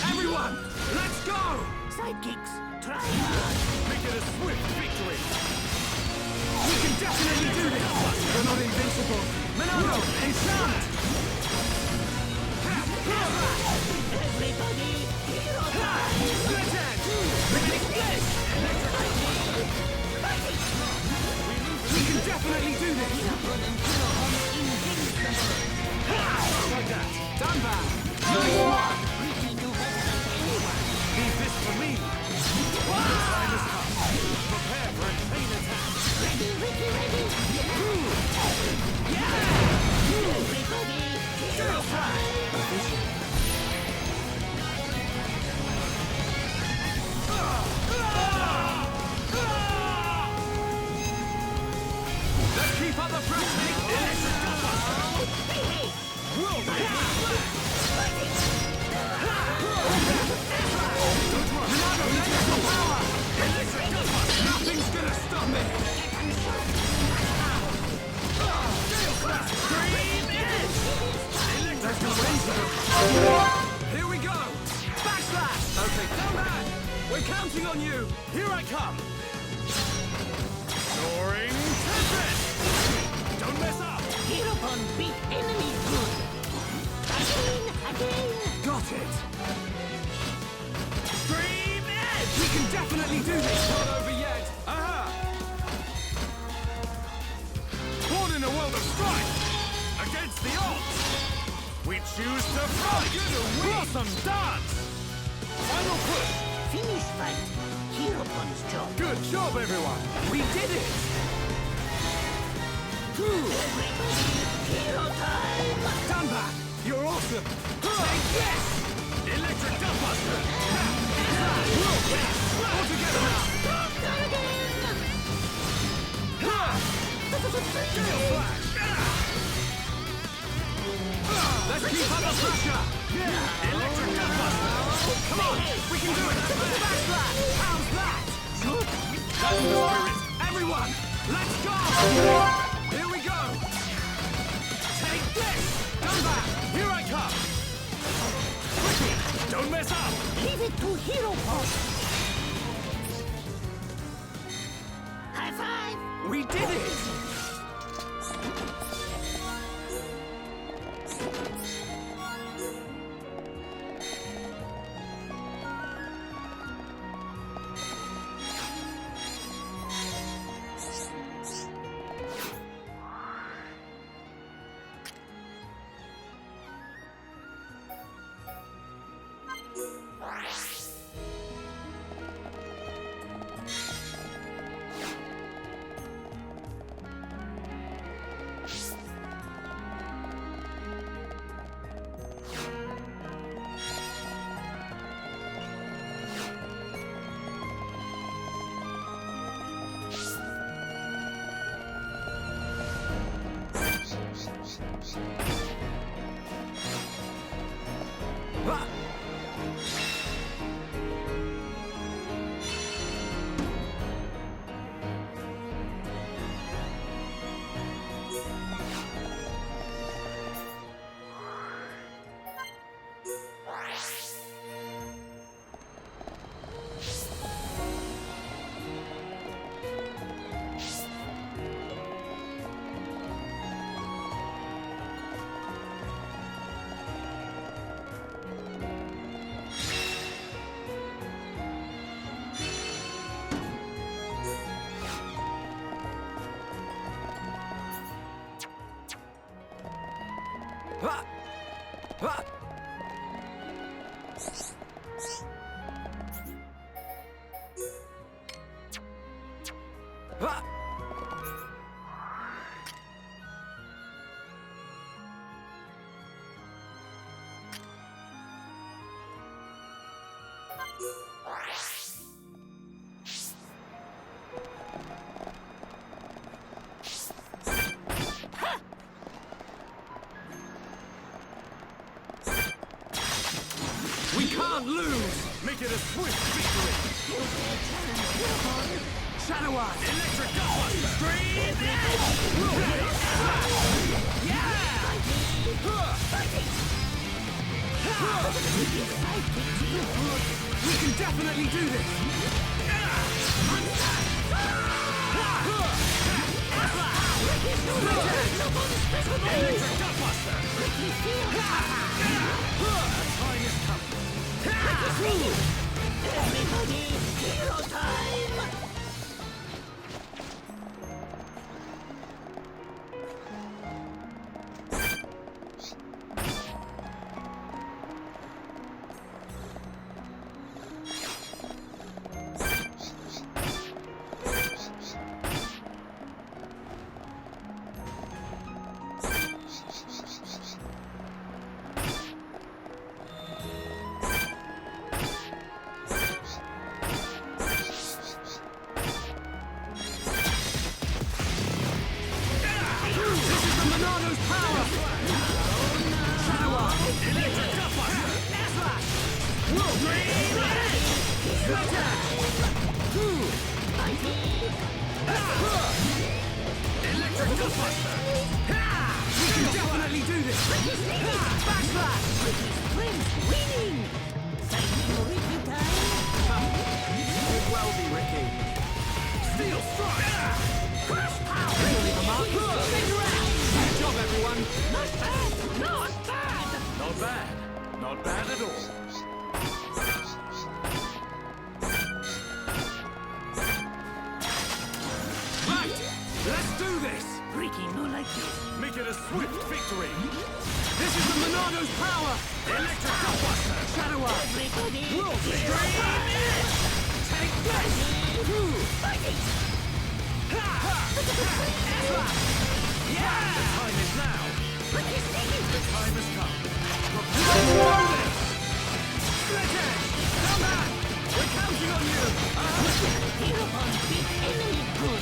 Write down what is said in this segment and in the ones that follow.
Everyone, let's go! Sidekicks, try hard. Make it a swift victory! We can definitely do this! We're not invincible! Manolo, enchant! Everybody, hero time! Let's end! Make this! We can definitely do this! Like that! Done that! Nice one! Leave this for me! The time has come! Prepare for a chain attack! Ready! Yeah! Everybody, hero time! Let's keep up the pressure! Whoa! Nothing's gonna stop me! There's no way. Here we go! Backslash! Okay, come back! We're counting on you! Here I come! Soaring Tempest! Don't mess up! Hero Pond beat enemies good. Again! Got it! Stream Edge! We can definitely do this! Not over yet! Aha! Born in a world of strife! Against the odds! We choose to fight! Blossom dance! Final push! Finish fight. Hero Pond's job. Good job, everyone! We did it! Everybody, hero time! Stand back! You're awesome! Take this! Electric Duckbuster! All together now! Gale Flash! Let's keep up the pressure! Electric Duckbuster! Come on! We can do it! Backslash! How's that? That's the spirit! Everyone! Let's go! Here we go! Take this! Come back! Here I come! Quickly! Don't mess up! Leave it to Hero Pond. High five! We did it! Ha! Ha! Ha! We can't lose! Make it a swift victory! Shadow Eye! Electric Gutbuster! Stream We can definitely do this! Electric Gutbuster! Time is coming! Everybody, hero time! Electric Gutbuster! We can definitely do this! Backslash! Winning! Ricky time! Could well be Ricky. Steel Strike! Crush power! Leave a mark. Good job, everyone! Not bad! Not bad! Not bad. Not bad at all. Right! Let's do this! Ricky, no like this. Make it a swift victory! This is the Monado's power! Electric Gutbuster! Shadow Eye! Everybody, World hero Stream! time! Take this! Fighting! Yeah! The time is now! Ricky sneaking! The time has come! Prepare for this! Split Edge! Come back! We're counting on you! Hero on big enemy good.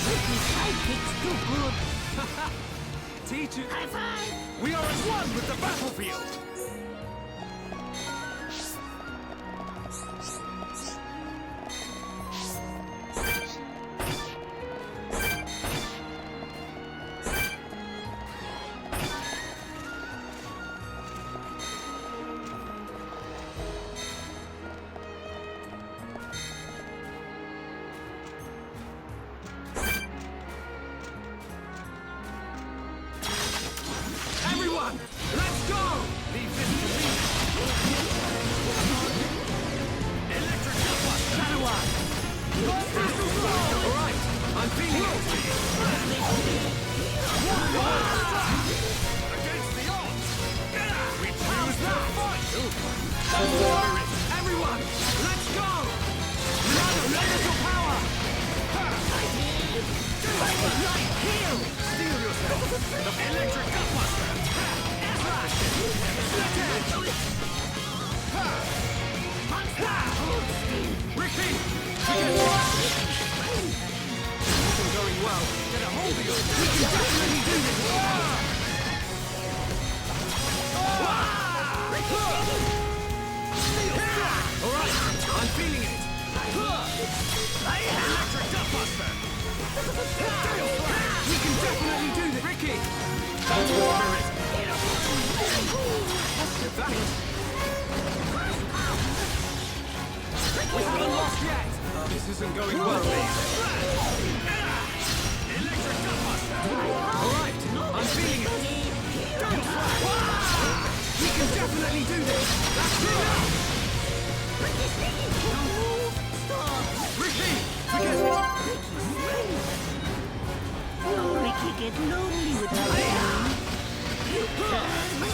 Ricky sidekick's too good. Teacher, High five! we are at one with the battlefield! Everyone, let's go! Leave this to me! Electric Gutbuster! Shadow Eye! Alright, I'm feeling it! Against the odds! We choose the fight! Everyone, let's go! Lend us your power! Heal! Steel yourself! The Electric Gutbuster! Ricky! This isn't going well. Get a hold of yourself. We can definitely do this! Alright, I'm feeling it! Electric Gutbuster! We can definitely do this! Ricky! Spirit! That is... We haven't lost yet! This isn't going well, Electric Gutbuster! Alright, I'm feeling it! We can definitely do this! That's enough! Ricky! Forget it! Oh, Ricky, get lonely without me. You can.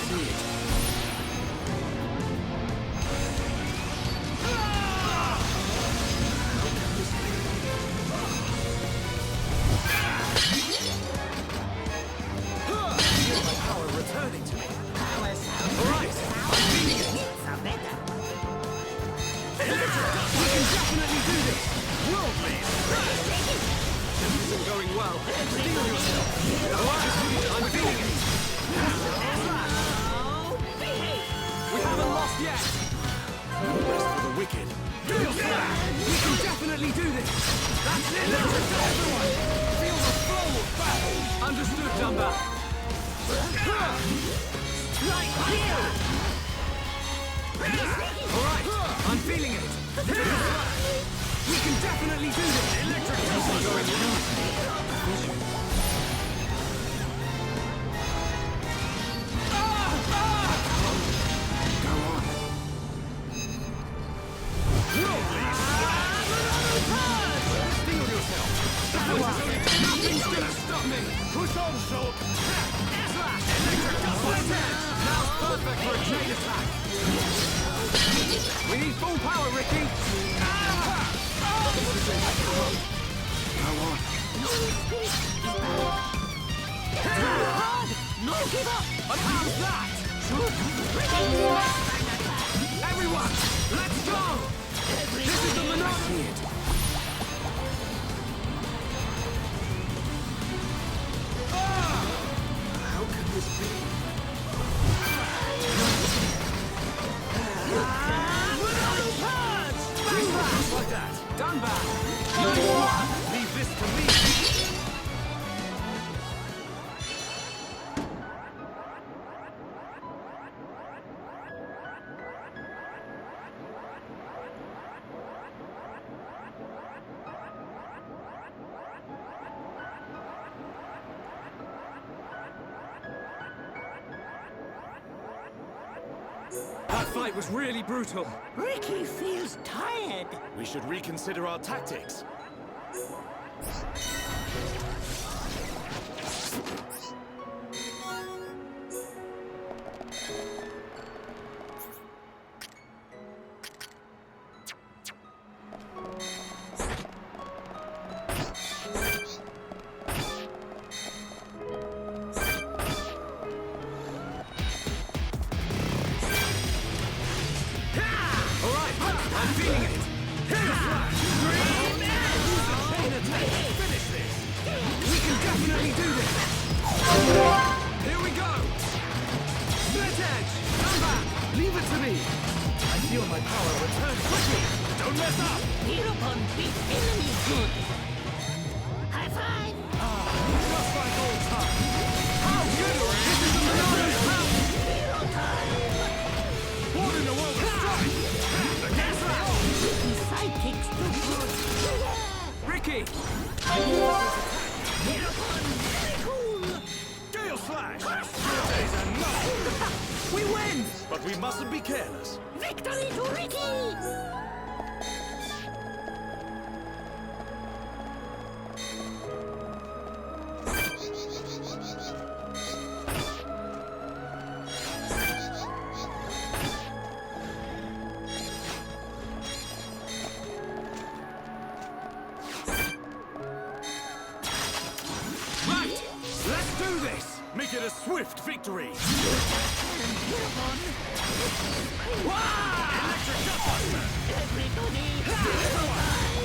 Like here! Alright, I'm feeling it. We can definitely do this. Electric Steel yourself. Nothing's gonna stop me. Push on, Shulk. Electric dust. Now perfect for a chain attack. We need full power, Ricky. Go on. No give up! How's that? Everyone, let's go! This is the Mechonis. How can this be? Like that. Done back. Leave this to me. That fight was really brutal. Ricky feels tired. We should reconsider our tactics. Here upon big enemy good. High five! Just like old times. How good are you? This is the Mechonis Core. Hero time! What in the world of strike? That's right. Ricky's sidekicks too good. Ricky! Here upon very cool. Gale Slash! Days and nights. We win! But we mustn't be careless. Victory to Ricky! Right! Let's do this! Make it a swift victory. And hereupon, Electric Dustbuster! everybody,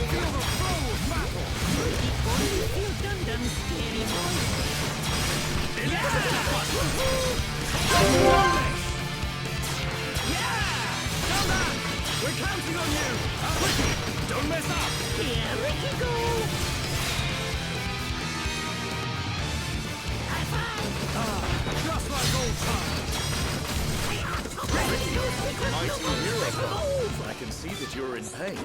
Feel the flow of battle! before you feel dum-dum scary boy. Electric Dustbuster! Yeah! Come on! We're counting on you! Ricky, don't mess up! Here Ricky go! High five! Just like old times! Mighty hero. I can see that you're in pain.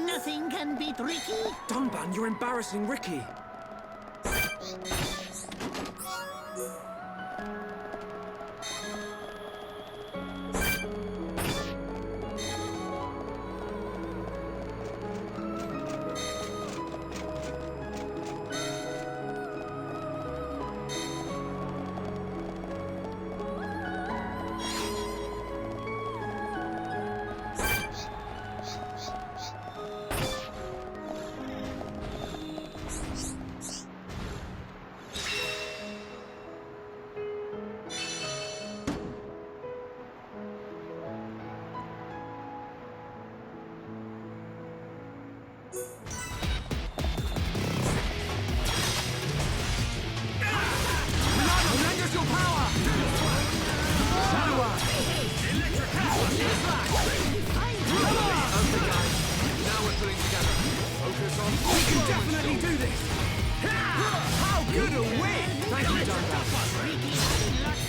Nothing can beat Ricky. Dunban, you're embarrassing Ricky.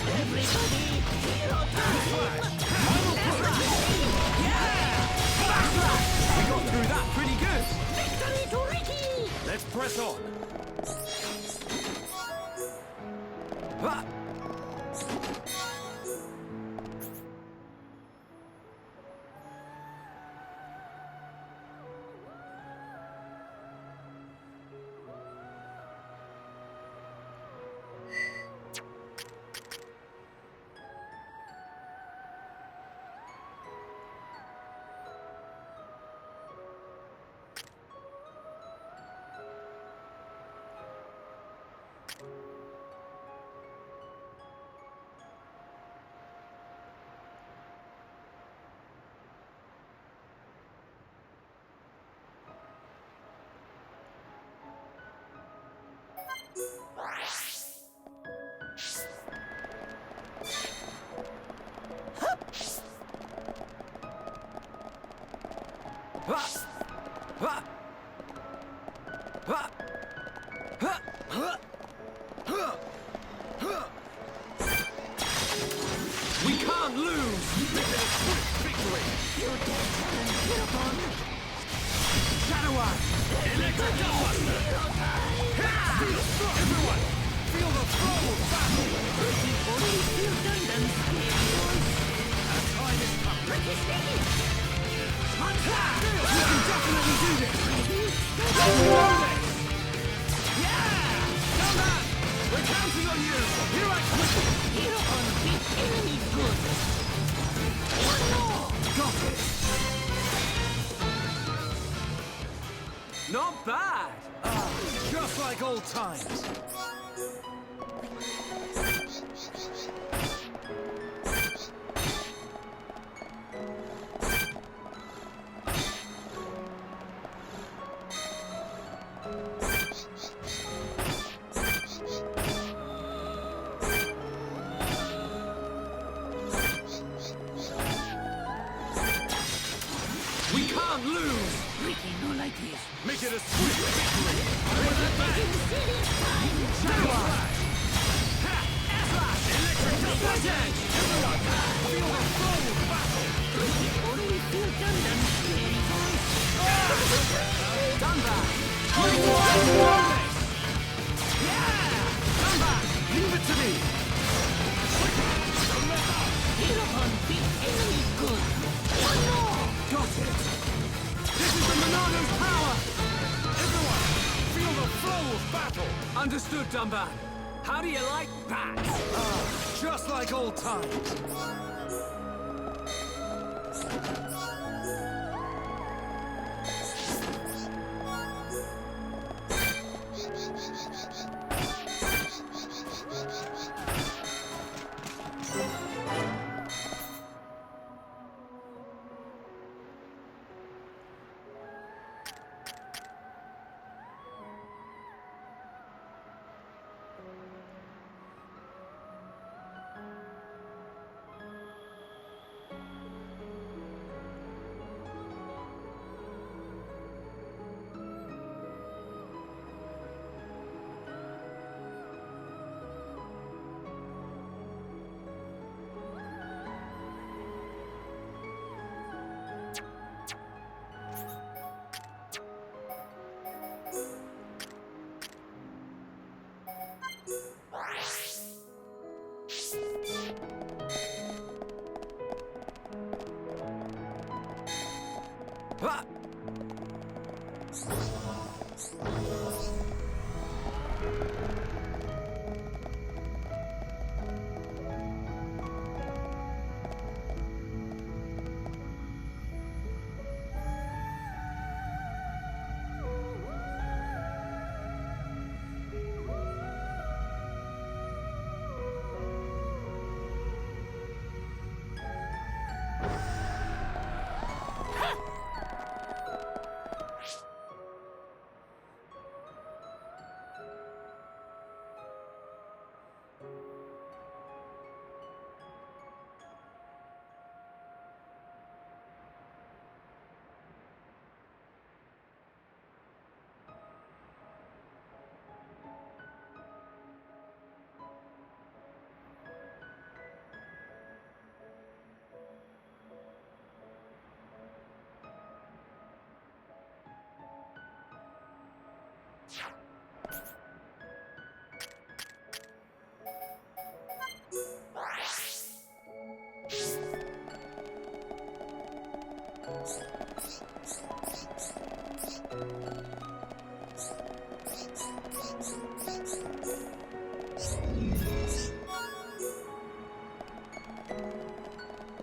Everybody, hero time! We got through that pretty good. Victory to Ricky! Let's press on. Ah. We can't lose! Victory! Shadow Eye! Electric Gunbuster! Everyone! Feel the flow of battle! Our time is coming! We can definitely do this! Yeah! Come on! We're counting on you! Here I come! Hero on big enemy good! One more! Got it! Not bad! Just like old times. We can't lose! Ricky, no like this. Make it a swift victory. Serious time! Shadow Eye! Electric Double Edge! Everyone! Feel the flow of battle! Ricky only feel Gundam scary voice. Done that! Yeah! Done that! Leave it to me! Hero on big enemy good! One more! Got it! This is the Monado's power! Everyone, feel the flow of battle. Understood, Dumban. How do you like that? Just like old times.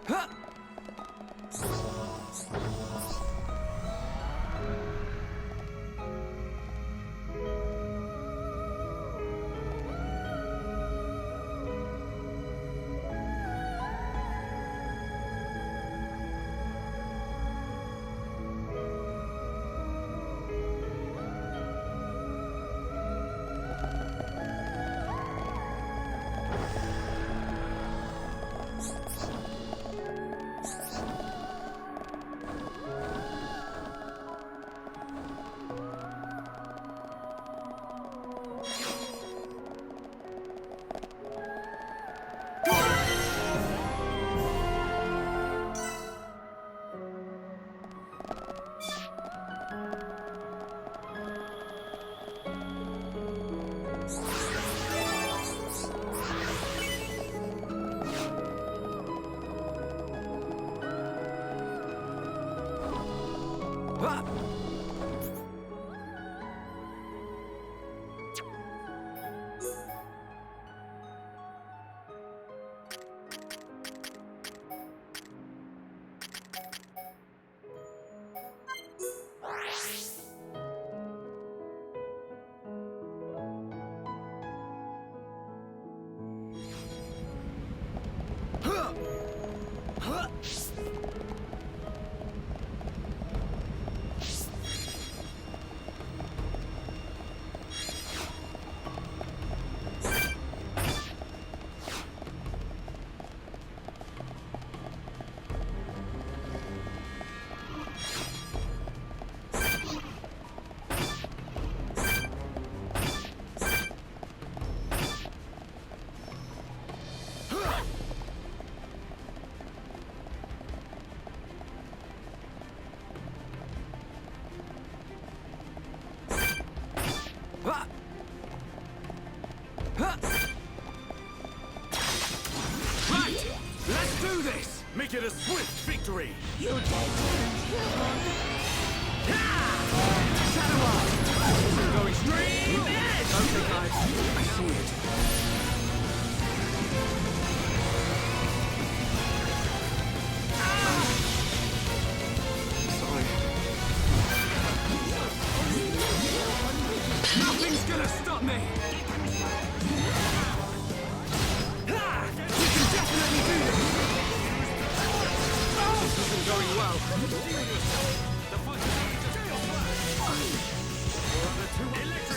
Huh. Right! Let's do this! Make it a swift victory! You dead Shadow Eye! Go extreme edge! Okay, guys. I see it. Sorry. Nothing's gonna stop me! We can definitely do this! This isn't going well. The fight is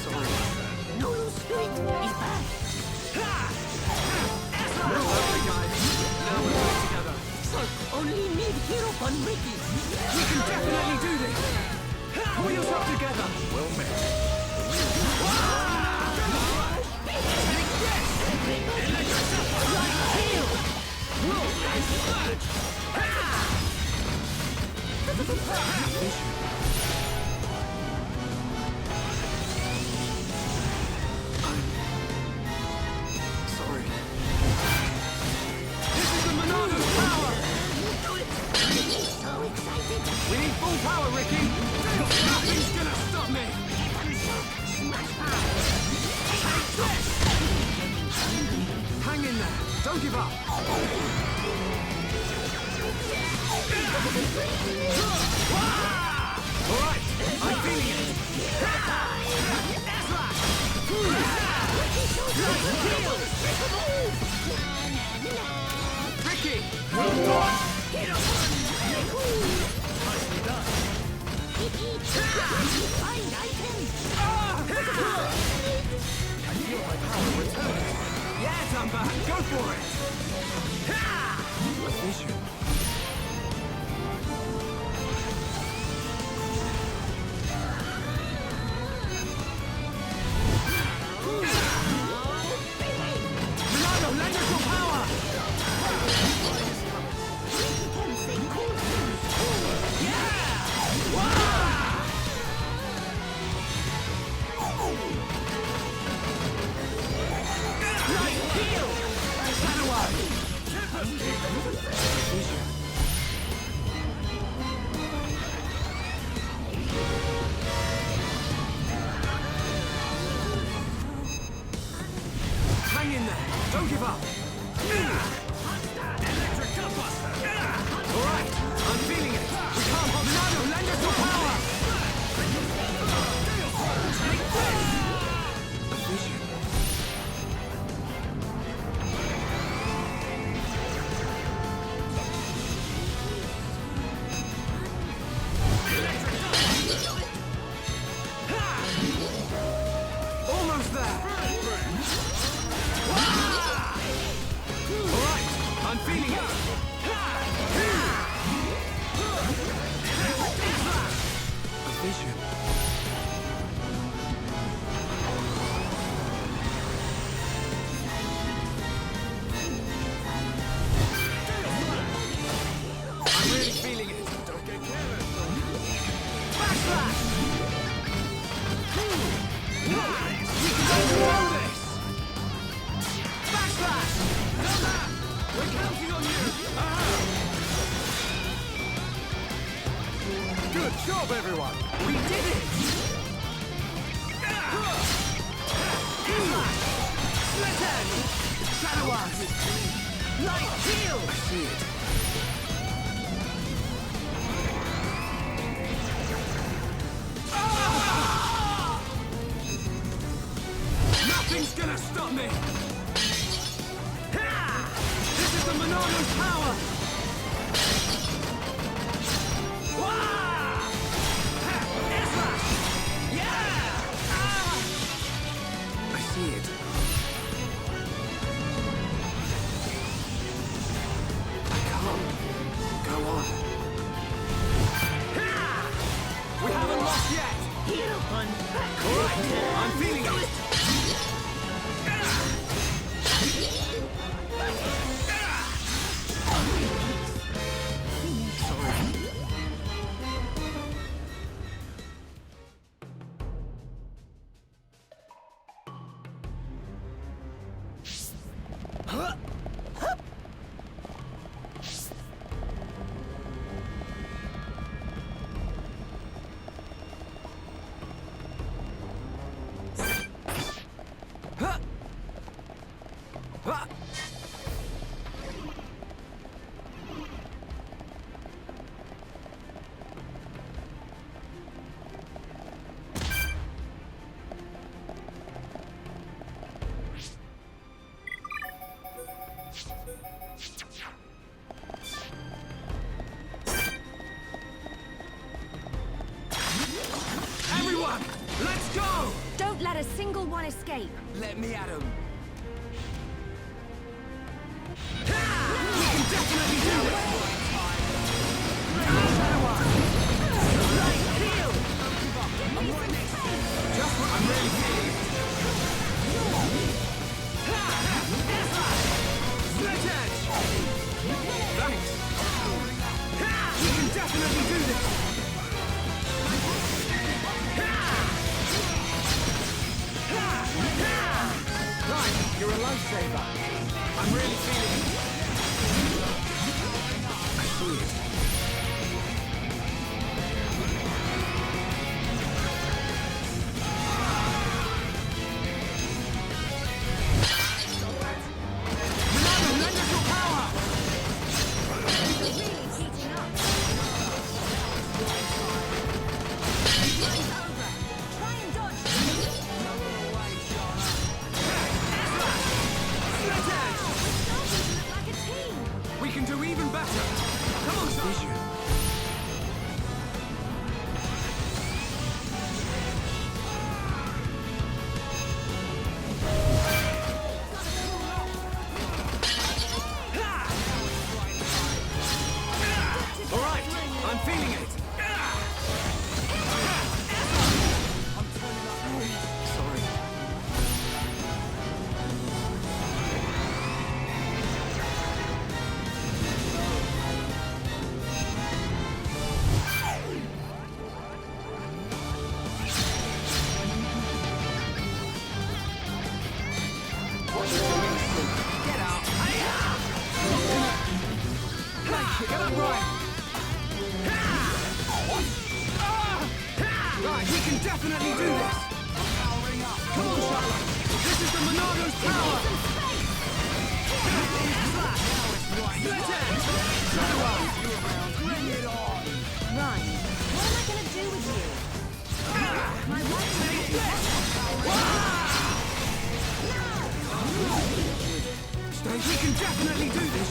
Sorry. No spirit is back. Okay, guys. Now we're back together. So only need hero on Ricky. We can definitely do this! Pull yourself together! well met. Sorry. This is the Monano's power! So excited. We need full power, Ricky! Nothing's gonna stop me! Hang in there! Don't give up! Alright! I'm feeling it! Ricky! Nicely done. Find item. I feel my power returning. Yeah, Dumba! Go for it! A vision. Milano, lend us your power! Hang in there! Don't give up! Electric Gunbuster! Almost there! Alright, I'm feeling it! A vision. I'm really feeling it! Don't get careless! Backslash! We can do this! Backslash! Done that! We're counting on you! Good job, everyone! We did it! Split edge! Shadow Arms! Light heal! I see it. Nothing's gonna stop me! This is the Mechonis power! I see it. I can't go on. We haven't lost yet! Hero Punch. Alright, I'm feeling it! Everyone, let's go! Don't let a single one escape. Let me at him. We can definitely do this! Light heal! Just what I'm really feeling. Split edge! Thanks. We can definitely do this! Right, you're a lifesaver. I'm really feeling it. I see it. Remember, lend us your power! Really heating up. Time's over. Try and dodge. Split edge! Starting to look like a team. We can do even better. Come on, Vision. All right, I'm feeling it. Sorry. Get out. Get up right. Right, we can definitely do this. Come on, Charlotte. This is the Mechonis power. Split edge. Shadow Arms. Bring it on. Right. What am I going to do with you? My right. definitely do this.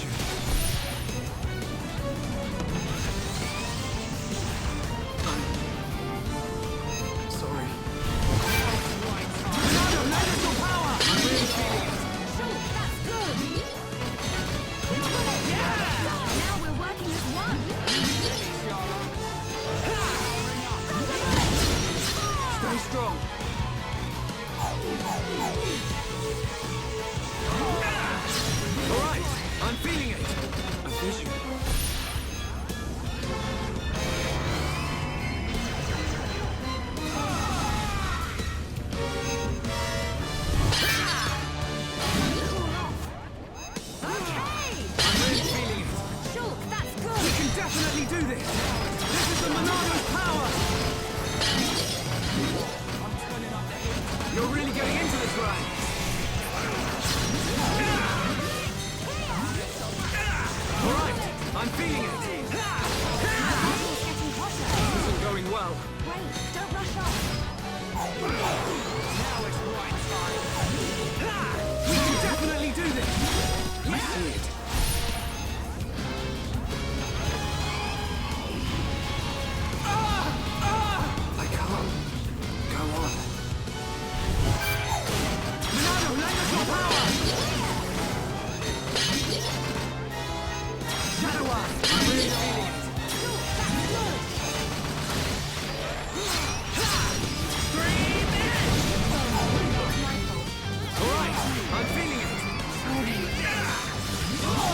Sorry. Ronaldo, lend us your power! I'm really feeling it. Shoot, that's good. Yeah! Now we're working as one. Stay strong. All right, I'm feeling it. A vision. I'm really feeling it. Shoot, that's We good. can definitely do this. This is the Monado's power. You're really getting into this, right? All right, I'm feeling it. It's getting hotter. This isn't going well. Wait, don't rush off. Now it's right time. We can definitely do this. I see it. I can't go on. Monado, lend us your power! Shadow Eye, I'm really feeling it. Shoot, that's good. Scream it! It's my fault. All right, I'm feeling it.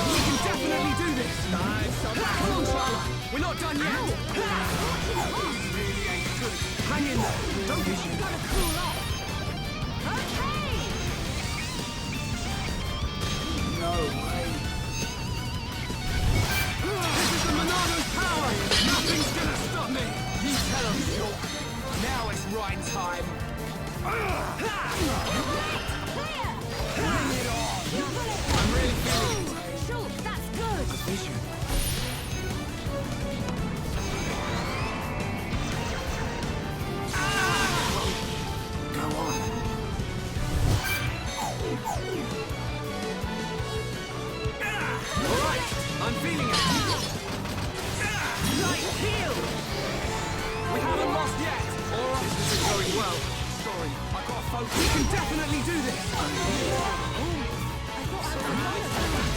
We can definitely do this. Come on, Charlotte. We're not done yet. Really ain't good. Hang in there. Don't be You've got to cool off. Okay. No way. This is the Monado's power. Nothing's gonna stop me. You tell him, Short. Now it's right time. Clear. Bring it on. I'm really feeling it. Shoot, that's good. Vision. Go on. All right, I'm feeling it. Light heal. We haven't lost yet. All right, this isn't going well. Sorry, I got to focus. We can definitely do this. I thought I was one of them.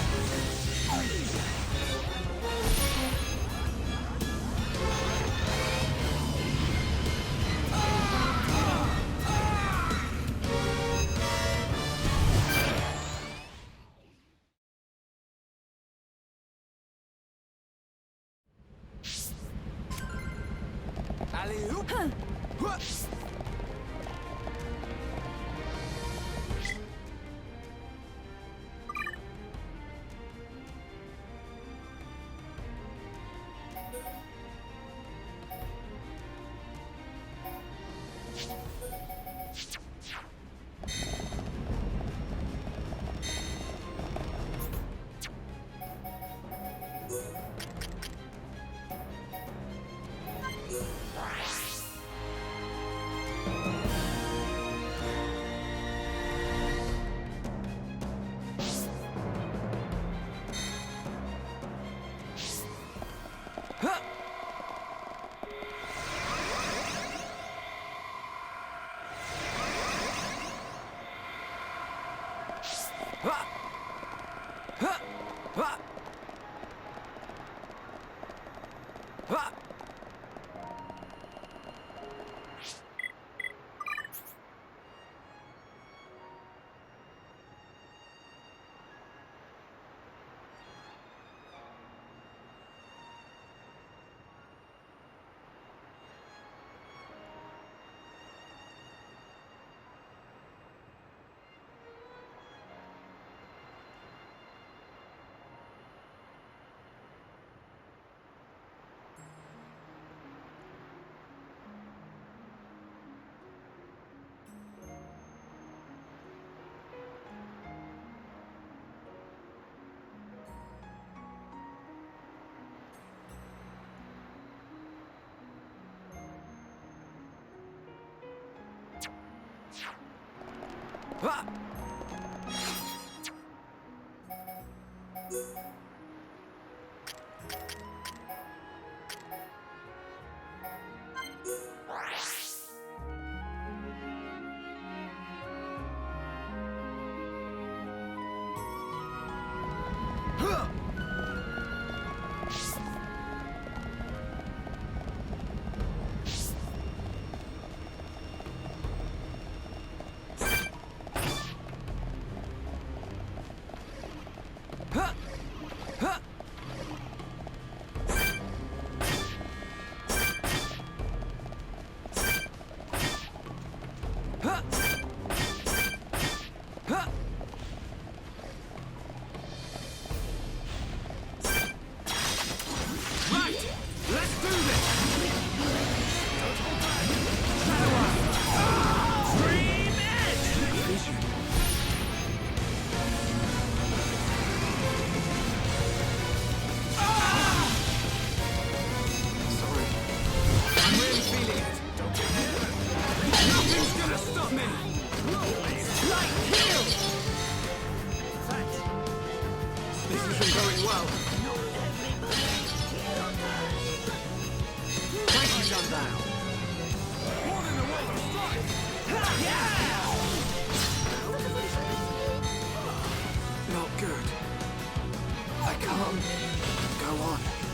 Alley-oop.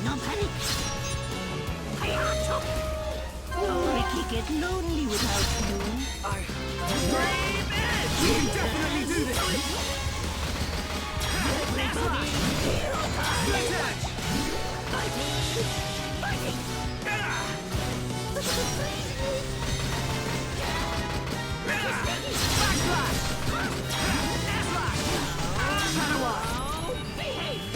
No panic. Oh, Ricky get lonely without you. We can definitely do this! Split edge! Backslash! Airslash! Panawai! Split edge!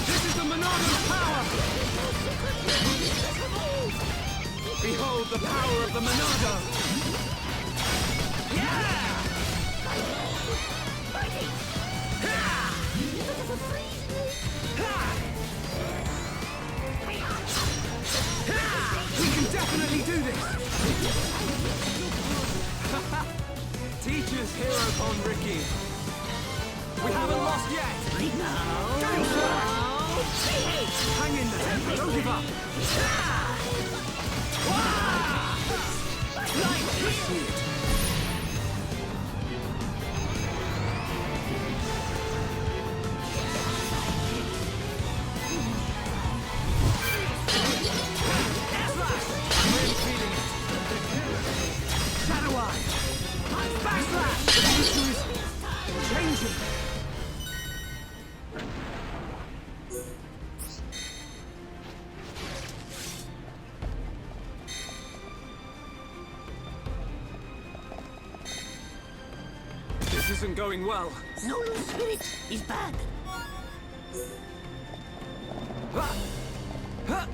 This is the Mechonis power! Behold the power of the Monado! We can definitely do this! Teacher's hero on Ricky. We haven't lost yet! Game flag! Hang in there! Don't give up! Let's see it! I'm really feeling it! Shadow Eye! Backslash! The future is changing! This isn't going well. Zulu spirit is bad. Ah! Ah!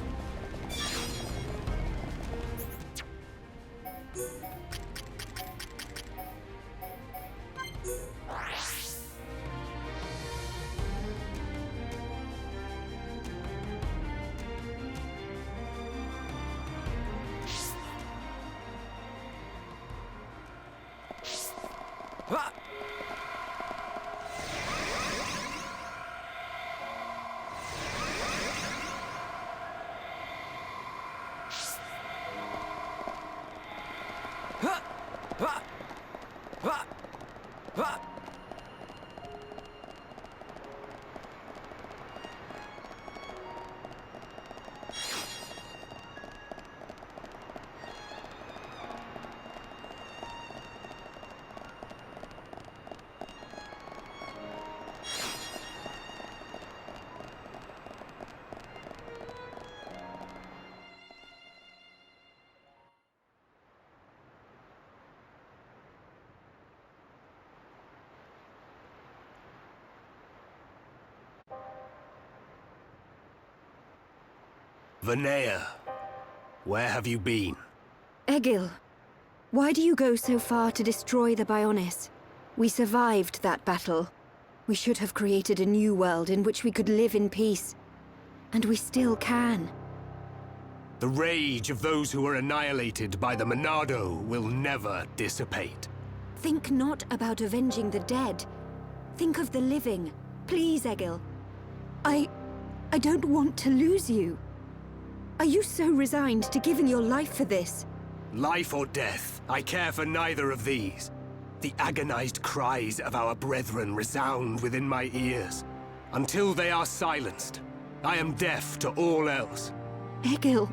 Ah! Ah! Ah! Ah! Ah! Vanea, where have you been? Egil, why do you go so far to destroy the Bionis? We survived that battle. We should have created a new world in which we could live in peace. And we still can. The rage of those who were annihilated by the Monado will never dissipate. Think not about avenging the dead. Think of the living. Please, Egil. I don't want to lose you. Are you so resigned to giving your life for this? Life or death, I care for neither of these. The agonized cries of our brethren resound within my ears. Until they are silenced, I am deaf to all else. Egil.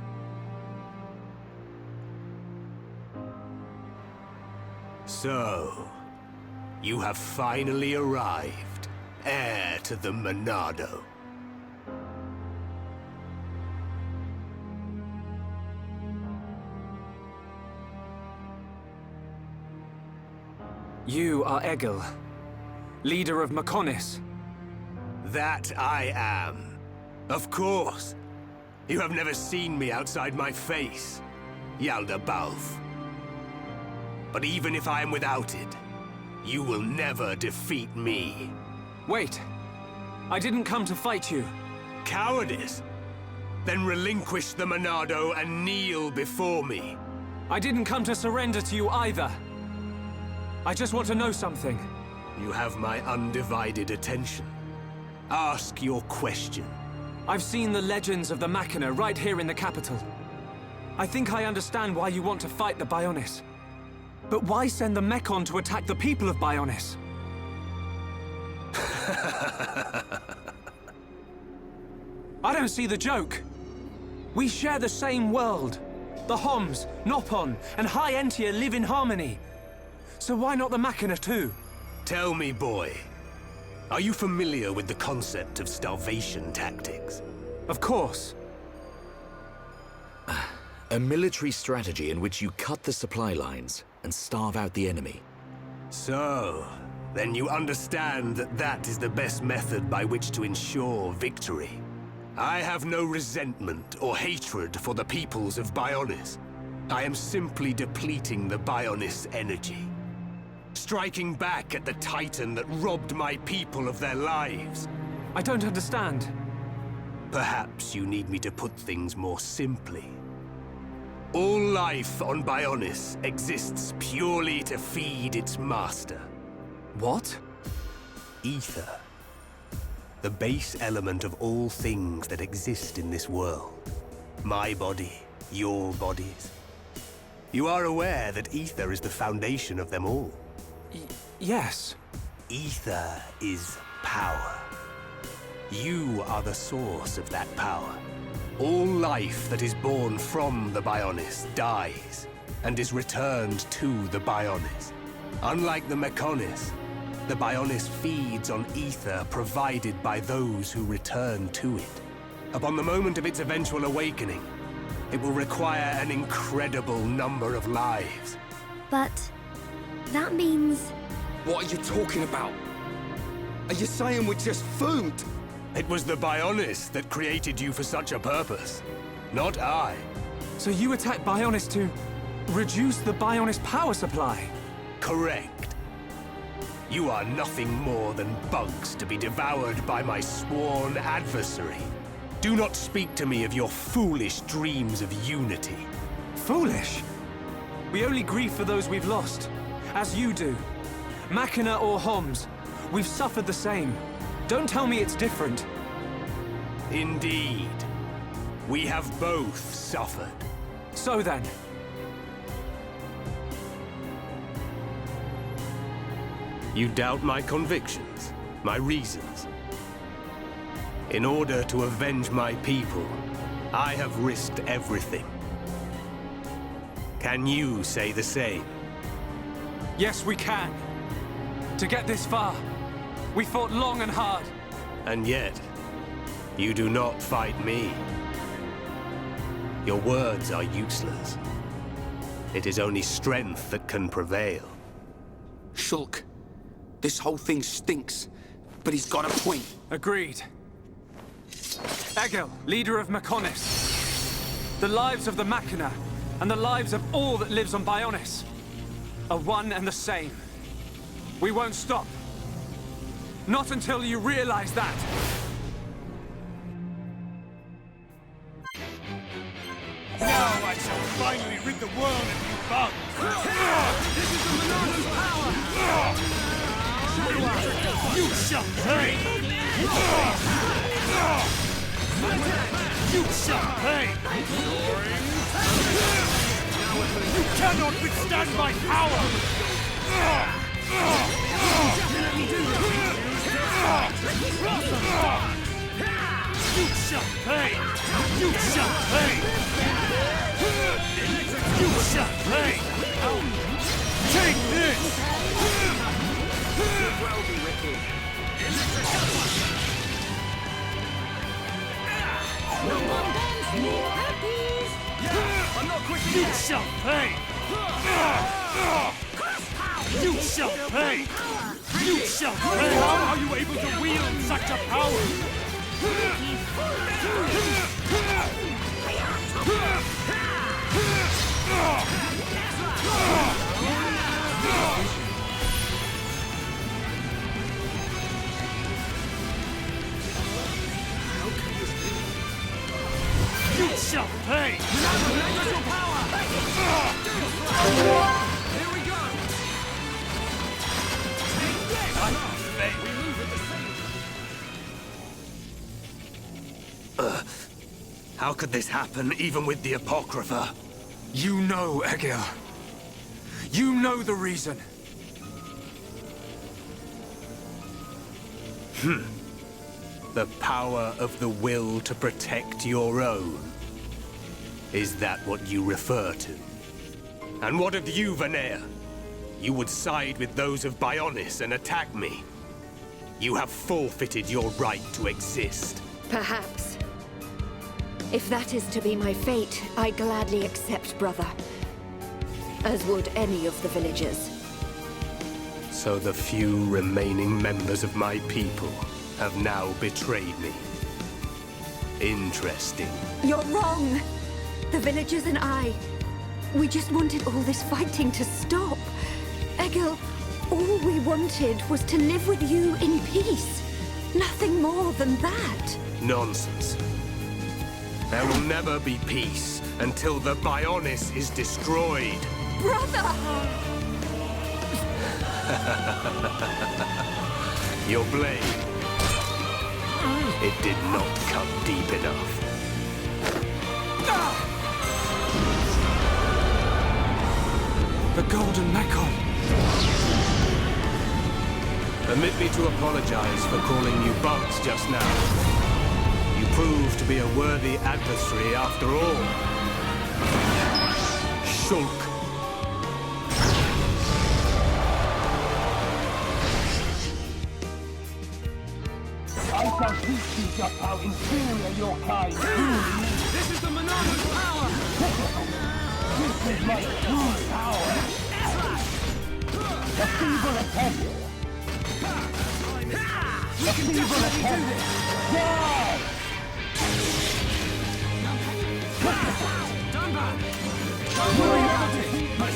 So, you have finally arrived, heir to the Monado. You are Egil, leader of Mechonis. That I am. Of course. You have never seen me outside my face, Yaldabaoth. But even if I am without it, you will never defeat me. Wait, I didn't come to fight you. Cowardice? Then relinquish the Monado and kneel before me. I didn't come to surrender to you either. I just want to know something. You have my undivided attention. Ask your question. I've seen the legends of the Machina right here in the capital. I think I understand why you want to fight the Bionis. But why send the Mechon to attack the people of Bionis? I don't see the joke. We share the same world. The Homs, Nopon, and High Entia live in harmony. So why not the Machina too? Tell me, boy. Are you familiar with the concept of starvation tactics? Of course. A military strategy in which you cut the supply lines and starve out the enemy. So, then you understand that that is the best method by which to ensure victory. I have no resentment or hatred for the peoples of Bionis. I am simply depleting the Bionis energy. Striking back at the Titan that robbed my people of their lives. I don't understand. Perhaps you need me to put things more simply. All life on Bionis exists purely to feed its master. What? Ether. The base element of all things that exist in this world. My body, your bodies. You are aware that ether is the foundation of them all. Yes. Ether is power. You are the source of that power. All life that is born from the Bionis dies, and is returned to the Bionis. Unlike the Mechonis, the Bionis feeds on ether provided by those who return to it. Upon the moment of its eventual awakening, it will require an incredible number of lives. But that means... What are you talking about? Are you saying we're just food? It was the Bionis that created you for such a purpose, not I. So you attack Bionis to reduce the Bionis power supply? Correct. You are nothing more than bugs to be devoured by my sworn adversary. Do not speak to me of your foolish dreams of unity. Foolish? We only grieve for those we've lost, as you do. Machina or Homs, we've suffered the same. Don't tell me it's different. Indeed. We have both suffered. So then, you doubt my convictions, my reasons. In order to avenge my people, I have risked everything. Can you say the same? yes, we can. To get this far, we fought long and hard. And yet, you do not fight me. Your words are useless. It is only strength that can prevail. Shulk, this whole thing stinks, but he's got a point. Agreed. Egil, leader of Mechonis. The lives of the Machina and the lives of all that lives on Bionis are one and the same. We won't stop. Not until you realize that! Now I shall finally rid the world of you bugs! This is the Mechonis power! You shall pay! You shall pay! You cannot withstand my power! You shall pay! You shall pay! You shall pay! Take this! I'm not quitting You yet! shall pay! You shall pay! You shall pay! How are you able to wield such a power? You shall pay! Elemental power! Here we go! Take this! We move with the same... How could this happen, even with the Apocrypha? You know, Egil. You know the reason. The power of the will to protect your own. Is that what you refer to? And what of you, Vanea? You would side with those of Bionis and attack me. You have forfeited your right to exist. Perhaps. If that is to be my fate, I gladly accept, brother. As would any of the villagers. So the few remaining members of my people have now betrayed me. Interesting. You're wrong! The villagers and I, we just wanted all this fighting to stop. Egil, all we wanted was to live with you in peace. Nothing more than that. Nonsense. There will never be peace until the Bionis is destroyed. Brother! Your blade. It did not cut deep enough. The Golden Mechon. Permit me to apologize for calling you bugs just now. You proved to be a worthy adversary after all. Shulk. I shall teach you just how inferior your kind truly is. This is the Mechonis power! This is my true power. A feeble attempt. A feeble attempt. Die! Done bad! You will never defeat me.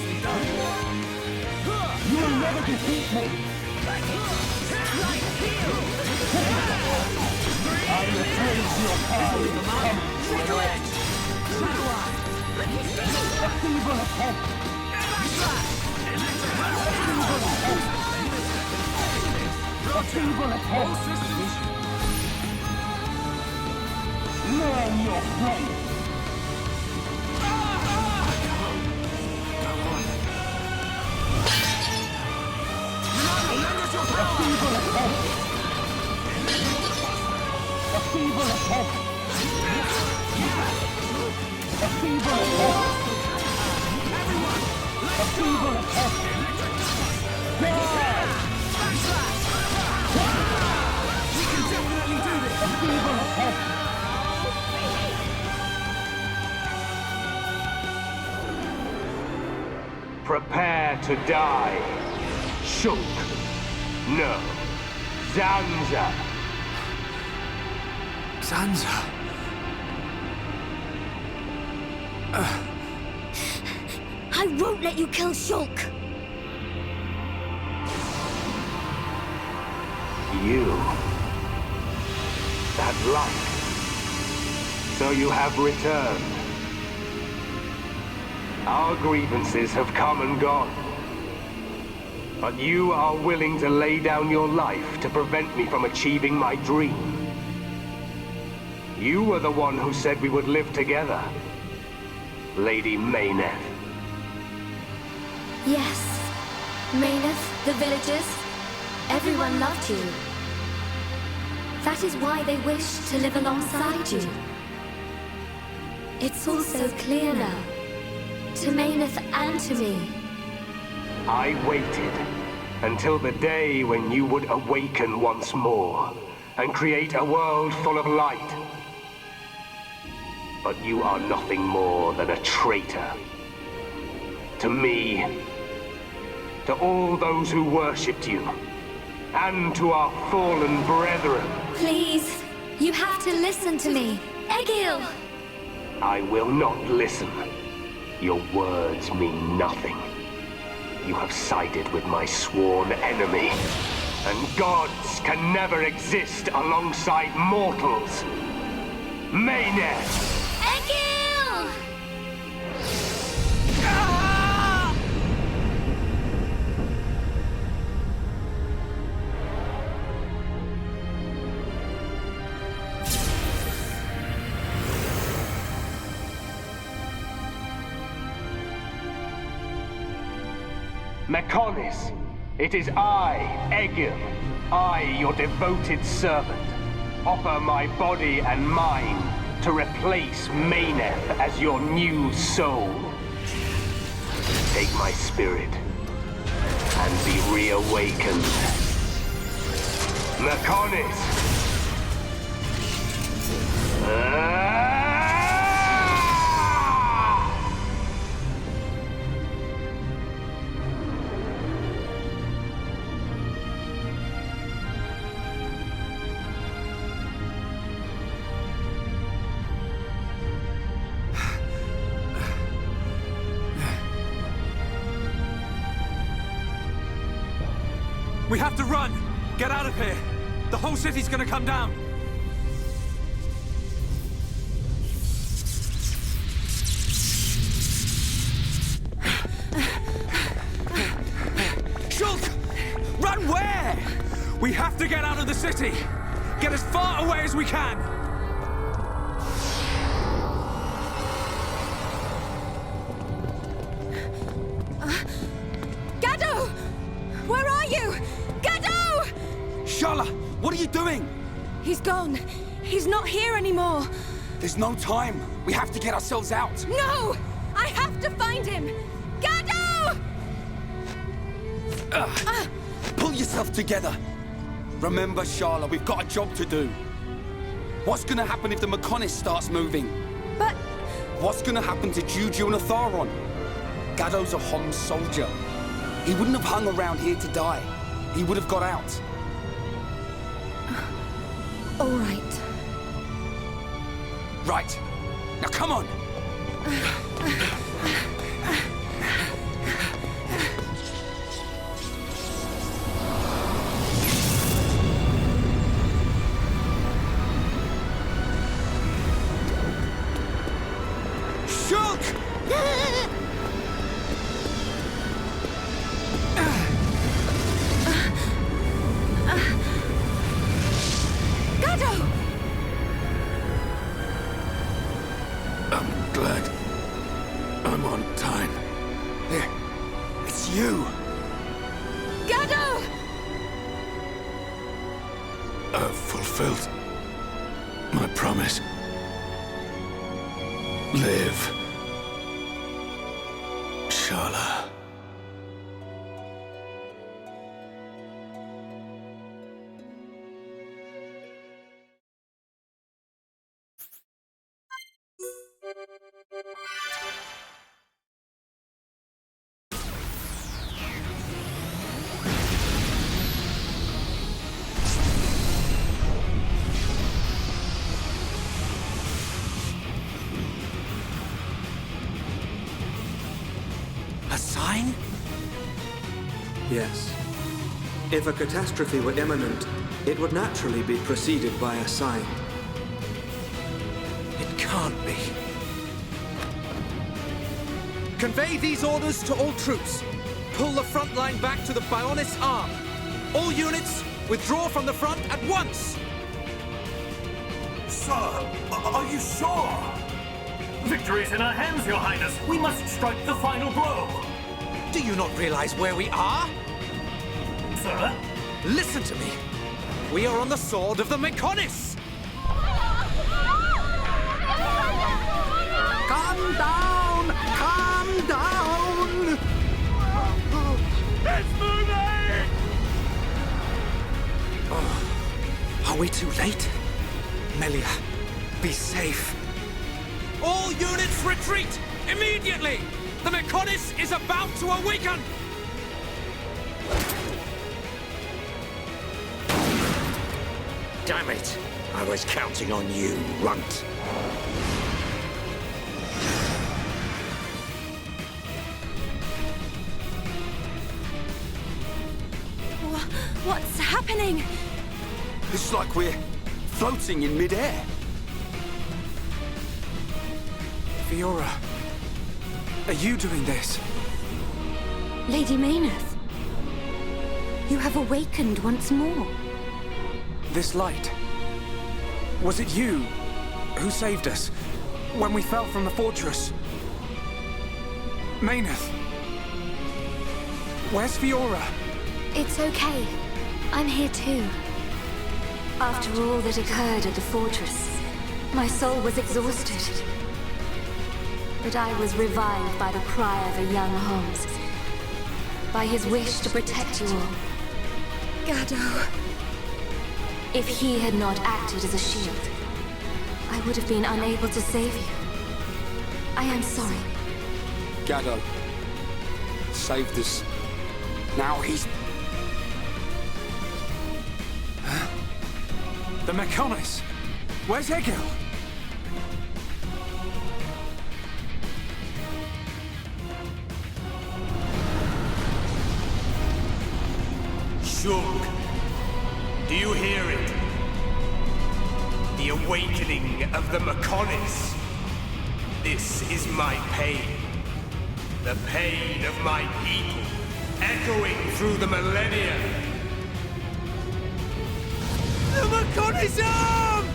You will never defeat me. I replace your kind coming to an end. A feeble attempt. A feeble attempt. Learn your fate. A feeble attempt. A feeble attempt. A feeble attempt. A feeble attempt. Die! We can definitely do this! A feeble attempt. Prepare to die. Shulk. No. Zanza. Zanza. I won't let you kill Shulk. you. That light. So you have returned. Our grievances have come and gone. But you are willing to lay down your life to prevent me from achieving my dream. You were the one who said we would live together, Lady Meyneth. Yes. Meyneth, the villagers, everyone loved you. That is why they wished to live alongside you. It's all so clear now. To Meyneth and to me. I waited until the day when you would awaken once more and create a world full of light. But you are nothing more than a traitor. To me, to all those who worshipped you, and to our fallen brethren. Please, you have to listen to me. Egil! I will not listen. Your words mean nothing. You have sided with my sworn enemy, and gods can never exist alongside mortals. Meyneth! Egil! Mechonis, it is I, Egil, I, your devoted servant, offer my body and mind to replace Meyneth as your new soul. Take my spirit and be reawakened. Mechonis! We have to run! Get out of here! The whole city's gonna come down! Shulk! Run where? We have to get out of the city! Get as far away as we can! Gado! Where are you? Gado! Shala, what are you doing? He's gone. He's not here anymore. There's no time. We have to get ourselves out. No! I have to find him! Gado! Pull yourself together. Remember, Shala, we've got a job to do. What's gonna happen if the Mechonis starts moving? But... What's gonna happen to Juju and Atharon? Gado's a Homs soldier. He wouldn't have hung around here to die. He would have got out. all right. Right. Now come on! Shulk! Gado! I'm glad I'm on time. There. It's you! Gado! I've fulfilled my promise. Live, Shala. A sign? Yes. If a catastrophe were imminent, it would naturally be preceded by a sign. It can't be. Convey these orders to all troops. Pull the front line back to the Bionis arm. All units, withdraw from the front at once! Sir, are you sure? Victory's in our hands, Your Highness. We must strike the final blow. Do you not realize where we are? Sir? Listen to me. We are on the sword of the Mechonis! Calm down! Calm down! It's moving! Are we too late? Melia, be safe. All units retreat! Immediately! The Mechonis is about to awaken! Damn it! I was counting on you, runt. What's happening? It's like we're floating in midair. Fiora, are you doing this? Lady Meyneth, you have awakened once more. This light. Was it you who saved us when we fell from the fortress? Meyneth, where's Fiora? It's okay. I'm here too. After all that occurred at the fortress, my soul was exhausted. But I was revived by the cry of a young Holmes, by his wish to protect you all. Gado. If he had not acted as a shield, I would have been unable to save you. I am sorry. Gado saved us. Now he's... The Mechonis! Where's Egil? Shug, do you hear it? The awakening of the Mechonis. This is my pain. The pain of my people, echoing through the millennia. The Mechonis arm!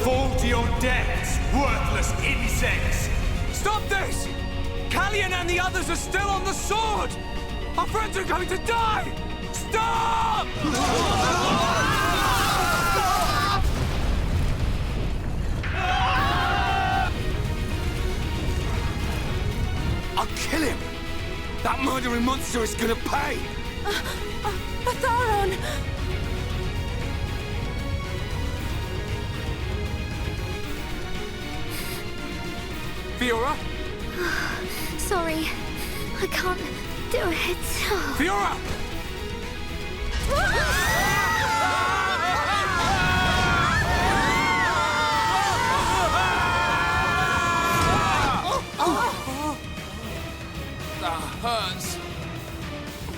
Fall to your deaths, worthless insects! Stop this! Callian and the others are still on the sword! Our friends are going to die! Stop! I'll kill him! That murdering monster is gonna pay! Atharon! Fiora? Sorry, I can't do it. Fiora! That hurts.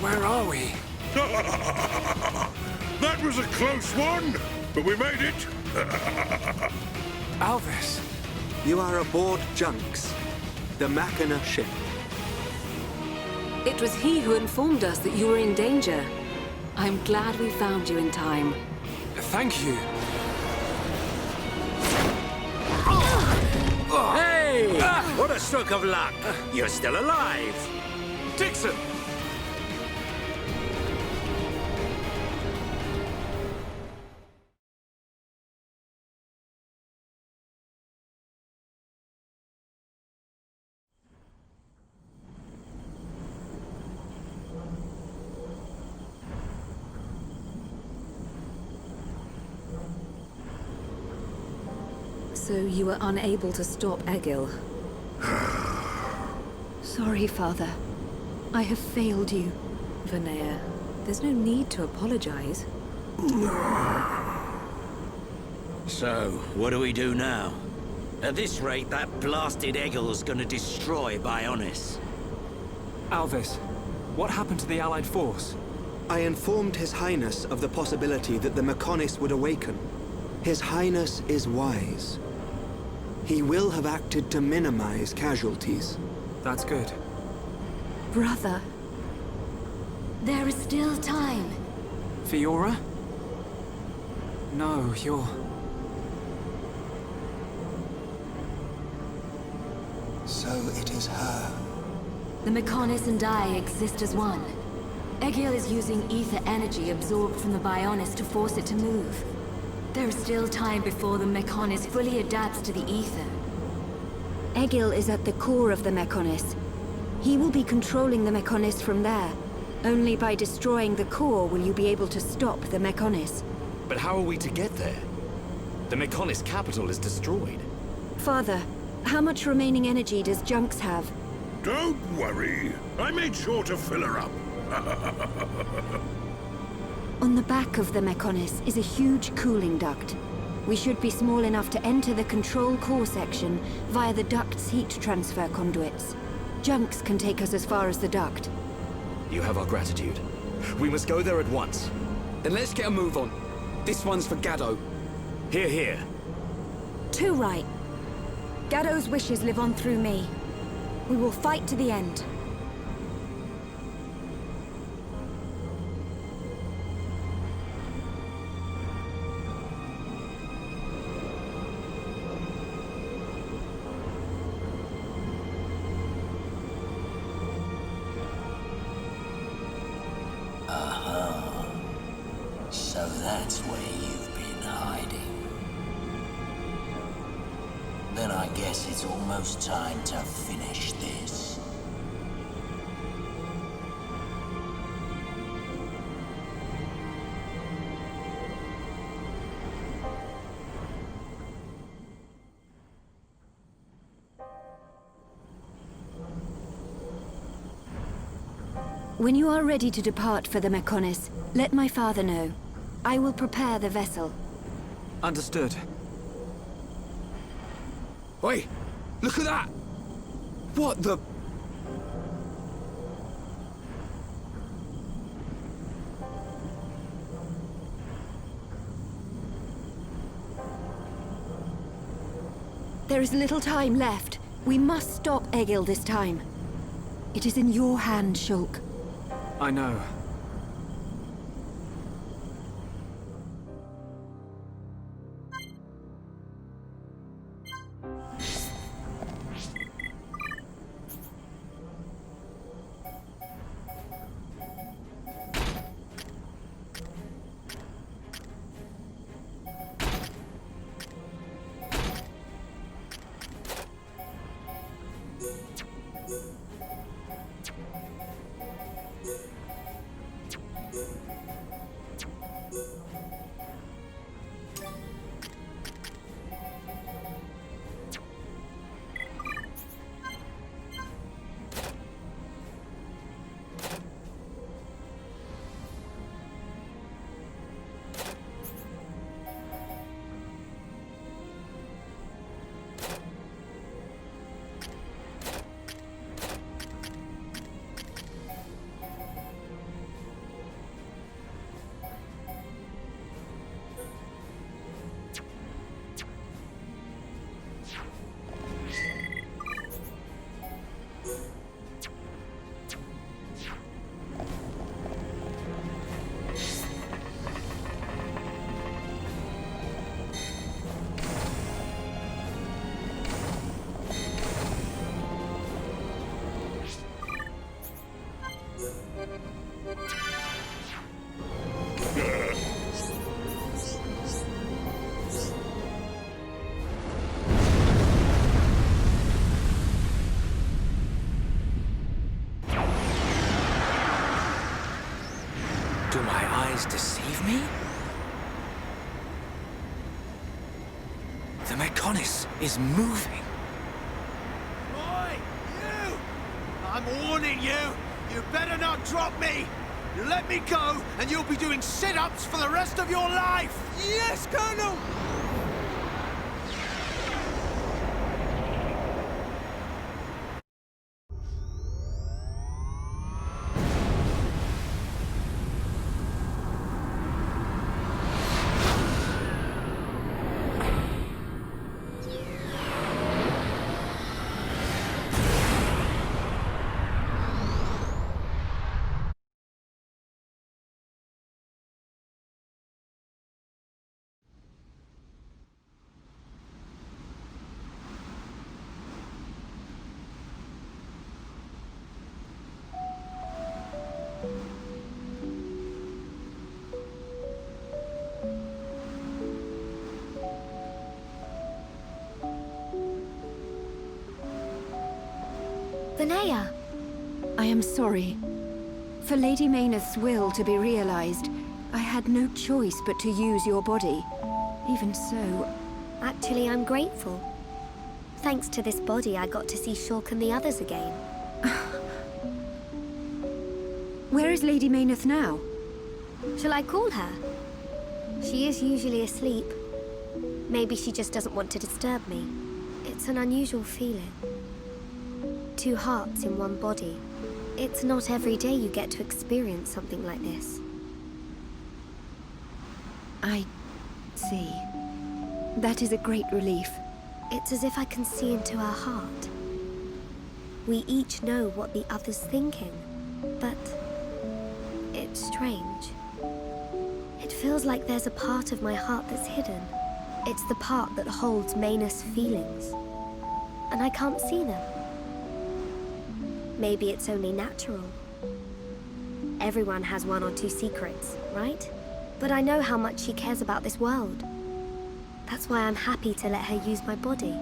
Where are we? That was a close one, but we made it. Alvis. You are aboard Junks, the Mechonis ship. It was he who informed us that you were in danger. I'm glad we found you in time. Thank you. Hey! What a stroke of luck! You're still alive! Dixon! So you were unable to stop Egil. Sorry, Father. I have failed you. Vanea, there's no need to apologize. So, what do we do now? At this rate, that blasted Eggle's gonna destroy Bionis. Alvis, what happened to the Allied force? I informed His Highness of the possibility that the Mechonis would awaken. His Highness is wise. He will have acted to minimize casualties. That's good. Brother. There is still time. Fiora? No, you're... So it is her. The Mechonis and I exist as one. Egil is using ether energy absorbed from the Bionis to force it to move. There is still time before the Mechonis fully adapts to the ether. Egil is at the core of the Mechonis. He will be controlling the Mechonis from there. Only by destroying the core will you be able to stop the Mechonis. But how are we to get there? The Mechonis capital is destroyed. Father, how much remaining energy does Junks have? Don't worry. I made sure to fill her up. On the back of the Mechonis is a huge cooling duct. We should be small enough to enter the control core section via the duct's heat transfer conduits. Junks can take us as far as the duct. You have our gratitude. We must go there at once. Then let's get a move on. This one's for Gado. Here, here. Too right. Gado's wishes live on through me. We will fight to the end. So that's where you've been hiding. Then I guess it's almost time to finish this. When you are ready to depart for the Mechonis, let my father know. I will prepare the vessel. Understood. Oi! Look at that! What the... There is little time left. We must stop Egil this time. It is in your hand, Shulk. I know. Do my eyes deceive me? The Mechonis is moving. Oi, you! I'm warning you! You better not drop me! You let me go, and you'll be doing sit-ups for the rest of your life! Yes, Colonel! Linnea! I am sorry. For Lady Meyneth's will to be realized, I had no choice but to use your body. Even so... Actually, I'm grateful. Thanks to this body, I got to see Shulk and the others again. Where is Lady Meyneth now? Shall I call her? She is usually asleep. Maybe she just doesn't want to disturb me. It's an unusual feeling. 2 hearts in one body. It's not every day you get to experience something like this. I see. That is a great relief. It's as if I can see into her heart. We each know what the other's thinking, but it's strange. It feels like there's a part of my heart that's hidden. It's the part that holds Meyneth's feelings, and I can't see them. Maybe it's only natural. Everyone has 1 or 2 secrets, right? But I know how much she cares about this world. That's why I'm happy to let her use my body.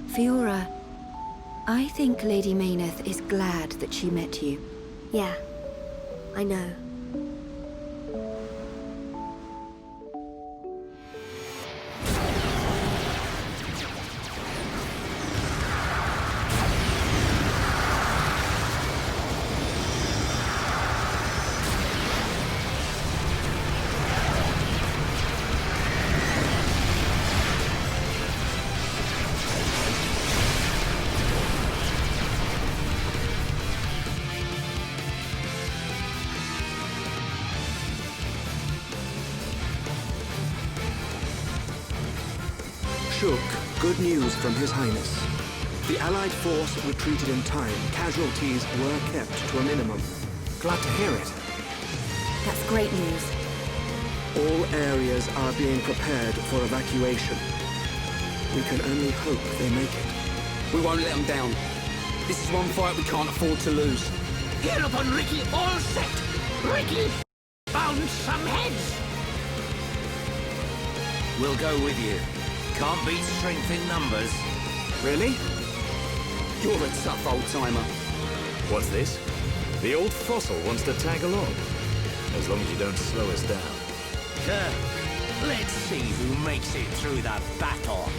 Fiora, I think Lady Meyneth is glad that she met you. Yeah, I know. Shulk, good news from His Highness. The Allied force retreated in time. Casualties were kept to a minimum. Glad to hear it. That's great news. All areas are being prepared for evacuation. We can only hope they make it. We won't let them down. This is one fight we can't afford to lose. Here upon Ricky, all set! Ricky! Bounce some heads! We'll go with you. Can't beat strength in numbers. Really? You're a tough old-timer. What's this? The old fossil wants to tag along. As long as you don't slow us down. Let's see who makes it through that battle.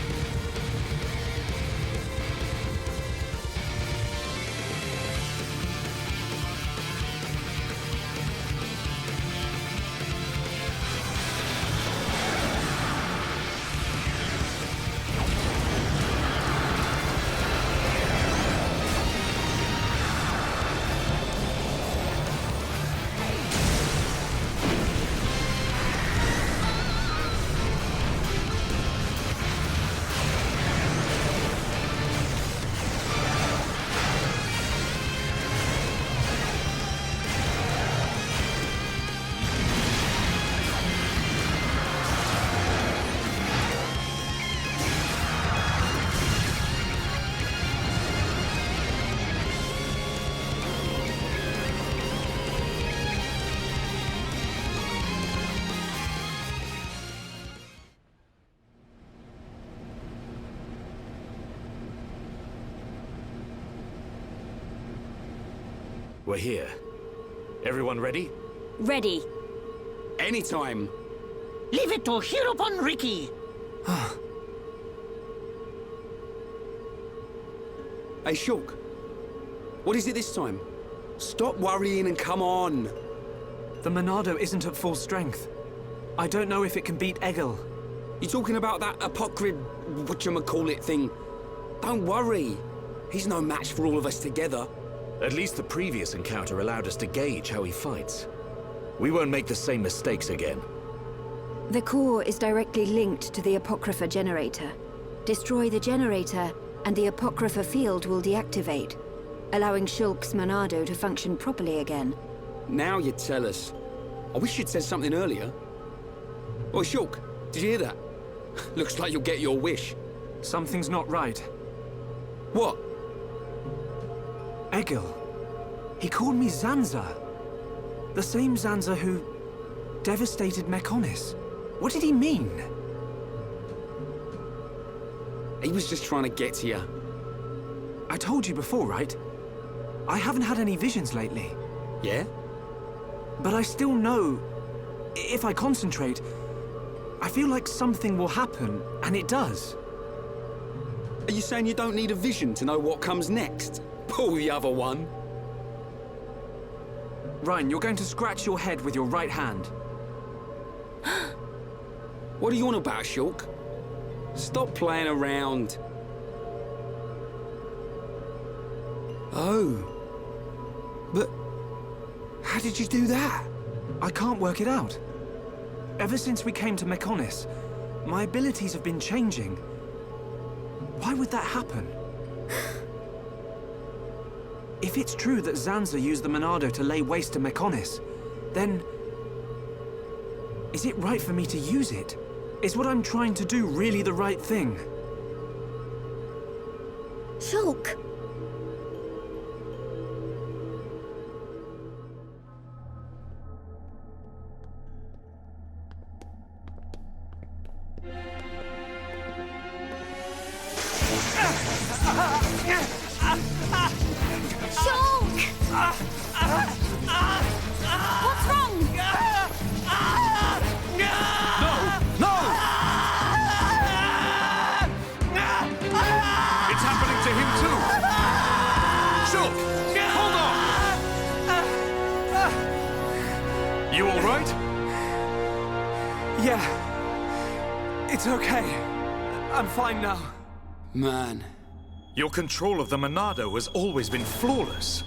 We're here. Everyone ready? Ready. Anytime. Leave it to here upon Ricky. Hey, Shulk. What is it this time? Stop worrying and come on. The Monado isn't at full strength. I don't know if it can beat Egil. You talking about that apocryph, whatchamacallit thing? Don't worry. He's no match for all of us together. At least the previous encounter allowed us to gauge how he fights. We won't make the same mistakes again. The core is directly linked to the Apocrypha generator. Destroy the generator, and the Apocrypha field will deactivate, allowing Shulk's Monado to function properly again. Now you tell us. I wish you'd said something earlier. Oh, Shulk, did you hear that? Looks like you'll get your wish. Something's not right. What? Egil. He called me Zanza. The same Zanza who devastated Mechonis. What did he mean? He was just trying to get to you. I told you before, right? I haven't had any visions lately. Yeah? But I still know, if I concentrate, I feel like something will happen, and it does. Are you saying you don't need a vision to know what comes next? Pull the other one. Ryan, you're going to scratch your head with your right hand. What are you on about, Shulk? Stop playing around. Oh. But how did you do that? I can't work it out. Ever since we came to Mechonis, my abilities have been changing. Why would that happen? If it's true that Zanza used the Monado to lay waste to Mechonis, then is it right for me to use it? Is what I'm trying to do really the right thing? Shulk! What's wrong? It's happening to him too! Shulk! Hold on! You all right? Yeah. It's okay. I'm fine now. Man. Your control of the Monado has always been flawless.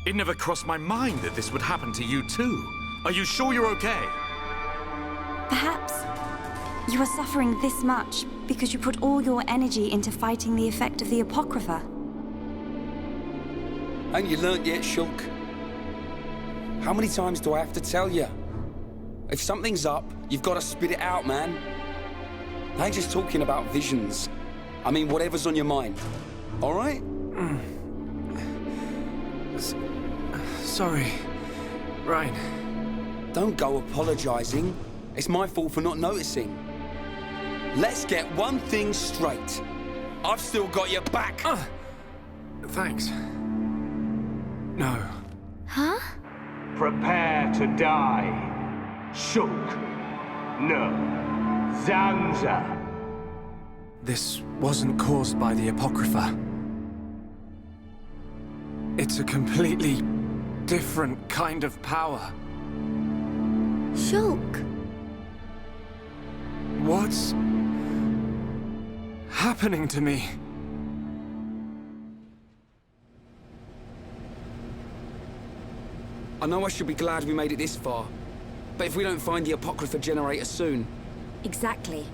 It never crossed my mind that this would happen to you too. Are you sure you're okay? Perhaps you are suffering this much because you put all your energy into fighting the effect of the Apocrypha. Ain't you learnt yet, Shulk? How many times do I have to tell you? If something's up, you've got to spit it out, man. I ain't just talking about visions. I mean, whatever's on your mind. All right? Sorry, Ryan. Don't go apologizing. It's my fault for not noticing. Let's get one thing straight. I've still got your back. Thanks. No. Huh? Prepare to die. Shulk. No. Zanza. This wasn't caused by the Apocrypha. It's a completely different kind of power. Shulk! What's happening to me? I know I should be glad we made it this far, but if we don't find the Apocrypha generator soon... Exactly.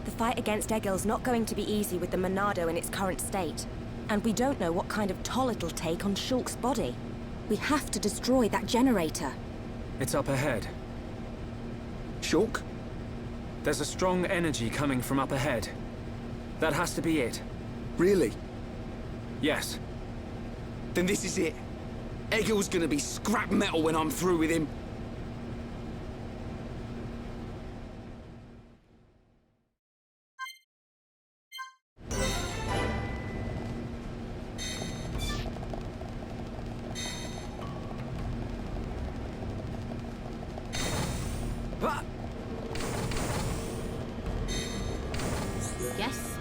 The fight against Egil's not going to be easy with the Monado in its current state. And we don't know what kind of toll it'll take on Shulk's body. We have to destroy that generator. It's up ahead. Shulk? There's a strong energy coming from up ahead. That has to be it. Really? Yes. Then this is it. Egil's gonna be scrap metal when I'm through with him. Yes.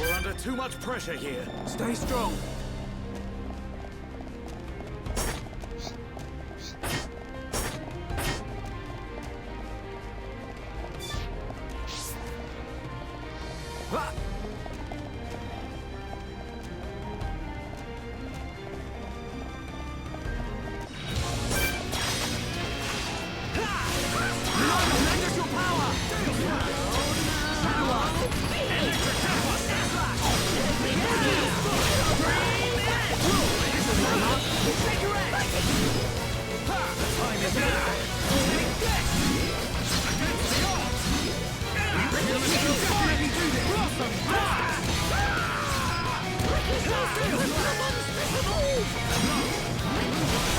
We're under too much pressure here. Stay strong.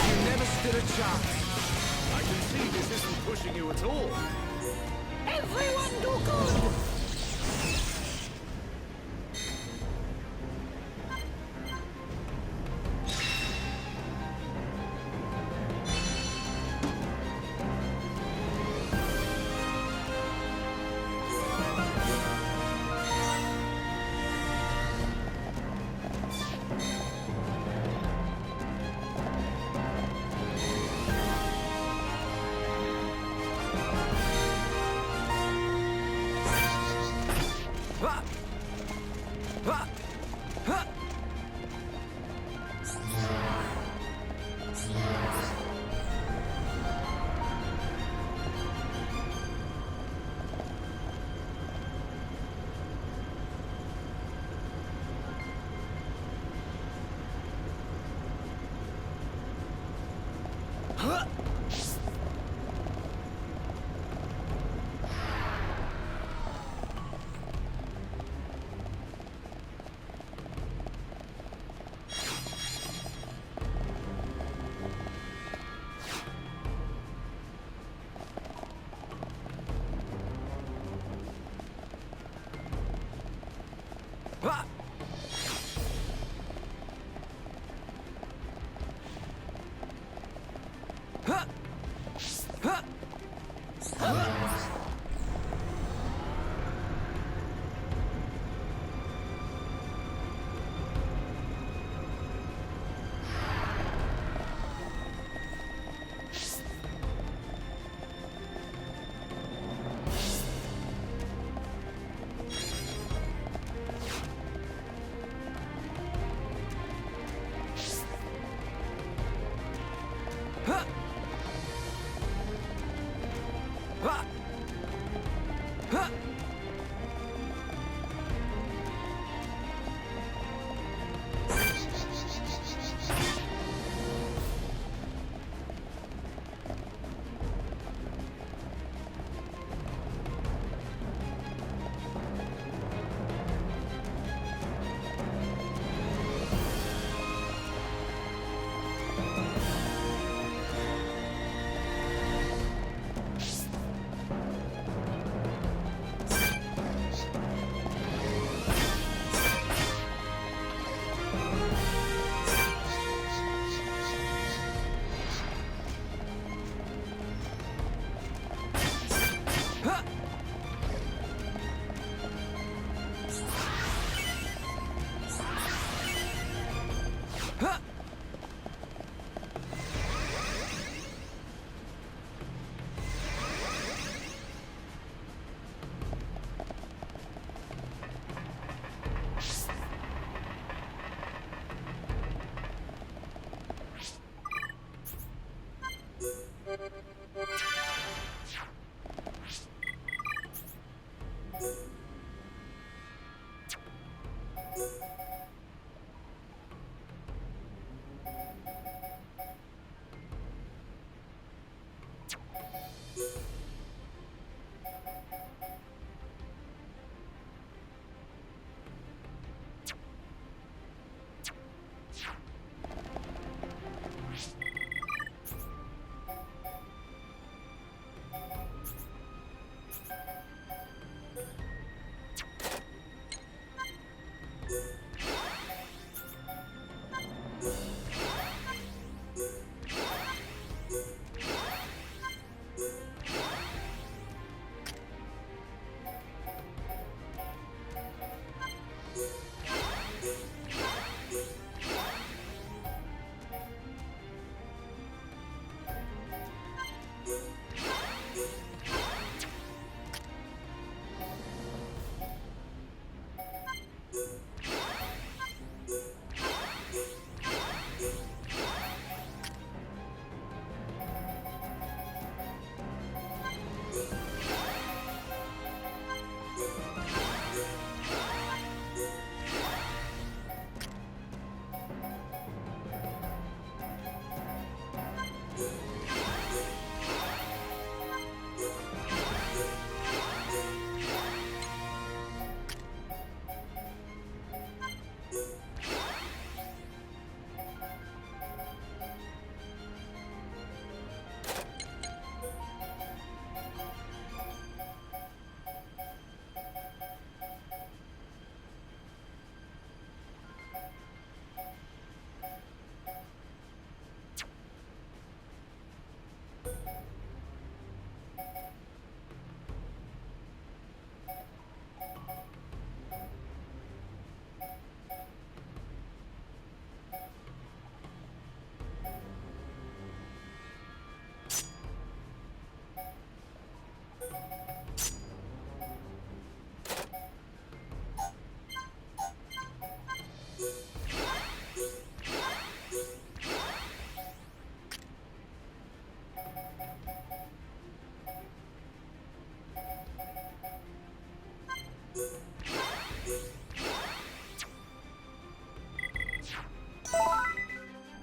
You never stood a chance. I can see this isn't pushing you at all. Everyone do good!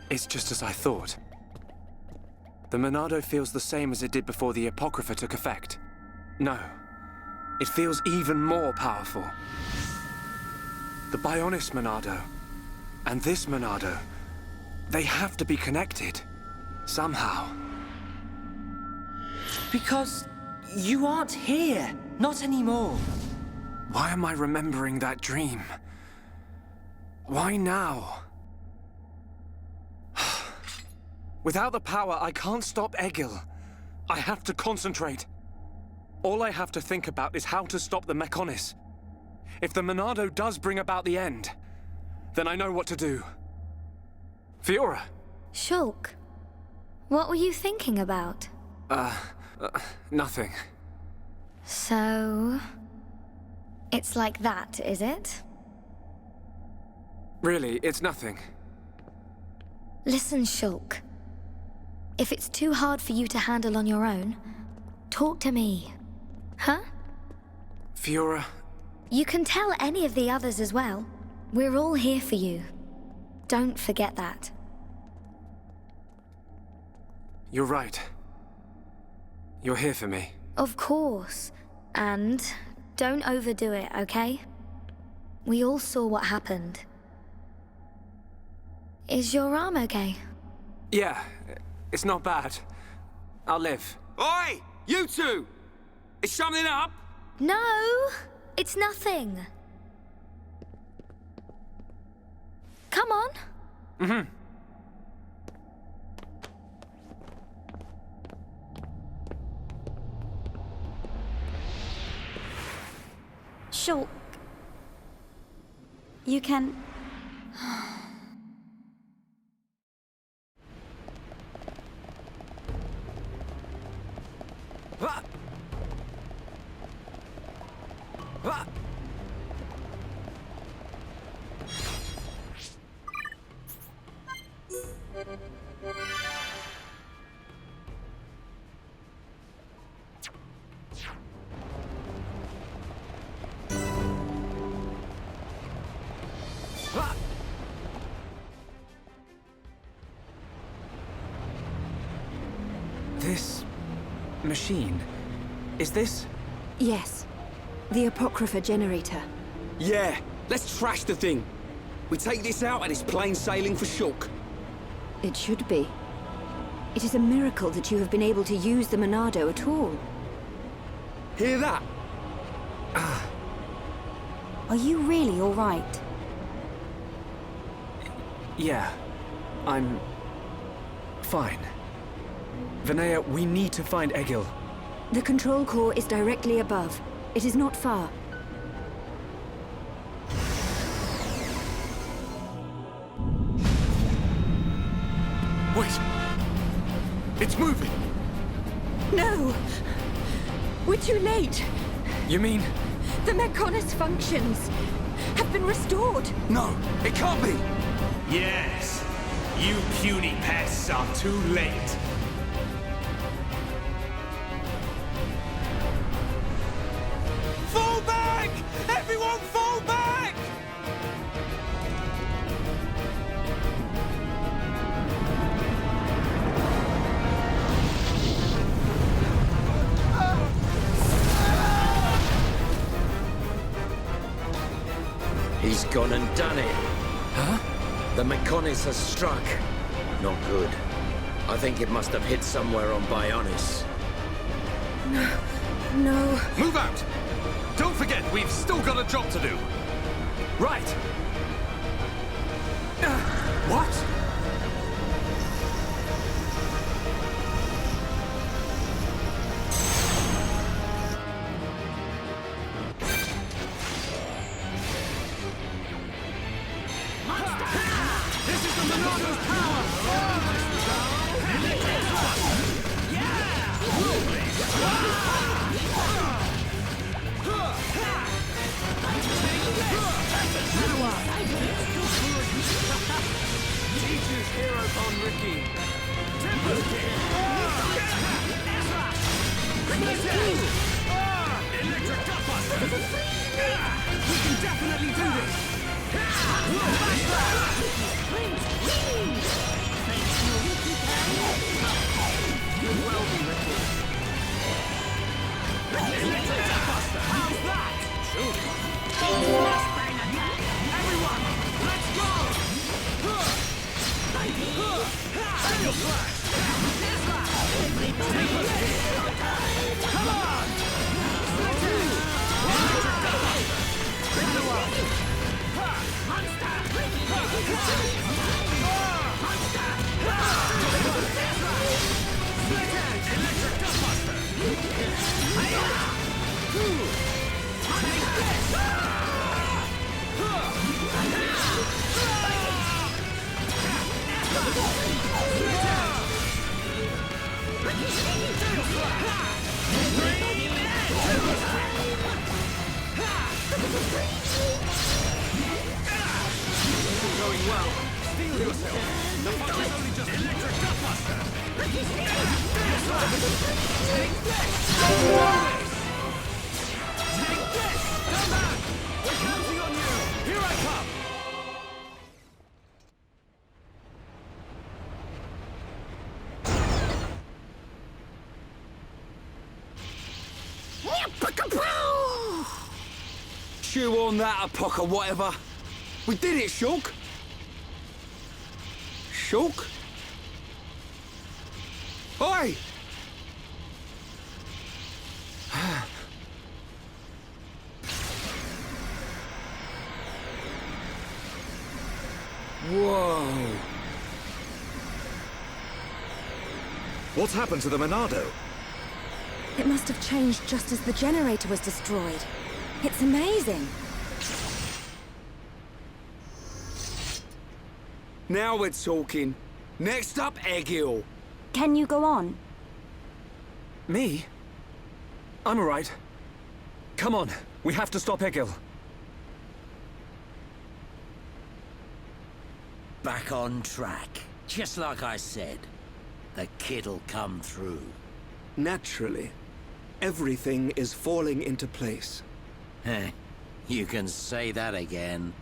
It's just as I thought. The Monado feels the same as it did before the Apocrypha took effect. No, it feels even more powerful. The Bionis Monado and this Monado, they have to be connected. Somehow. Because you aren't here. Not anymore. Why am I remembering that dream? Why now? Without the power, I can't stop Egil. I have to concentrate. All I have to think about is how to stop the Mechonis. If the Monado does bring about the end, then I know what to do. Fiora! Shulk, what were you thinking about? Nothing. So... it's like that, is it? Really, it's nothing. Listen, Shulk. If it's too hard for you to handle on your own, talk to me. Huh? Fiora... You can tell any of the others as well. We're all here for you. Don't forget that. You're right. You're here for me. Of course. And don't overdo it, okay? We all saw what happened. Is your arm okay? Yeah, it's not bad. I'll live. Oi! You two! Is something up? No! It's nothing. Come on. Mm-hmm. Shulk. You can... This... machine... is this... Yes. The Apocrypha generator. Yeah, let's trash the thing. We take this out and it's plain sailing for Shulk. It should be. It is a miracle that you have been able to use the Monado at all. Hear that? Are you really all right? Yeah. I'm... fine. Vinaya, we need to find Egil. The control core is directly above. It is not far. Wait! It's moving! No! We're too late! You mean... The Mechonis functions have been restored! No, it can't be! Yes! You puny pests are too late! Fall back! Everyone fall back! He's gone and done it. Huh? The Mechonis has struck. Not good. I think it must have hit somewhere on Bionis. No. Move out! Don't forget, we've still got a job to do. Right! What? This is the Monado's power! well be recorded. How's that? Everyone, let's go! Steel slash! Come on! Going well. Steel yourself. The fight is only just electric gutbuster. Take this! Take this! Come back! We're counting on you! Here I come! Chew on that, Apoca, whatever. We did it, Shulk. Shulk? Oi! Whoa. What's happened to the Monado? It must have changed just as the generator was destroyed. It's amazing. Now we're talking. Next up, Egil. Can you go on? Me? I'm alright. Come on, we have to stop Egil. Back on track. Just like I said. The kid'll come through. Naturally. Everything is falling into place. Heh. You can say that again.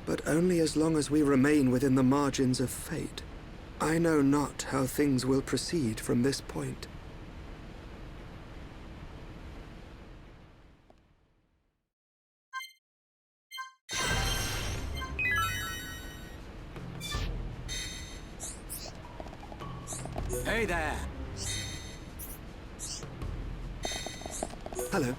But only as long as we remain within the margins of fate. I know not how things will proceed from this point. Hey there! Hello.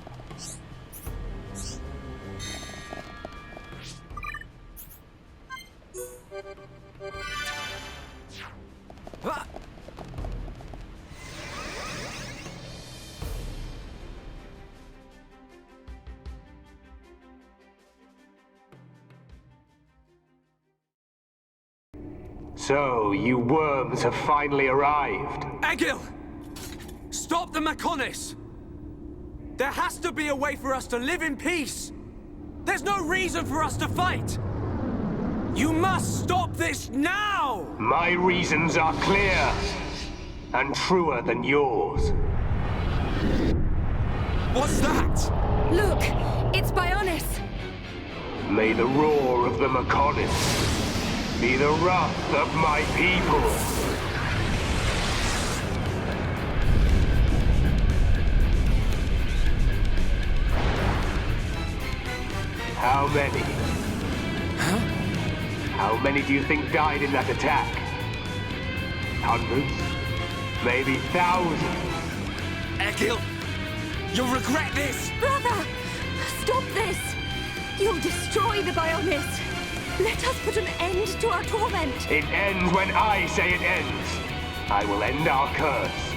So, you worms have finally arrived. Egil! Stop the Mechonis! There has to be a way for us to live in peace! There's no reason for us to fight! You must stop this now! My reasons are clear, and truer than yours. What's that? Look! It's Bionis! May the roar of the Mechonis be the wrath of my people. How many? Huh? How many do you think died in that attack? Hundreds? Maybe thousands? Egil, you'll regret this! Brother! Stop this! You'll destroy the Bionis! Let us put an end to our torment! It ends when I say it ends. I will end our curse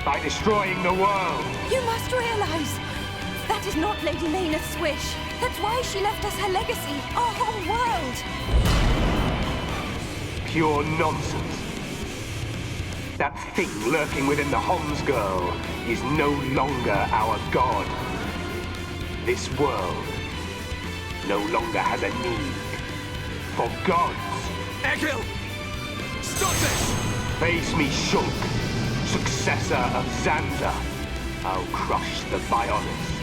by destroying the world. You must realize, that is not Lady Maynard's wish. That's why she left us her legacy, our whole world. Pure nonsense. That thing lurking within the Homs girl is no longer our god. This world no longer has a need for gods. Egil! Stop this! Face me, Shulk, successor of Xander. I'll crush the Bionis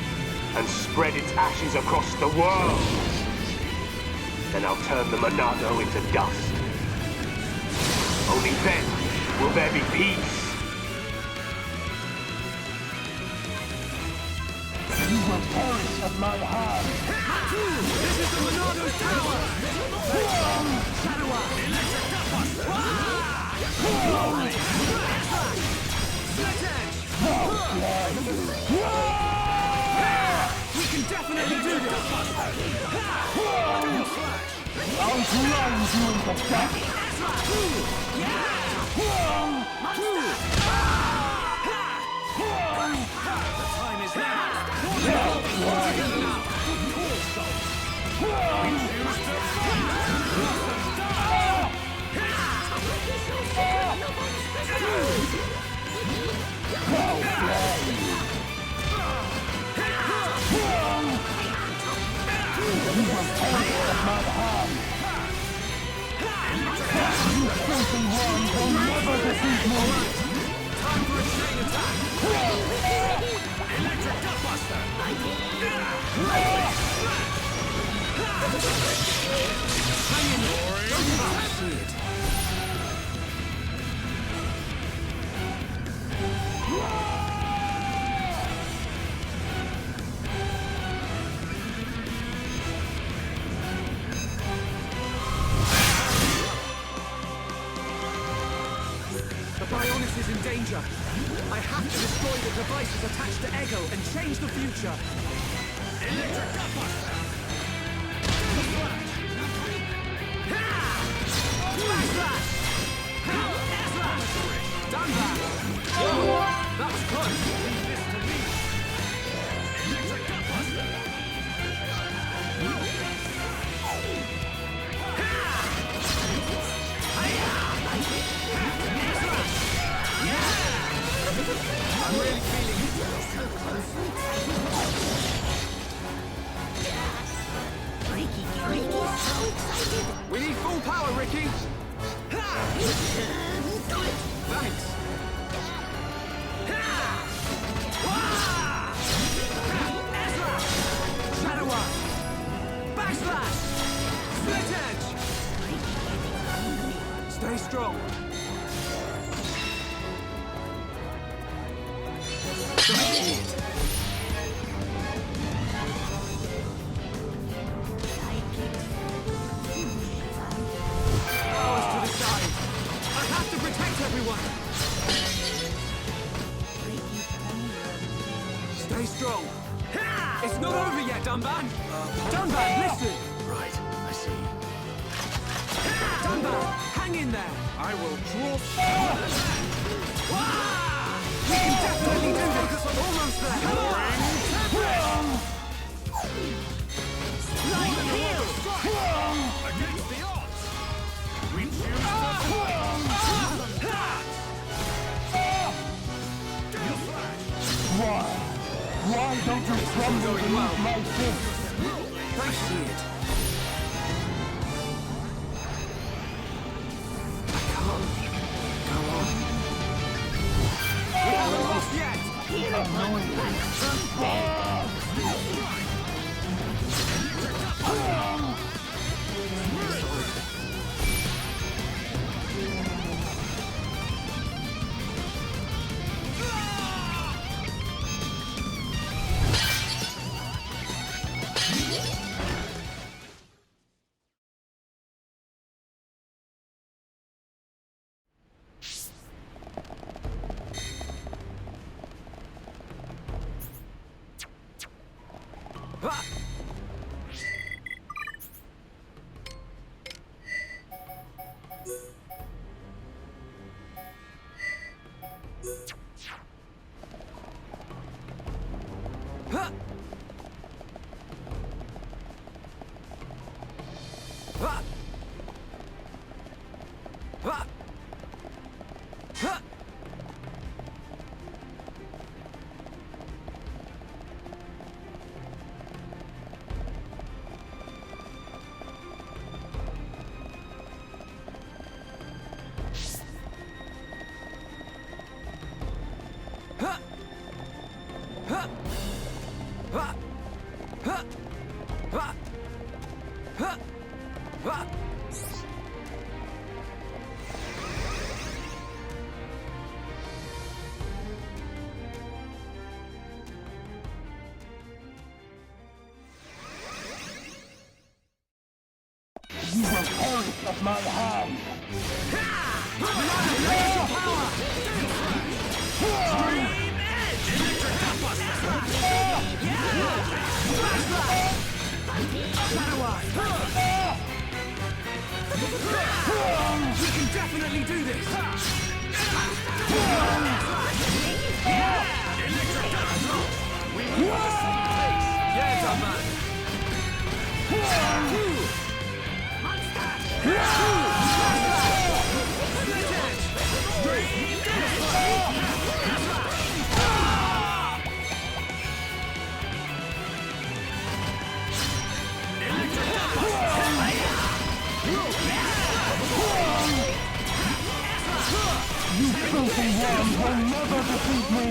and spread its ashes across the world. Then I'll turn the Monado into dust. Only then will there be peace. You will perish at my hand. This is the Monado's tower! Shadow Eye! Electric Gutbuster! Split Edge! We can definitely do this! I'll grind you into dust. The time is now! You filthy one will never defeat me. Time for a chain attack! Electric Gutbuster! Hang in there! Don't see it! The Bionis is in danger. I have to destroy the devices attached to Ego and change the future. Electric Gutbuster! Backslash! Slash! Done that! That was close! Leave this to me! Electric Gutbuster! I'm really feeling it. We need full power, Ricky. Thanks. Shadow Eye. Backslash. Split Edge. Stay strong. Powers to the side. I have to protect everyone. Stay strong. It's not over yet, Dunban. Dunban, listen. Right, I see. Dunban, hang in there. I will draw... We can definitely do this. Almost there. Light heal. Against the odds. We choose Why don't you crumble beneath my fist? Thanks, see it. I can't go on. We haven't lost yet. filthy worms will never defeat me!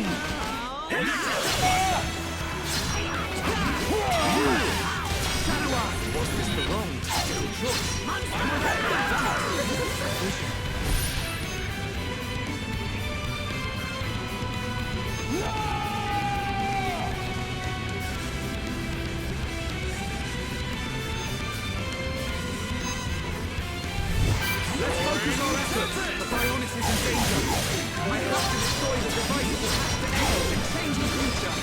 Was this the wrong tactical choice? Let's focus our efforts! The Bionis is in danger! I have to destroy the devices attached to Echo and change his future!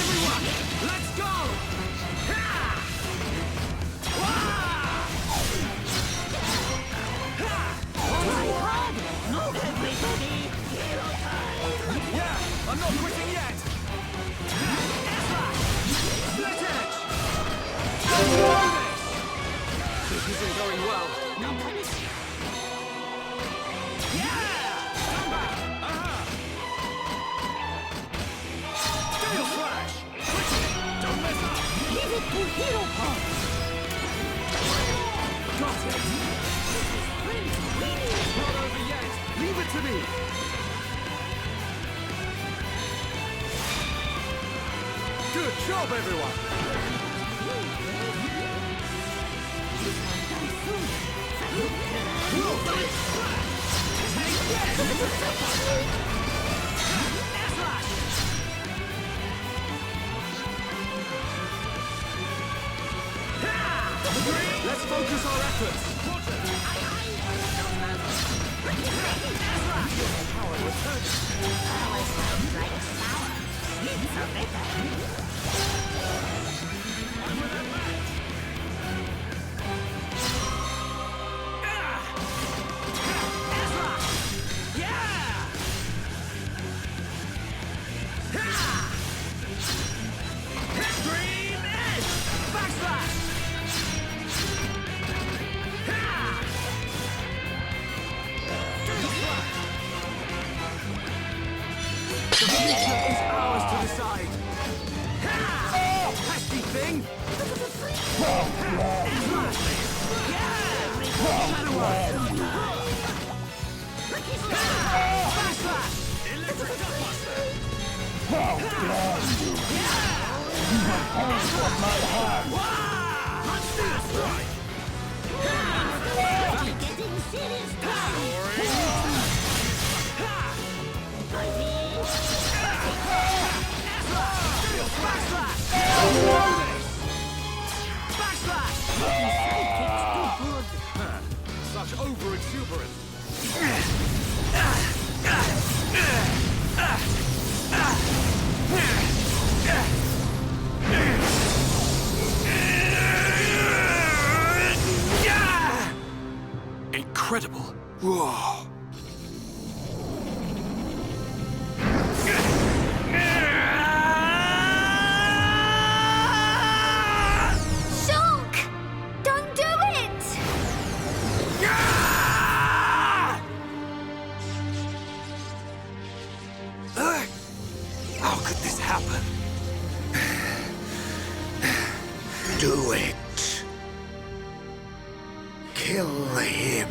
Everyone, let's go! Yeah, I'm not quitting yet! Split edge! This isn't going well. Now punish! Steel Flash! Don't mess up! Leave it to Hero Pulse! Got it! It's not over yet! Leave it to me! Good job, everyone! Let's focus our efforts! Power returns! Power sounds like sour. It's a better. Extreme Edge! Backslash! The future is ours to decide! Pesky thing! Backslash! Electric Gutbuster! How dare you! You have heard what my hand! That's right! Getting serious now. Such over-exuberance! Incredible. Whoa. Shulk! Don't do it! How could this happen? Do it. Kill him.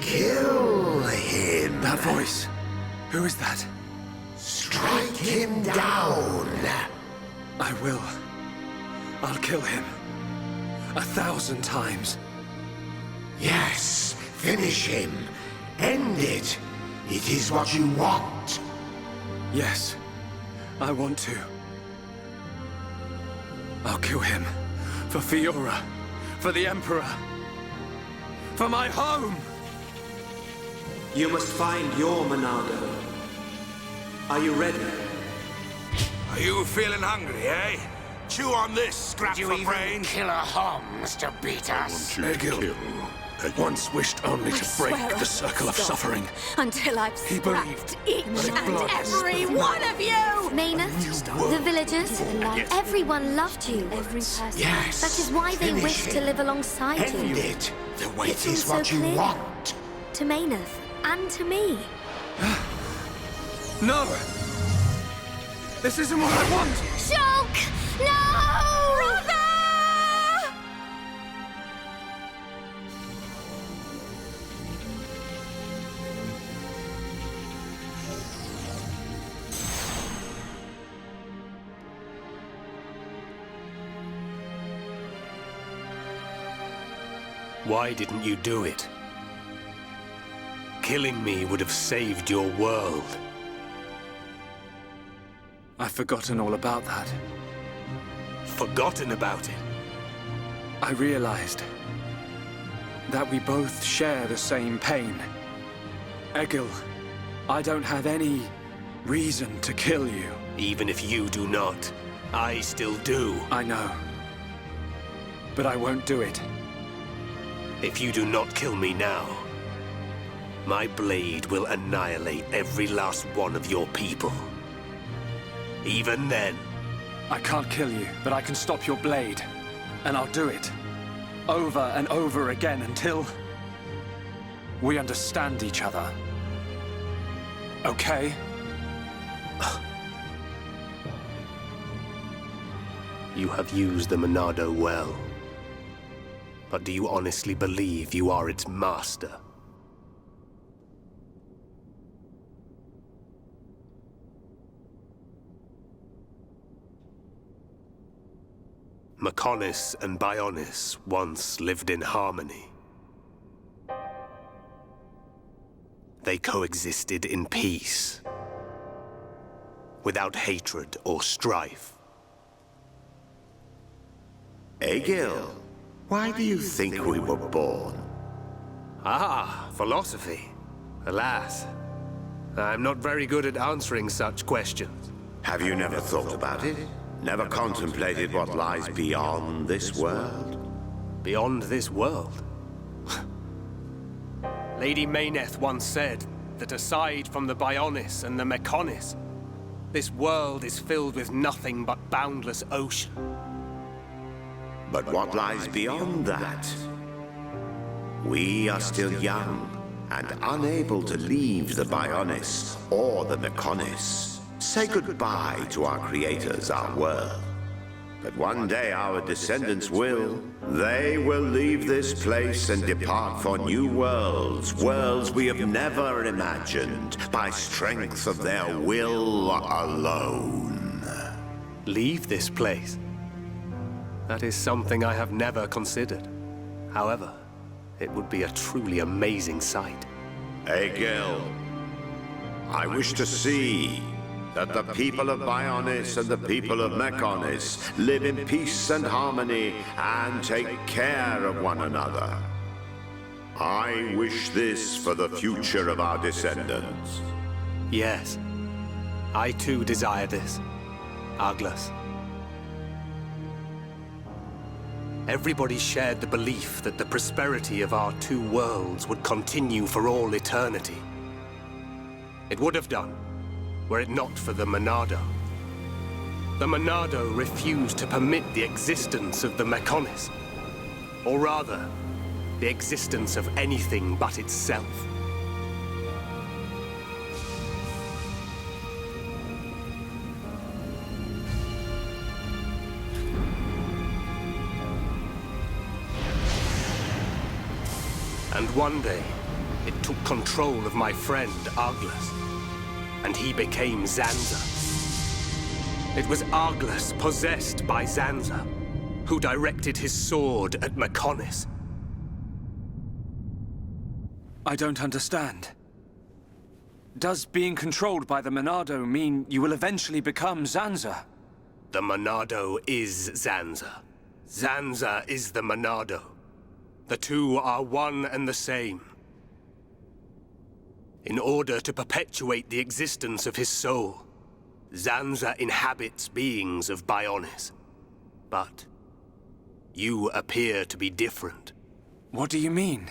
Kill him. That voice. Who is that? Strike him down. I will. I'll kill him. 1,000 times. Yes, finish him. End it. It is what you want. Yes, I want to. I'll kill him. For Fiora. For the Emperor. For my home! You must find your Monado. Are you ready? Are you feeling hungry, eh? Chew on this, scrap for brains. Kill a hom to beat us. Egil once wished only to break the circle of suffering. Until I've He believed scrapped each that if and blood every was one of you! Maynard, the villagers, everyone loved you. Every person. Yes, That is why they finish wished to him. live alongside End you. it. The way It is what you clear. want. To Maynard and to me. No! This isn't what I want! Shulk! No! Brother! Why didn't you do it? Killing me would have saved your world. I've forgotten all about that. Forgotten about it? I realized that we both share the same pain. Egil, I don't have any reason to kill you. Even if you do not, I still do. I know. But I won't do it. If you do not kill me now, my blade will annihilate every last one of your people. Even then. I can't kill you, but I can stop your blade. And I'll do it. Over and over again until we understand each other. Okay? You have used the Monado well. But do you honestly believe you are its master? Mechonis and Bionis once lived in harmony. They coexisted in peace, without hatred or strife. Egil, why do you think we were born? Ah, philosophy. Alas, I'm not very good at answering such questions. Have you never thought about it? Never contemplated what lies beyond this world? Beyond this world? Lady Meyneth once said that aside from the Bionis and the Mechonis, this world is filled with nothing but boundless ocean. But what lies beyond that? We are still young and unable to leave the Bionis or the Mechonis. Say goodbye to our creators, our world. But one day our descendants will. They will leave this place and depart for new worlds, worlds we have never imagined, by strength of their will alone. Leave this place? That is something I have never considered. However, it would be a truly amazing sight. Egil, I wish to see that the people of Bionis and the people of Mechonis live in peace and harmony and take care of one another. I wish this for the future of our descendants. Yes, I too desire this, Arglas. Everybody shared the belief that the prosperity of our two worlds would continue for all eternity. It would have done, were it not for the Monado. The Monado refused to permit the existence of the Mechonis. Or rather, the existence of anything but itself. And one day, it took control of my friend, Arglas. And he became Zanza. It was Arglas, possessed by Zanza, who directed his sword at Mechonis. I don't understand. Does being controlled by the Monado mean you will eventually become Zanza? The Monado is Zanza. Zanza is the Monado. The two are one and the same. In order to perpetuate the existence of his soul, Zanza inhabits beings of Bionis. But you appear to be different. What do you mean?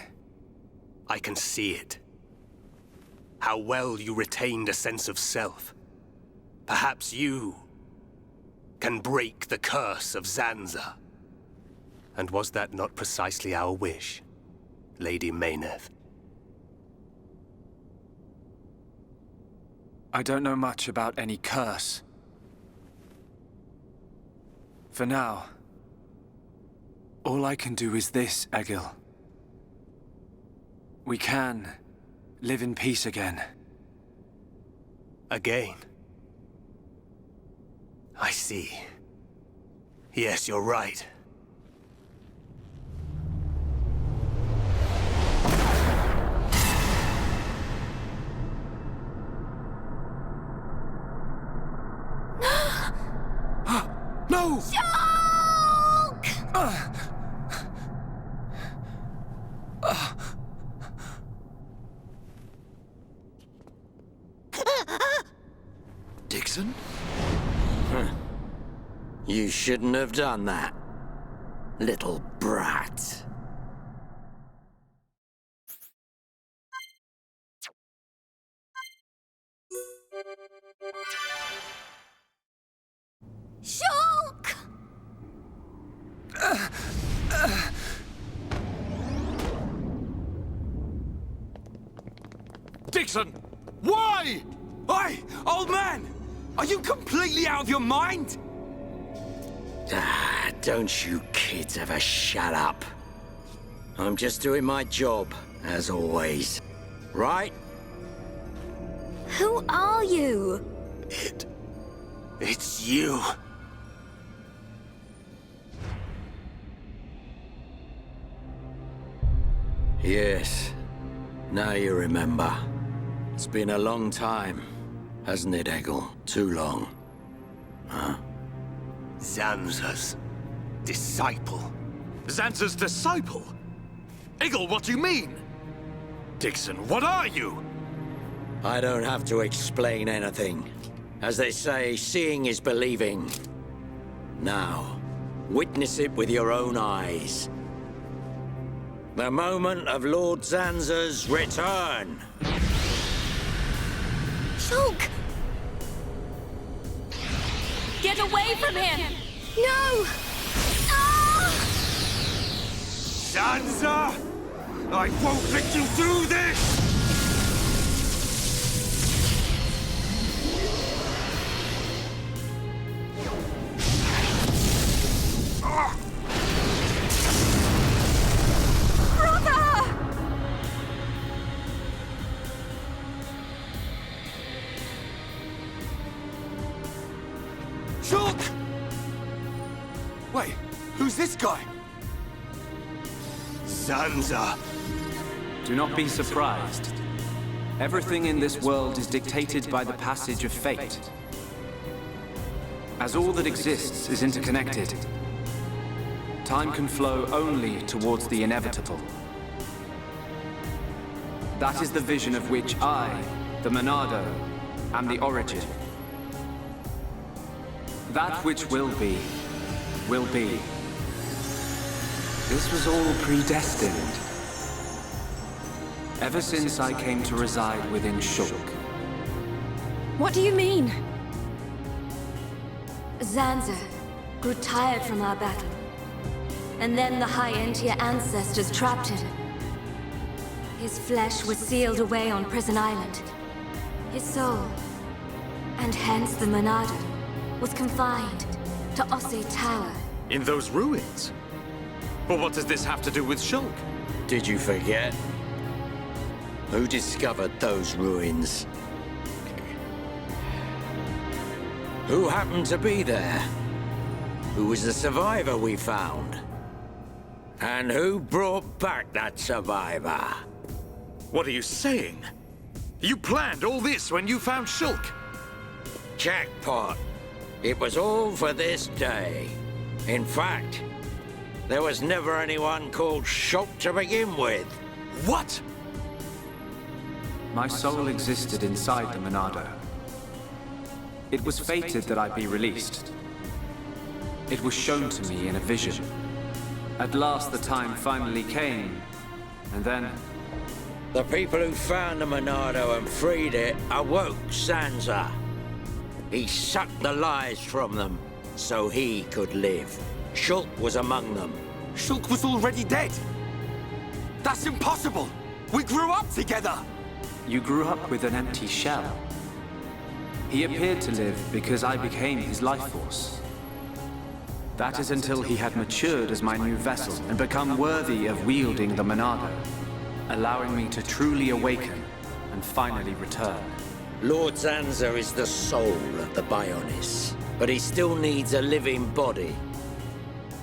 I can see it. How well you retained a sense of self. Perhaps you can break the curse of Zanza. And was that not precisely our wish, Lady Meyneth? I don't know much about any curse. For now, all I can do is this, Egil. We can live in peace again. Again? I see. Yes, you're right. No! Dixon? You shouldn't have done that, little brat. Shulk! Dixon! Why? Oi, old man! Are you completely out of your mind? Don't you kids ever shut up. I'm just doing my job, as always. Right? Who are you? It's you. Yes. Now you remember. It's been a long time, hasn't it, Eggle? Too long. Huh? Zanza's disciple. Zanza's disciple? Eggle, what do you mean? Dixon, what are you? I don't have to explain anything. As they say, seeing is believing. Now, witness it with your own eyes. The moment of Lord Zanza's return. Shulk! Get away from him! No! Ah! Zanza! I won't let you do this! Shulk! Wait, who's this guy? Zanza. Do not be surprised. Everything in this world is dictated by the passage of fate. As all that exists is interconnected, time can flow only towards the inevitable. That is the vision of which I, the Monado, am the origin. That which will be, will be. This was all predestined. Ever since I came to reside within Shulk. What do you mean? Zanza grew tired from our battle. And then the High Entia ancestors trapped him. His flesh was sealed away on Prison Island. His soul, and hence the Monado, was confined to Osse Tower. In those ruins? But what does this have to do with Shulk? Did you forget? Who discovered those ruins? Who happened to be there? Who was the survivor we found? And who brought back that survivor? What are you saying? You planned all this when you found Shulk? Jackpot. It was all for this day. In fact, there was never anyone called Shulk to begin with. What? My soul existed inside the Monado. It was fated that I be released. It was shown to me in a vision. At last the time finally came, and then... The people who found the Monado and freed it awoke Zanza. He sucked the lives from them, so he could live. Shulk was among them. Shulk was already dead! That's impossible! We grew up together! You grew up with an empty shell. He appeared to live because I became his life force. That is until he had matured as my new vessel and become worthy of wielding the Monado, allowing me to truly awaken and finally return. Lord Zanza is the soul of the Bionis, but he still needs a living body.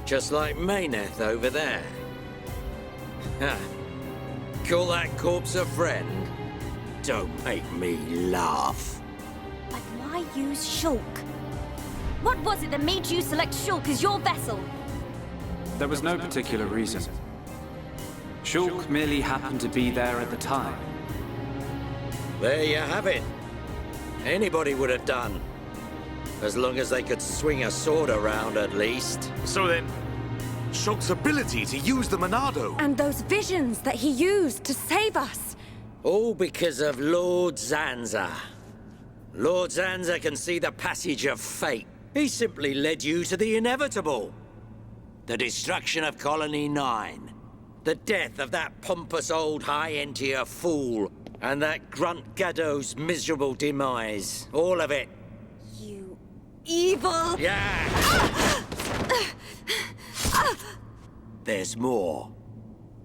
Just like Meyneth over there. Ha! Call that corpse a friend? Don't make me laugh. But why use Shulk? What was it that made you select Shulk as your vessel? There was no particular reason. Shulk merely happened to be there at the time. There you have it. Anybody would have done. As long as they could swing a sword around, at least. So then, Shulk's ability to use the Monado... And those visions that he used to save us. All because of Lord Zanza. Lord Zanza can see the passage of fate. He simply led you to the inevitable. The destruction of Colony 9. The death of that pompous old high-entier fool. And that grunt Gaddo's miserable demise. All of it. You evil... Yeah! There's more.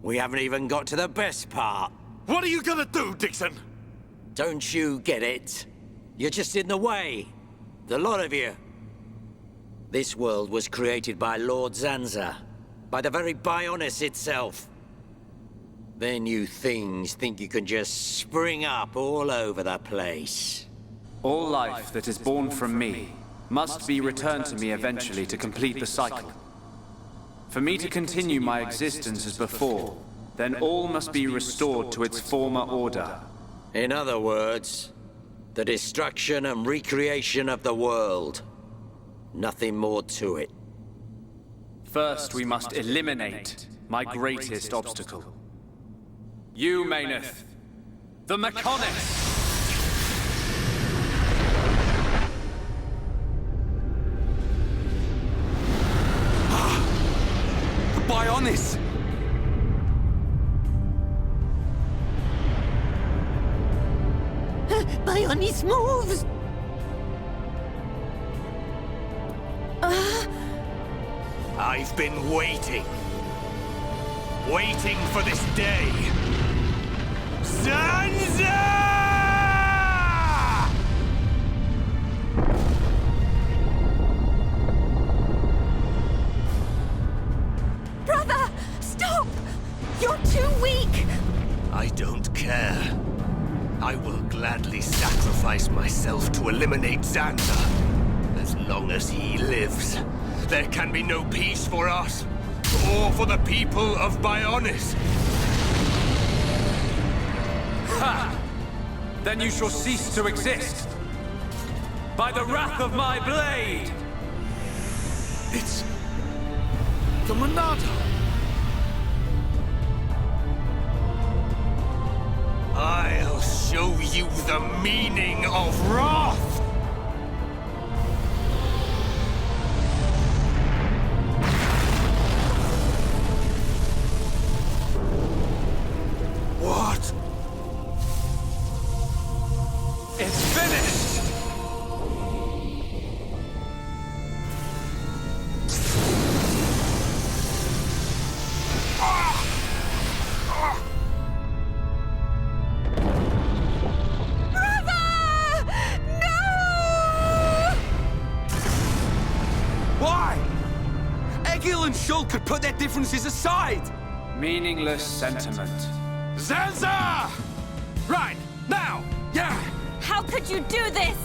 We haven't even got to the best part. What are you gonna do, Dixon? Don't you get it? You're just in the way. The lot of you. This world was created by Lord Zanza. By the very Bionis itself. Then you things think you can just spring up all over the place. All life that is born from me must be returned to me eventually to complete the cycle. For me to continue my existence as before, then all must be restored to its former order. In other words, the destruction and recreation of the world. Nothing more to it. First, we must eliminate my greatest obstacle. You, Mechonis, the Mechonis! The Bionis! Bionis moves! I've been waiting. Waiting for this day. Zanza! Brother! Stop! You're too weak! I don't care. I will gladly sacrifice myself to eliminate Zanza. As long as he lives, there can be no peace for us, or for the people of Bionis. Ha! Then you shall cease to exist. By the wrath of my blade! It's... the Monado! I'll show you the meaning of wrath! What? It's finished! Shulk could put their differences aside! Meaningless sentiment. Zanza! Right, now! Yeah! How could you do this?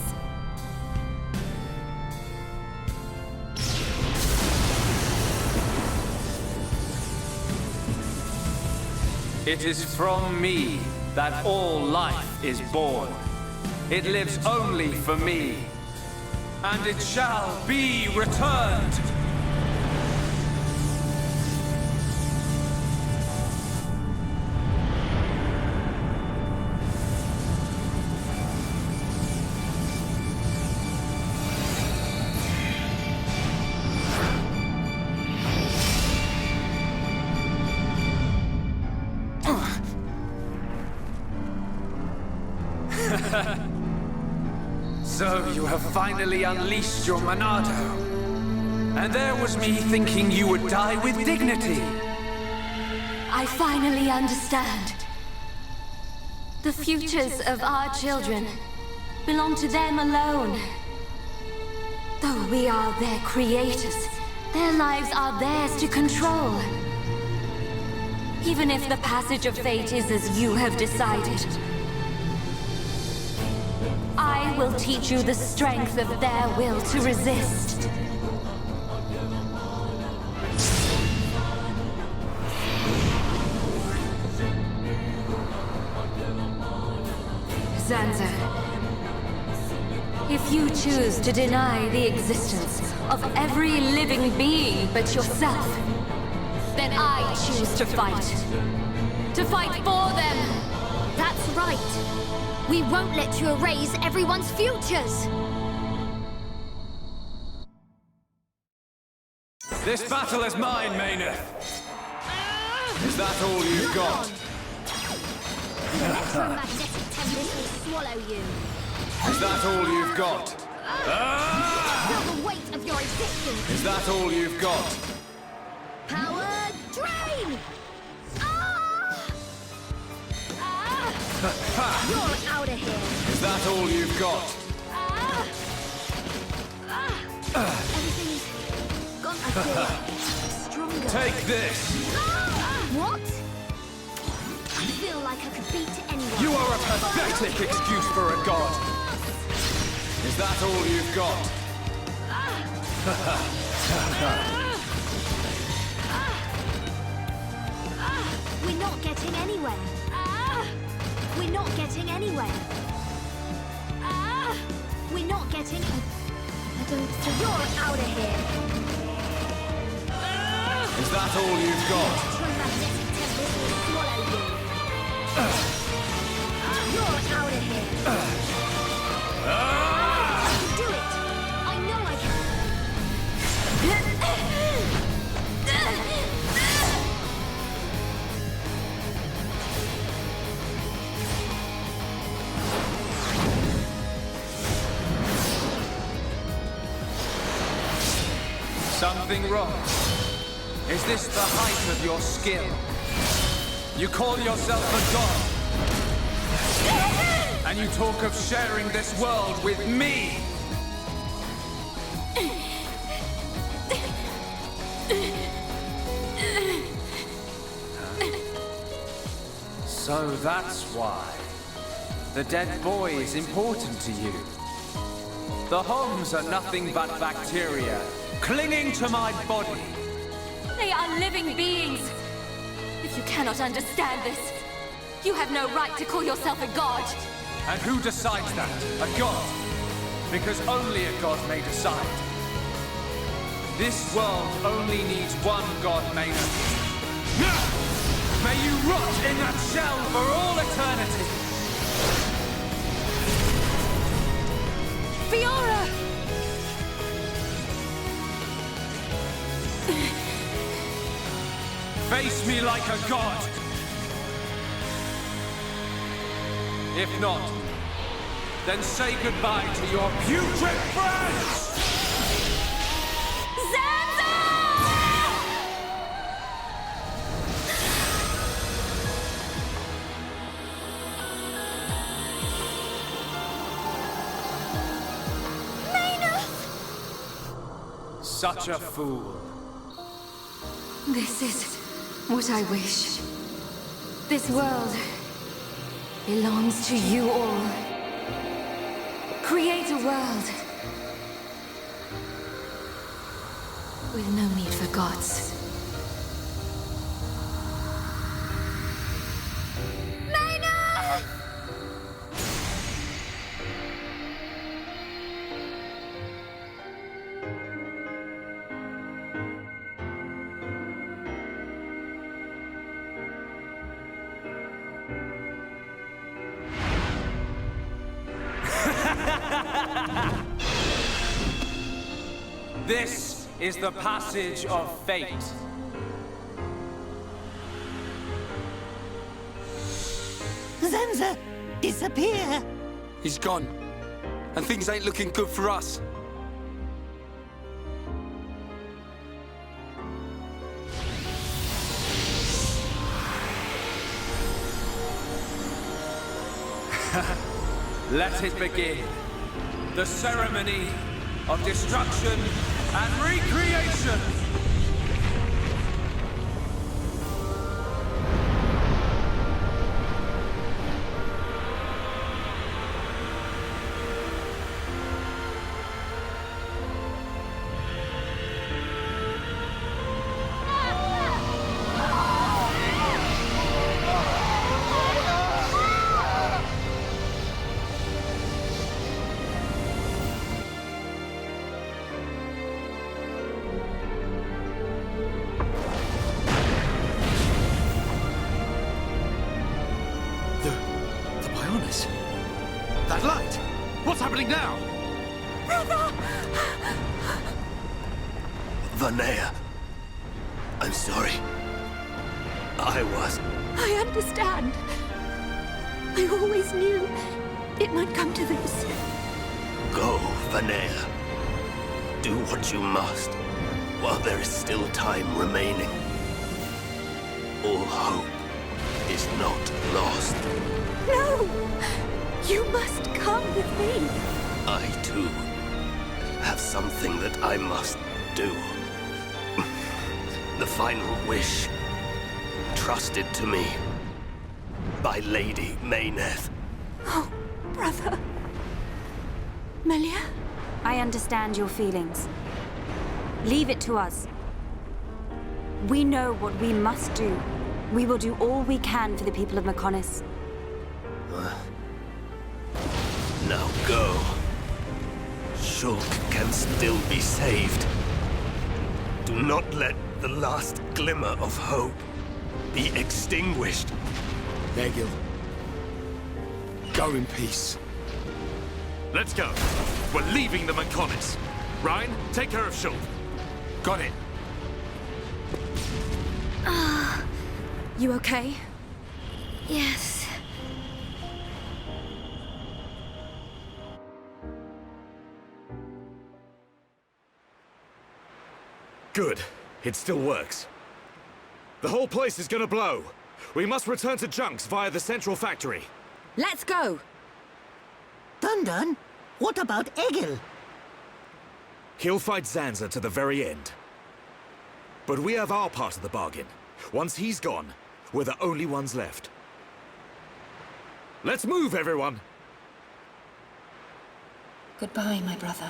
It is from me that all life is born. It lives only for me. And it shall be returned. So you have finally unleashed your Monado. And there was me thinking you would die with dignity. I finally understand. The futures of our children belong to them alone. Though we are their creators, their lives are theirs to control. Even if the passage of fate is as you have decided, I I will teach you the strength of their will to resist. Zanza, if you choose to deny the existence of every living being but yourself, then I choose to fight. To fight for them! That's right. We won't let you erase everyone's futures! This battle is mine, Mechonis. Is that all you've got? The electromagnetic tempest will swallow you. Is that all you've got? Feel the weight of your existence. Is that all you've got? Power drain! You're out of here. Is that all you've got? Everything's gone. I feel stronger. Take this! What? I feel like I could beat anyone. You are a pathetic excuse for a god. Is that all you've got? We're not getting anywhere. We're not getting anywhere. We're not getting... I don't think... You're out of here. Is that all you've got? Electromagnetic tempest will swallow you. You're out of here. I can do it. I know I can. Something wrong? Is this the height of your skill? You call yourself a god? And you talk of sharing this world with me? So that's why. The dead boy is important to you. The Homs are nothing but bacteria clinging to my body. They are living beings. If you cannot understand this, you have no right to call yourself a god. And who decides that? A god? Because only a god may decide. This world only needs one god, Mechonis. May you rot in that shell for all eternity! Fiora! Face me like a god! If not, then say goodbye to your putrid friends! Such a fool. This is what I wish. This world belongs to you all. Create a world with no need for gods. This is the passage of fate. Zanza, disappear! He's gone. And things ain't looking good for us. Let it begin. The ceremony of destruction and recreation! Mechonis. That light! What's happening now? Brother! Vanea, I'm sorry. I I understand. I always knew it might come to this. Go, Vanea. Do what you must, while there is still time remaining. All hope is not lost. No! You must come with me. I, too, have something that I must do. The final wish, trusted to me by Lady Mayneth. Oh, brother. Melia? I understand your feelings. Leave it to us. We know what we must do. We will do all we can for the people of Mechonis. Now go. Shulk can still be saved. Do not let the last glimmer of hope be extinguished. Egil. Go in peace. Let's go. We're leaving the Mechonis. Ryan, take care of Shulk. Got it. You okay? Yes. Good. It still works. The whole place is gonna blow. We must return to Junks via the central factory. Let's go! Dun-dun, what about Egil? He'll fight Zanza to the very end. But we have our part of the bargain. Once he's gone, we're the only ones left. Let's move, everyone! Goodbye, my brother.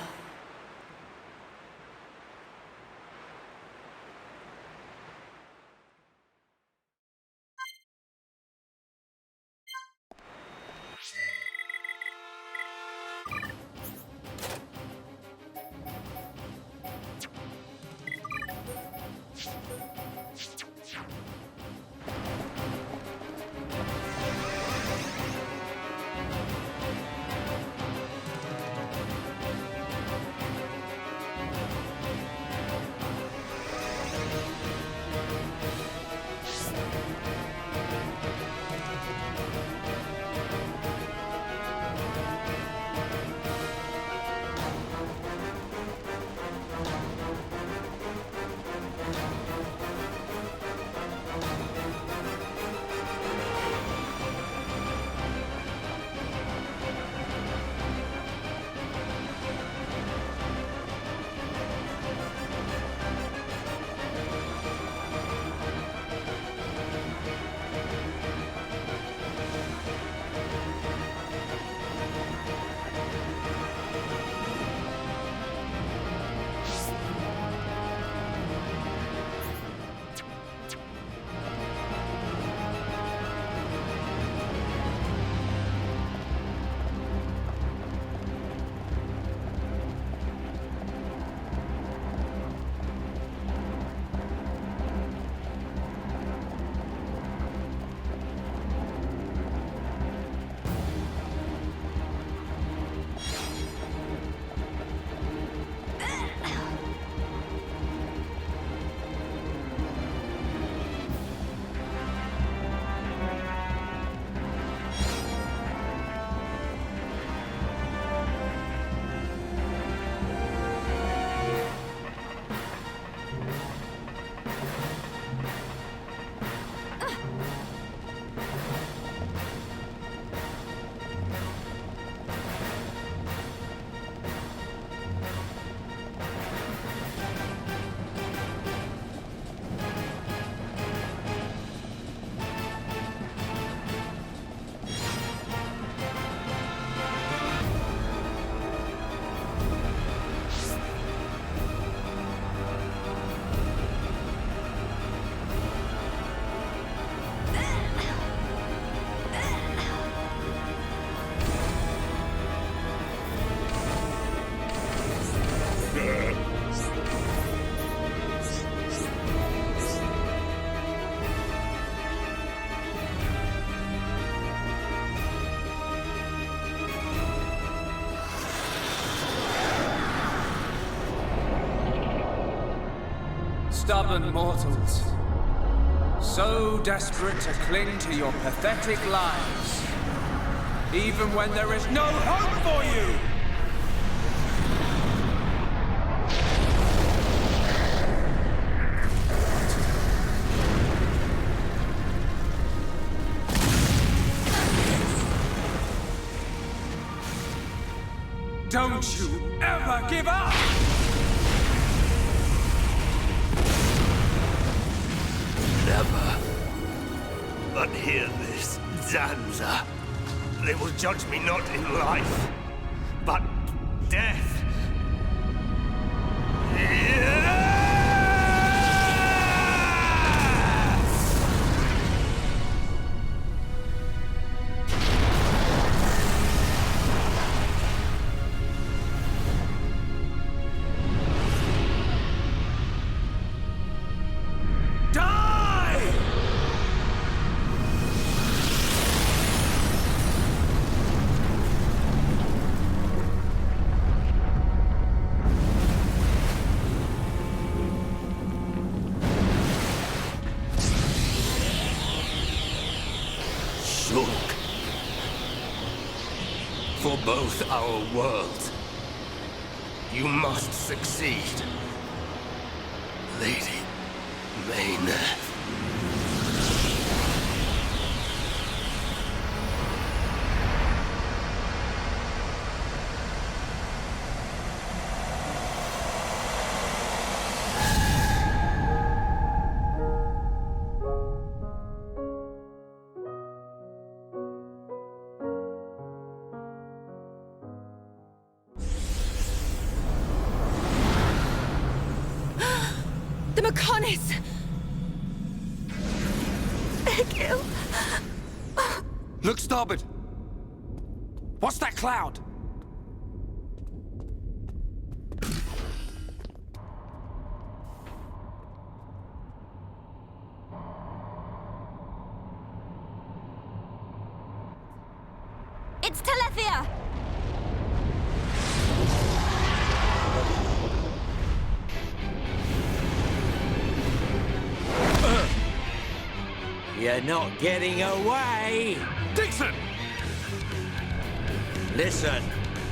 stubborn mortals. So desperate to cling to your pathetic lives. Even when there is no hope for you! Don't you ever give up! Never. But hear this, Zanza. They will judge me not in life, but death. For both our worlds, you must succeed. Lady Maynard. The Mechonis! Egil! Look starboard! What's that cloud? It's Telethia! You're not getting away! Dixon! Listen,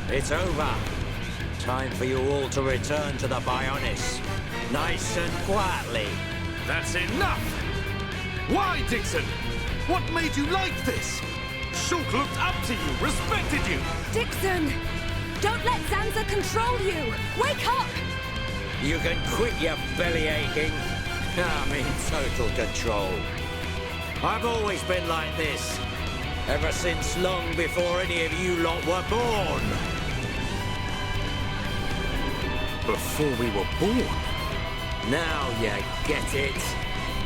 it's over. Time for you all to return to the Bionis. Nice and quietly. That's enough! Why, Dixon? What made you like this? Shulk looked up to you, respected you! Dixon! Don't let Zanza control you! Wake up! You can quit your belly aching. I'm in total control. I've always been like this. Ever since long before any of you lot were born. Before we were born? Now you get it.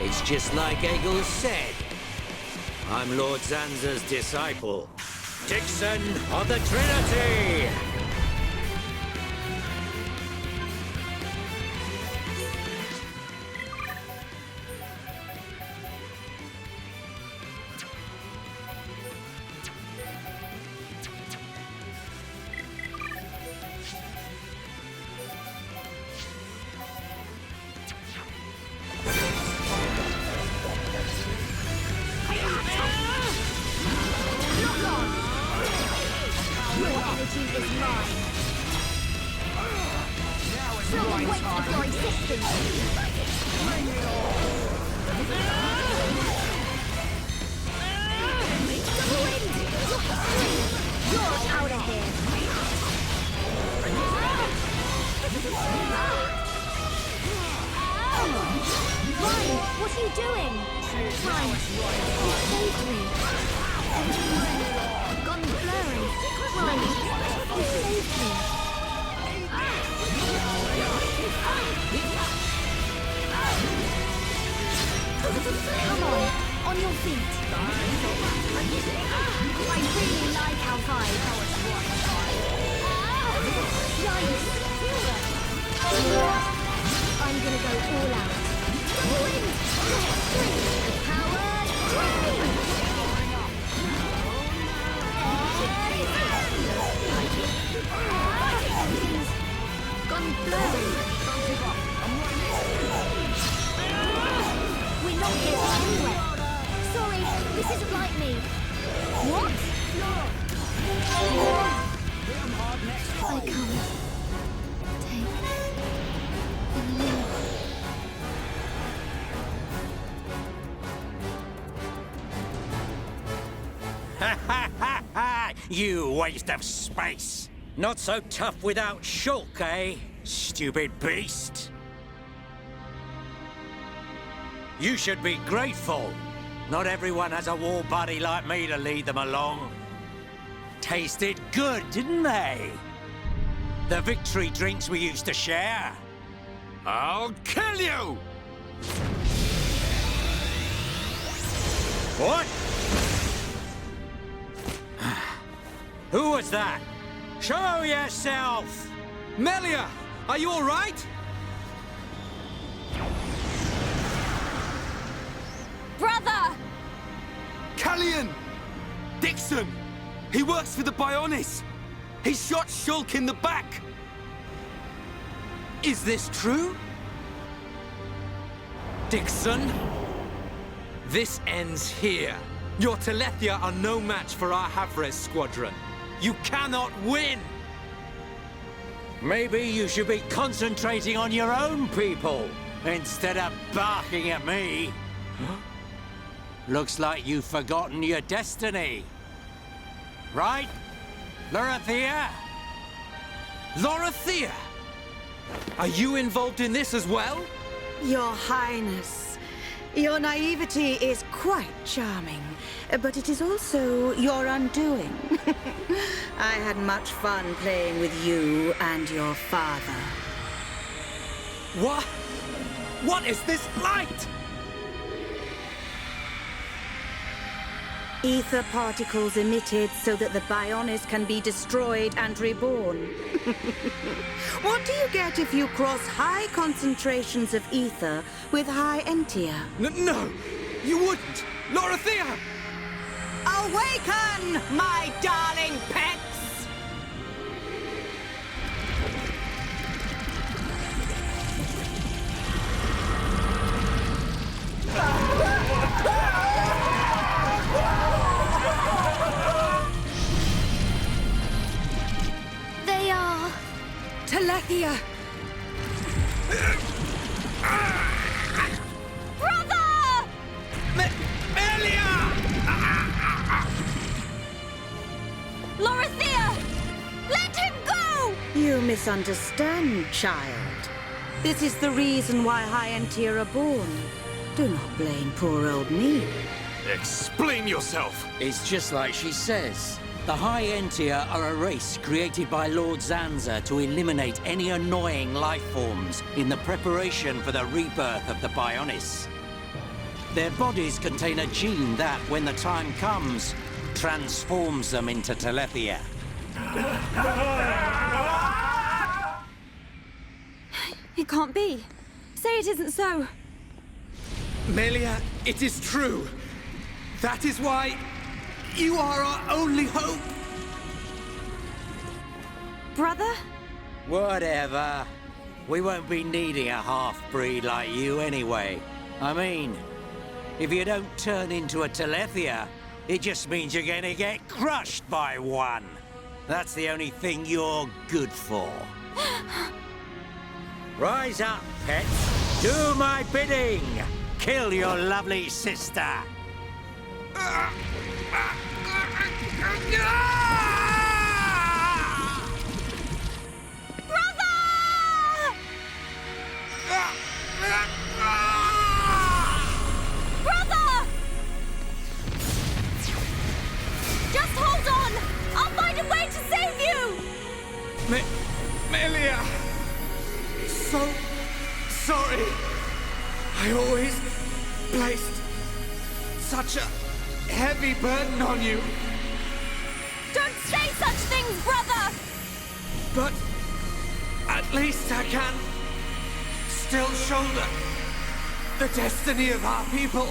It's just like Egil said. I'm Lord Zanza's disciple. Dixon of the Trinity! What are you doing? Time. You saved me. Gone blurry. Ryan, you saved me. Come on your feet. I really like how high. Nice. I'm gonna go all out. Gone blurry. What? I can't take the leap. Ha ha ha ha! You waste of space! Not so tough without Shulk, eh? Stupid beast! You should be grateful. Not everyone has a war buddy like me to lead them along. Tasted good, didn't they? The victory drinks we used to share. I'll kill you! What? Who was that? Show yourself! Melia, are you all right? Brother! Callian! Dixon! He works for the Bionis! He shot Shulk in the back! Is this true? Dixon? This ends here. Your Telethia are no match for our Havres squadron. You cannot win! Maybe you should be concentrating on your own people instead of barking at me. Looks like you've forgotten your destiny. Right? Lorithia? Lorithia! Are you involved in this as well? Your Highness, your naivety is quite charming, but it is also your undoing. I had much fun playing with you and your father. What? What is this light? Ether particles emitted so that the Bionis can be destroyed and reborn. What do you get if you cross high concentrations of ether with high entia? No! You wouldn't! Lorithia! Awaken, my darling pets! They are... Telethia! Brother! Melia! Lorithia! Let him go! You misunderstand, child. This is the reason why high entia are born. Do not blame poor old me. Explain yourself! It's just like she says. The High Entia are a race created by Lord Zanza to eliminate any annoying life forms in the preparation for the rebirth of the Bionis. Their bodies contain a gene that, when the time comes, transforms them into Telethia. It can't be. Say it isn't so. Melia, it is true. That is why you are our only hope. Brother? Whatever. We won't be needing a half-breed like you anyway. I mean, if you don't turn into a Telethia, it just means you're gonna get crushed by one. That's the only thing you're good for. Rise up, pets. Do my bidding. Kill your lovely sister. Brother! Just hold on! I'll find a way to save you! Melia! So sorry. I always placed such a heavy burden on you. Don't say such things, brother! But at least I can still shoulder the destiny of our people.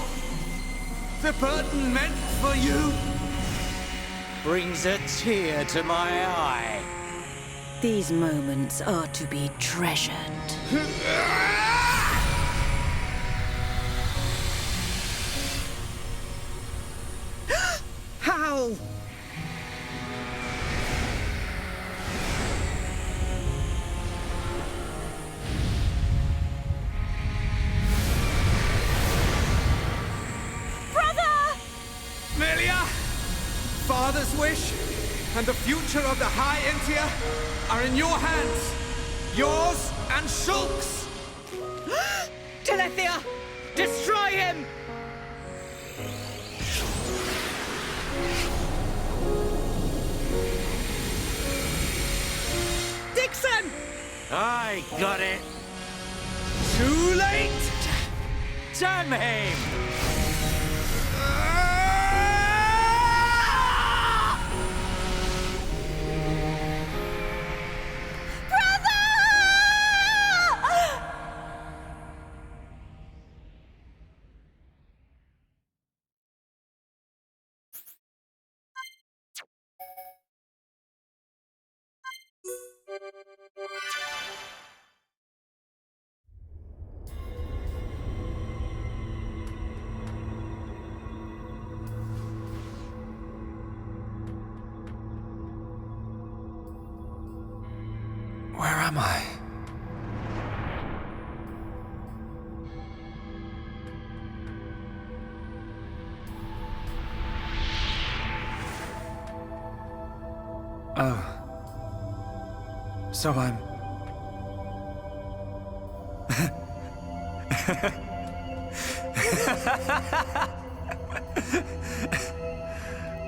The burden meant for you brings a tear to my eye. These moments are to be treasured. Ow! Melia! Father's wish and the future of the High Entia are in your hands. Yours and Shulk's. Telethia! Destroy him! Dixon! I got it. Too late! Samhain! Where am I? Oh. So I'm...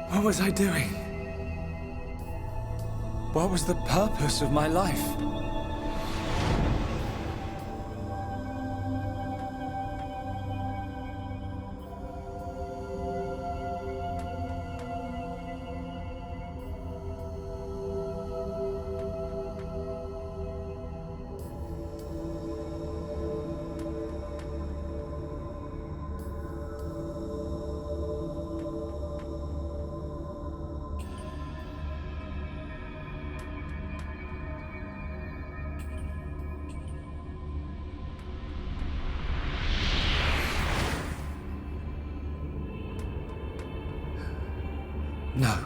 What was I doing? What was the purpose of my life? No.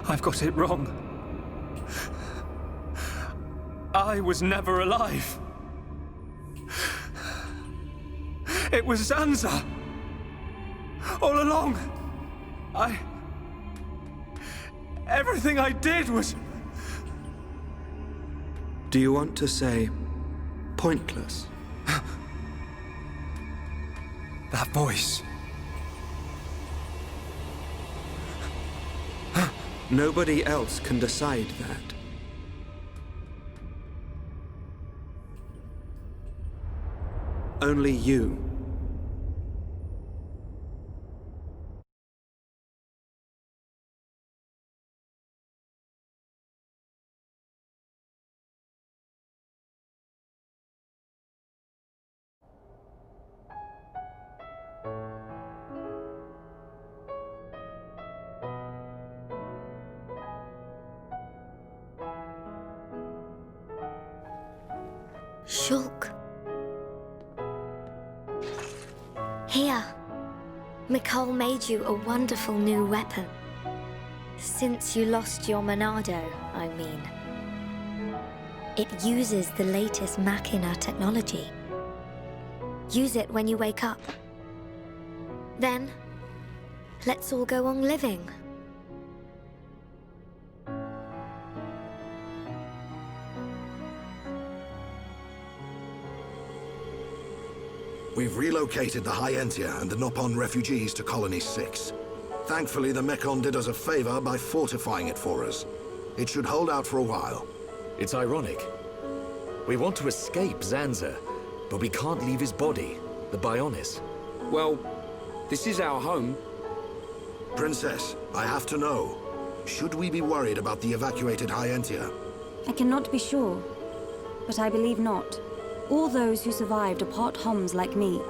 I've got it wrong. I was never alive. It was Zanza. All along. Everything I did was... Do you want to say pointless? That voice. Nobody else can decide that. Only you. Shulk. Here. Mikol made you a wonderful new weapon. Since you lost your Monado, I mean. It uses the latest Machina technology. Use it when you wake up. Then, let's all go on living. We've relocated the High Entia and the Nopon refugees to Colony 6. Thankfully, the Mechon did us a favor by fortifying it for us. It should hold out for a while. It's ironic. We want to escape Zanza, but we can't leave his body, the Bionis. Well, this is our home. Princess, I have to know. Should we be worried about the evacuated High Entia? I cannot be sure, but I believe not. All those who survived are part Homs like me.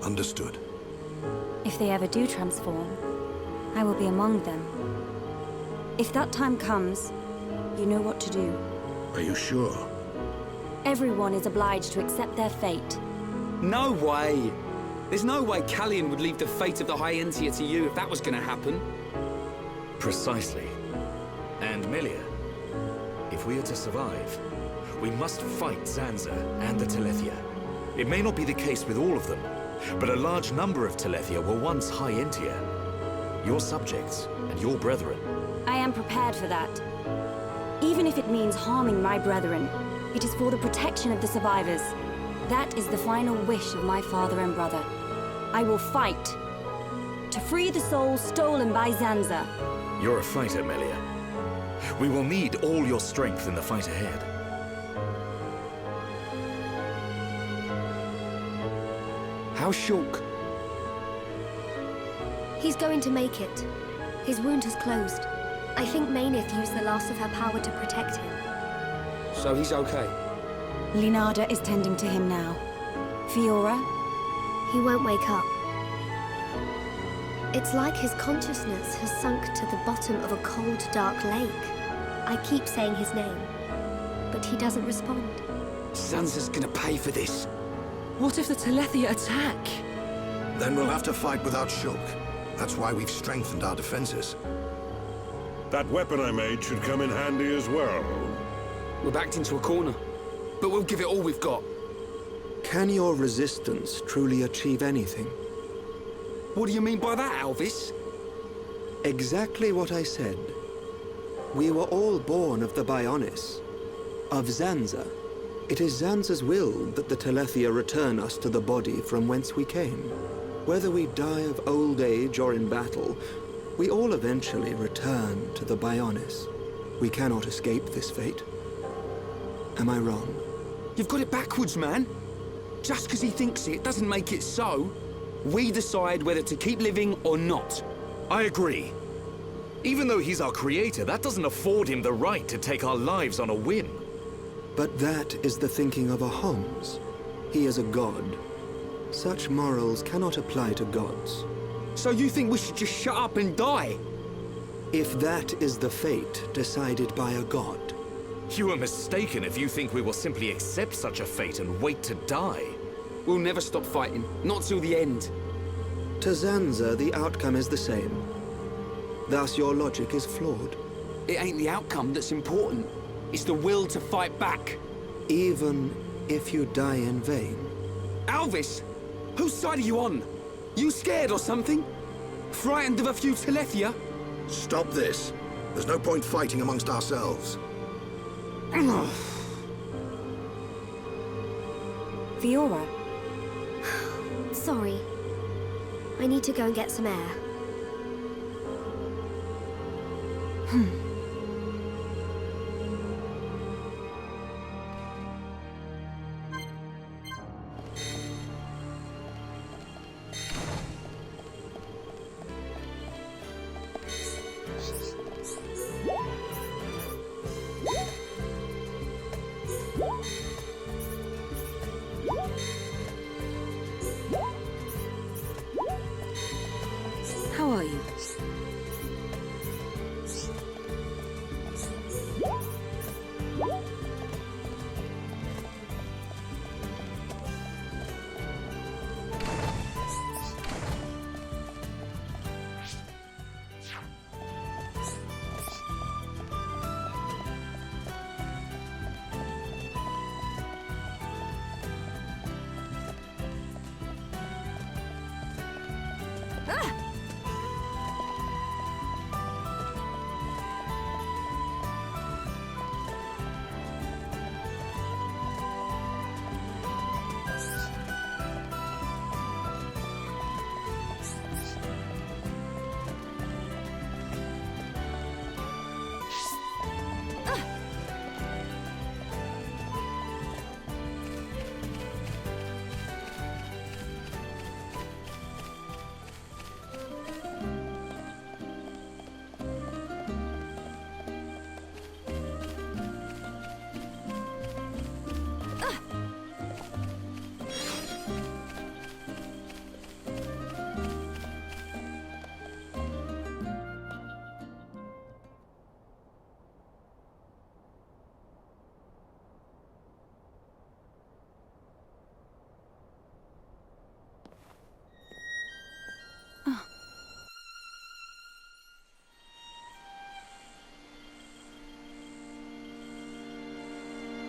Understood. If they ever do transform, I will be among them. If that time comes, you know what to do. Are you sure? Everyone is obliged to accept their fate. No way! There's no way Callian would leave the fate of the High Entia to you if that was going to happen. Precisely. And Melia, if we are to survive, we must fight Zanza and the Telethia. It may not be the case with all of them, but a large number of Telethia were once High Entia. Your subjects and your brethren. I am prepared for that. Even if it means harming my brethren, it is for the protection of the survivors. That is the final wish of my father and brother. I will fight to free the soul stolen by Zanza. You're a fighter, Melia. We will need all your strength in the fight ahead. How's Shulk? He's going to make it. His wound has closed. I think Mainith used the last of her power to protect him. So he's okay? Linada is tending to him now. Fiora? He won't wake up. It's like his consciousness has sunk to the bottom of a cold, dark lake. I keep saying his name, but he doesn't respond. Zanza's gonna pay for this. What if the Telethia attack? Then we'll have to fight without Shulk. That's why we've strengthened our defenses. That weapon I made should come in handy as well. We're backed into a corner, but we'll give it all we've got. Can your resistance truly achieve anything? What do you mean by that, Alvis? Exactly what I said. We were all born of the Bionis, of Zanza. It is Zanza's will that the Telethia return us to the body from whence we came. Whether we die of old age or in battle, we all eventually return to the Bionis. We cannot escape this fate. Am I wrong? You've got it backwards, man. Just because he thinks it doesn't make it so. We decide whether to keep living or not. I agree. Even though he's our creator, that doesn't afford him the right to take our lives on a whim. But that is the thinking of a Homs. He is a god. Such morals cannot apply to gods. So you think we should just shut up and die? If that is the fate decided by a god. You are mistaken if you think we will simply accept such a fate and wait to die. We'll never stop fighting, not till the end. To Zanza, the outcome is the same. Thus, your logic is flawed. It ain't the outcome that's important. It's the will to fight back. Even if you die in vain. Alvis, whose side are you on? You scared or something? Frightened of a few Telethia? Stop this. There's no point fighting amongst ourselves. Fiora? Sorry. I need to go and get some air. How are you?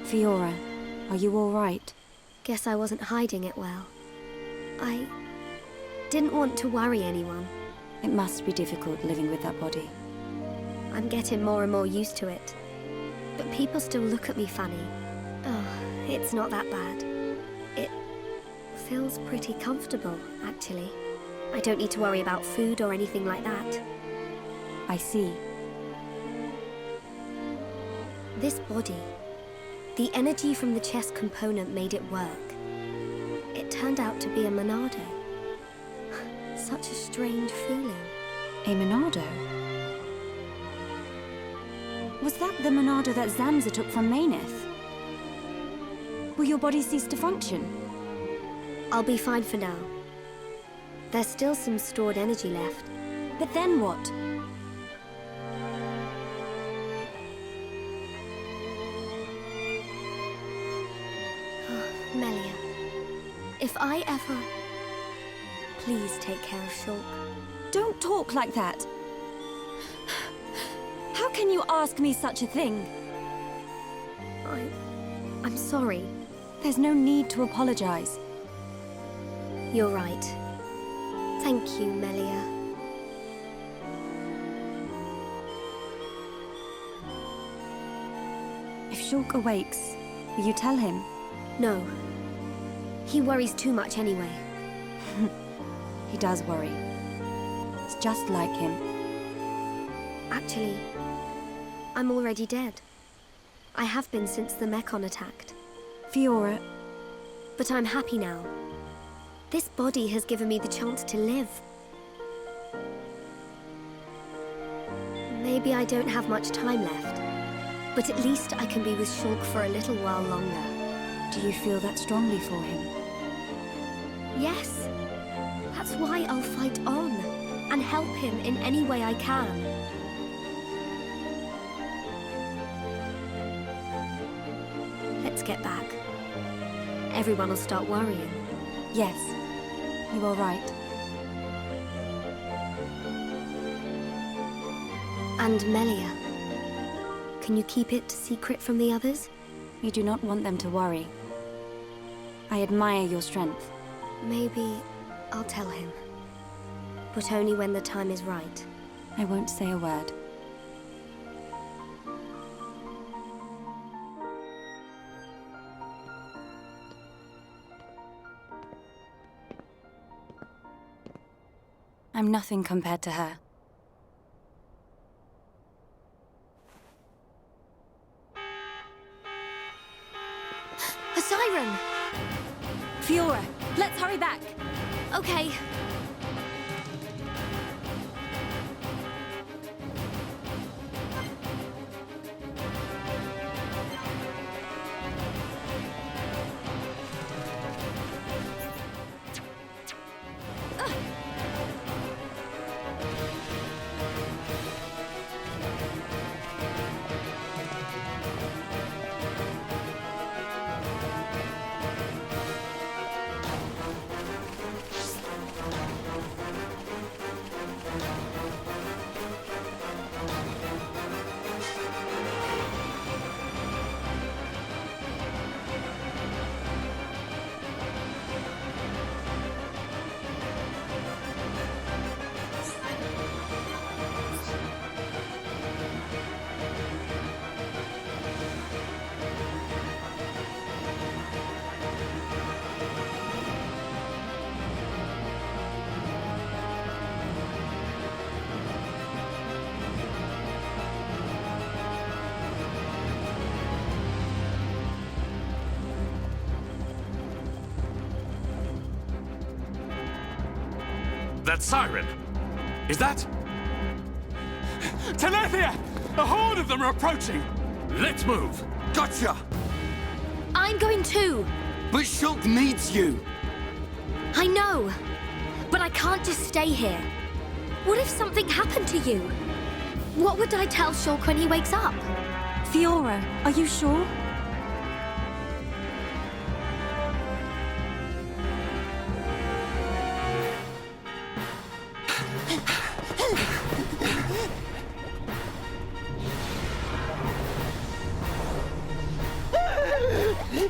Fiora, are you all right? Guess I wasn't hiding it well. I didn't want to worry anyone. It must be difficult living with that body. I'm getting more and more used to it. But people still look at me funny. Oh, it's not that bad. It feels pretty comfortable, actually. I don't need to worry about food or anything like that. I see. This body, the energy from the chest component made it work. It turned out to be a Monado. Such a strange feeling. A Monado? Was that the Monado that Zanza took from Mechonis? Will your body cease to function? I'll be fine for now. There's still some stored energy left. But then what? Melia, if I ever... Please take care of Shulk. Don't talk like that. How can you ask me such a thing? I'm sorry. There's no need to apologize. You're right. Thank you, Melia. If Shulk awakes, will you tell him? No. He worries too much anyway. He does worry. It's just like him. Actually, I'm already dead. I have been since the Mechon attacked. Fiora. But I'm happy now. This body has given me the chance to live. Maybe I don't have much time left, but at least I can be with Shulk for a little while longer. Do you feel that strongly for him? Yes. That's why I'll fight on and help him in any way I can. Let's get back. Everyone will start worrying. Yes, you are right. And Melia, can you keep it secret from the others? You do not want them to worry. I admire your strength. Maybe I'll tell him. But only when the time is right. I won't say a word. I'm nothing compared to her. A siren! Fiora, let's hurry back! Okay. That siren! Is that... Telethia! A horde of them are approaching! Let's move! Gotcha! I'm going too! But Shulk needs you! I know! But I can't just stay here. What if something happened to you? What would I tell Shulk when he wakes up? Fiora, are you sure?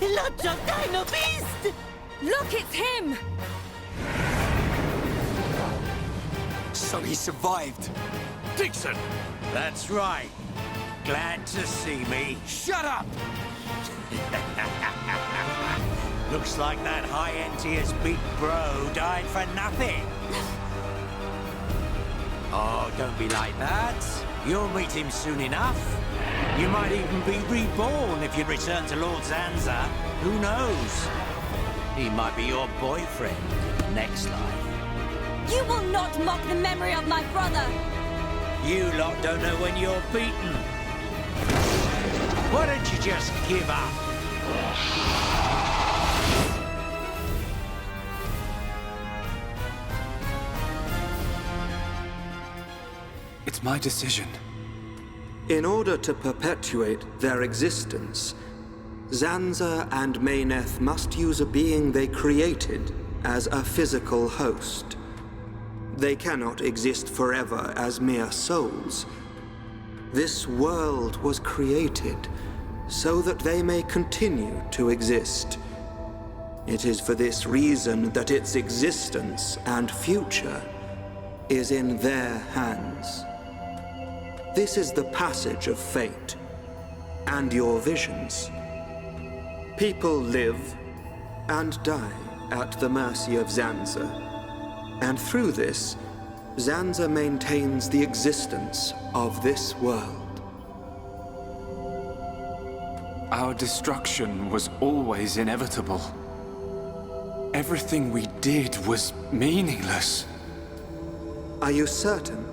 Lots of Dino Beast! Look, it's him! So he survived. Dixon! That's right. Glad to see me. Shut up! Looks like that high-end tier's big bro died for nothing. Oh, don't be like that. You'll meet him soon enough. You might even be reborn if you return to Lord Zanza. Who knows? He might be your boyfriend next life. You will not mock the memory of my brother! You lot don't know when you're beaten. Why don't you just give up? It's my decision. In order to perpetuate their existence, Zanza and Meyneth must use a being they created as a physical host. They cannot exist forever as mere souls. This world was created so that they may continue to exist. It is for this reason that its existence and future is in their hands. This is the passage of fate, and your visions. People live and die at the mercy of Zanza, and through this, Zanza maintains the existence of this world. Our destruction was always inevitable. Everything we did was meaningless. Are you certain?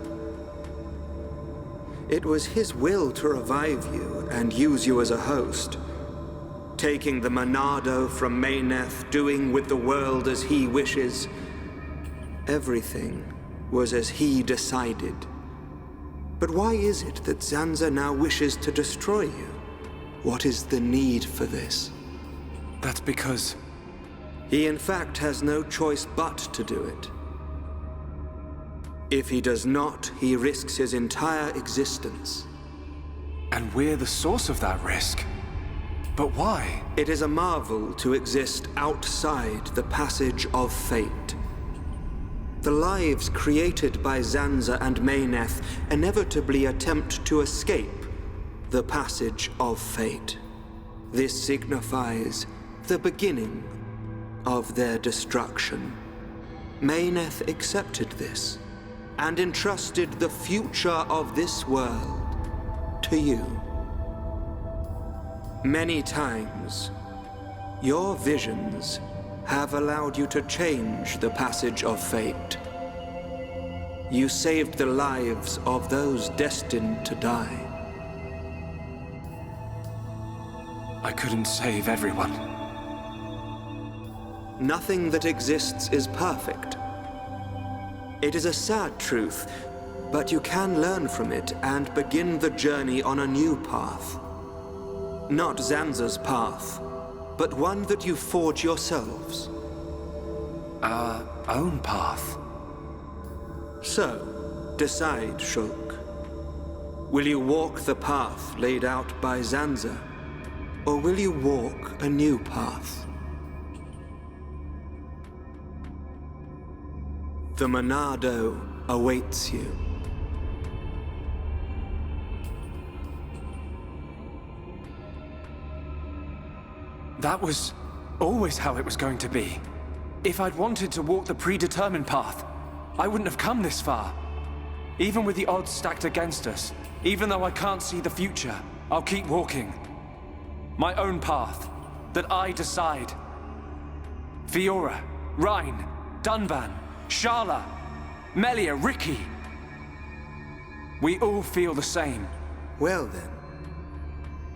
It was his will to revive you and use you as a host. Taking the Monado from Meyneth, doing with the world as he wishes. Everything was as he decided. But why is it that Zanza now wishes to destroy you? What is the need for this? That's because... He in fact has no choice but to do it. If he does not, he risks his entire existence. And we're the source of that risk. But why? It is a marvel to exist outside the passage of fate. The lives created by Zanza and Meyneth inevitably attempt to escape the passage of fate. This signifies the beginning of their destruction. Meyneth accepted this and entrusted the future of this world to you. Many times, your visions have allowed you to change the passage of fate. You saved the lives of those destined to die. I couldn't save everyone. Nothing that exists is perfect. It is a sad truth, but you can learn from it and begin the journey on a new path. Not Zanza's path, but one that you forge yourselves. Our own path. So, decide, Shulk. Will you walk the path laid out by Zanza, or will you walk a new path? The Monado awaits you. That was always how it was going to be. If I'd wanted to walk the predetermined path, I wouldn't have come this far. Even with the odds stacked against us, even though I can't see the future, I'll keep walking. My own path, that I decide. Fiora, Rhine, Dunban, Sharla, Melia, Ricky. We all feel the same. Well then,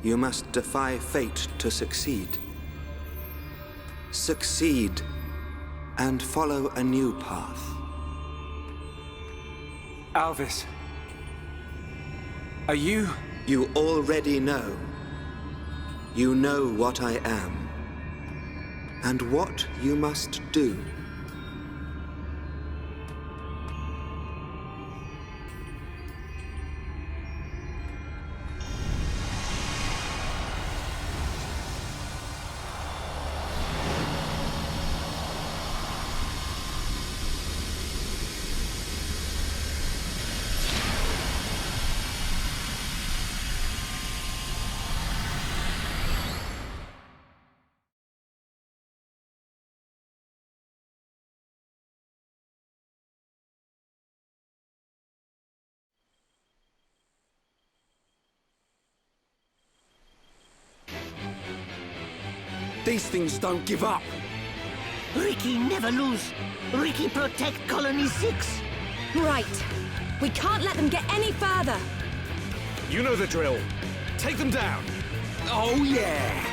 you must defy fate to succeed. Succeed, and follow a new path. Alvis, are you... You already know. You know what I am, and what you must do. These things don't give up. Ricky never lose. Ricky protect Colony 6. Right. We can't let them get any further. You know the drill. Take them down. Oh, yeah.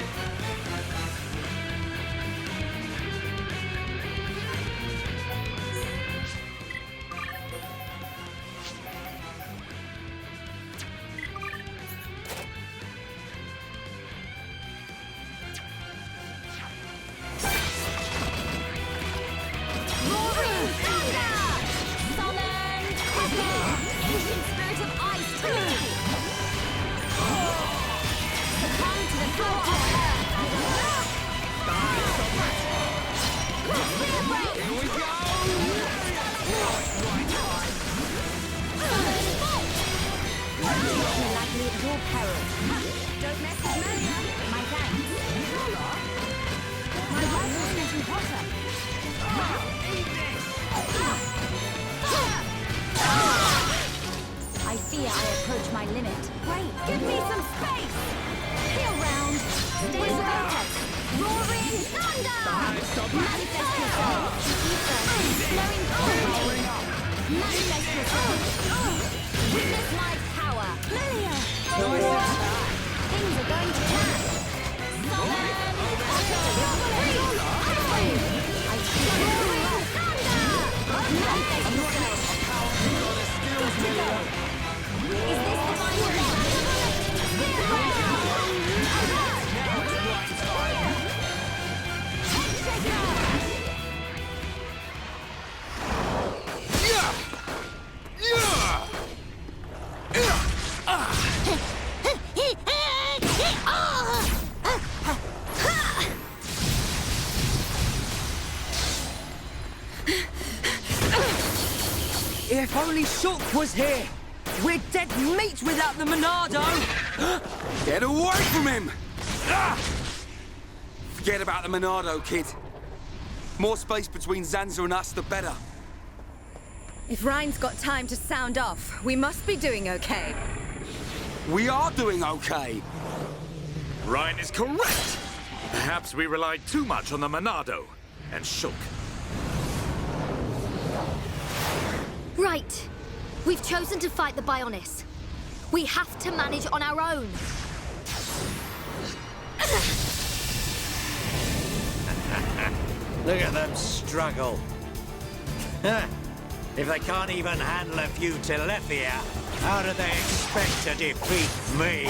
I fear I approach my limit. Wait, give me some space! Feel round. Stay focused. Roaring thunder! Manifest yourself. Flowing flame. Manifest yourself. Witness my power. Lilia! Things are going to plan. Summon! I feel roaring thunder! Manifest yourself. Good to go. Is this the final If only Shulk was here! We're dead meat without the Monado! Get away from him! Forget about the Monado, kid. More space between Zanza and us, the better. If Rhine's got time to sound off, we must be doing okay. We are doing okay. Rhine is correct. Perhaps we relied too much on the Monado and Shulk. Right. We've chosen to fight the Bionis. We have to manage on our own. Look at them struggle. If they can't even handle a few Telethia, how do they expect to defeat me?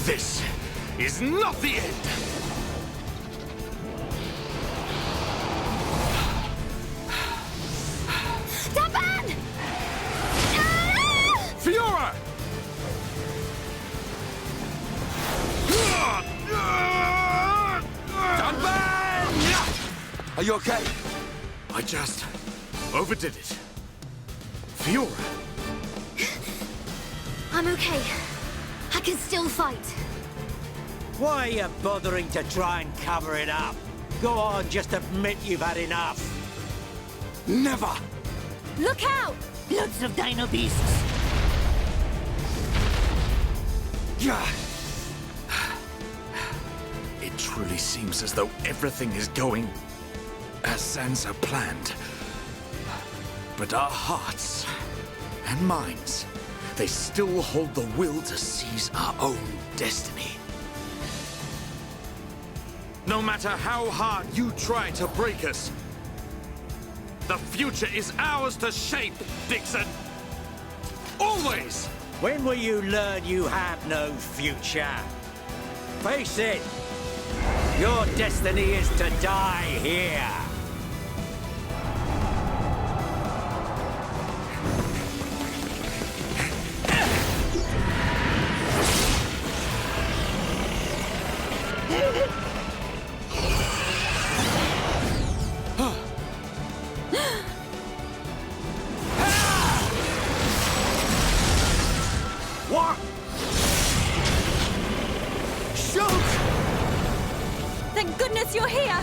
This is not the end! Taban! Fiora! Are you okay? I just overdid it. Fiora! I'm okay. I can still fight. Why are you bothering to try and cover it up? Go on, just admit you've had enough. Never! Look out! Lots of dino beasts. It truly seems as though everything is going as Zanza planned. But our hearts and minds, they still hold the will to seize our own destiny. No matter how hard you try to break us, the future is ours to shape, Dixon. Always! When will you learn you have no future? Face it! Your destiny is to die here! What? Shulk! Thank goodness you're here!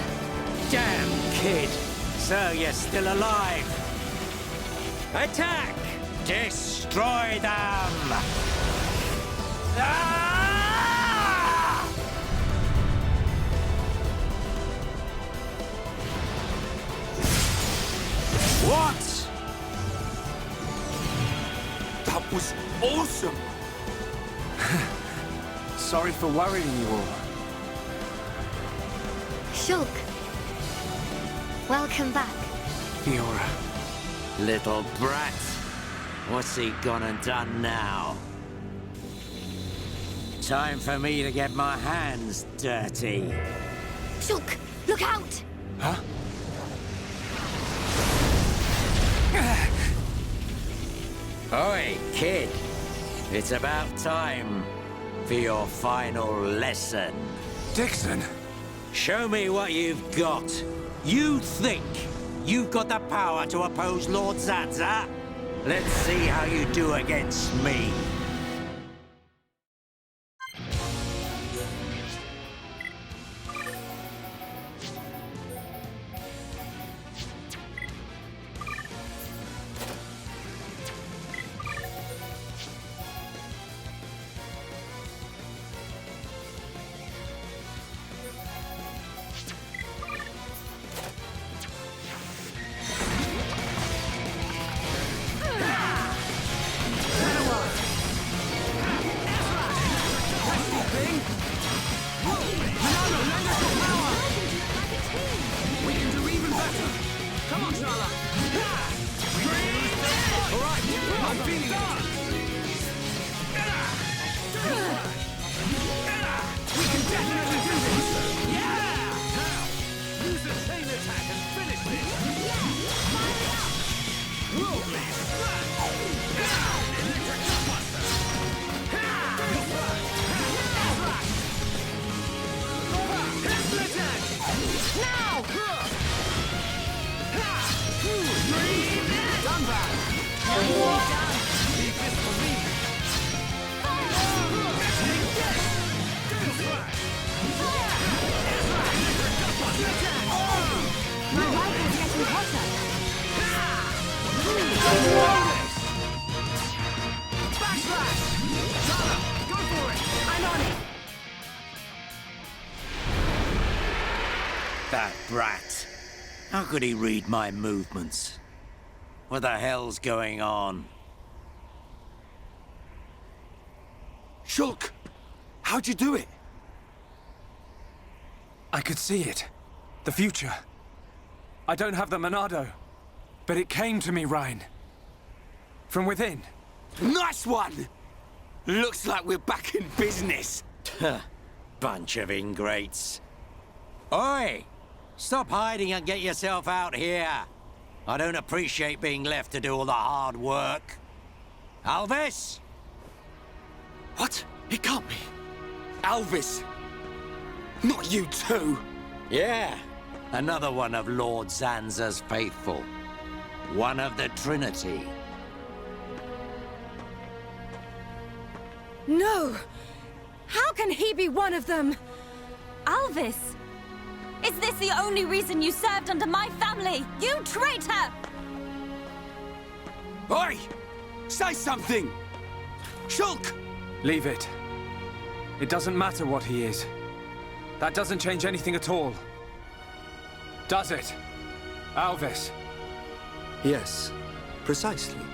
Damn kid! So you're still alive! Attack! Destroy them! Ah! What? That was awesome! Sorry for worrying you all. Shulk. Welcome back. Fiora. Little brat. What's he gone and done now? Time for me to get my hands dirty. Shulk, look out! Huh? Oi, kid. It's about time for your final lesson. Dixon! Show me what you've got. You think you've got the power to oppose Lord Zanza? Let's see how you do against me. That brat. How could he read my movements? What the hell's going on? Shulk! How'd you do it? I could see it. The future. I don't have the Monado, but it came to me, Ryan. From within. Nice one! Looks like we're back in business. Bunch of ingrates. Oi! Stop hiding and get yourself out here. I don't appreciate being left to do all the hard work. Alvis? What? It can't be. Alvis! Not you too! Yeah, another one of Lord Zanza's faithful. One of the Trinity. No! How can he be one of them? Alvis! Is this the only reason you served under my family? You traitor! Oi! Say something! Shulk! Leave it. It doesn't matter what he is. That doesn't change anything at all. Does it? Alvis? Yes, precisely.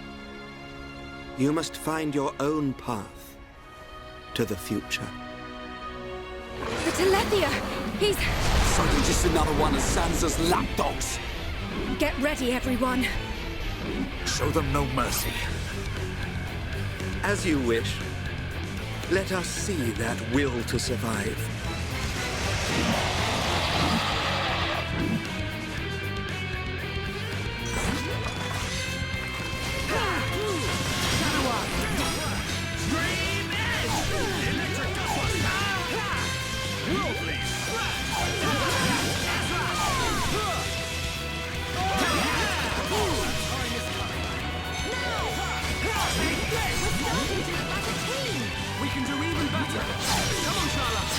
You must find your own path to the future. The Telethia! He's... So you're just another one of Zanza's lapdogs? Get ready, everyone. Show them no mercy. As you wish. Let us see that will to survive. We can do even better. Come on, Charlotte.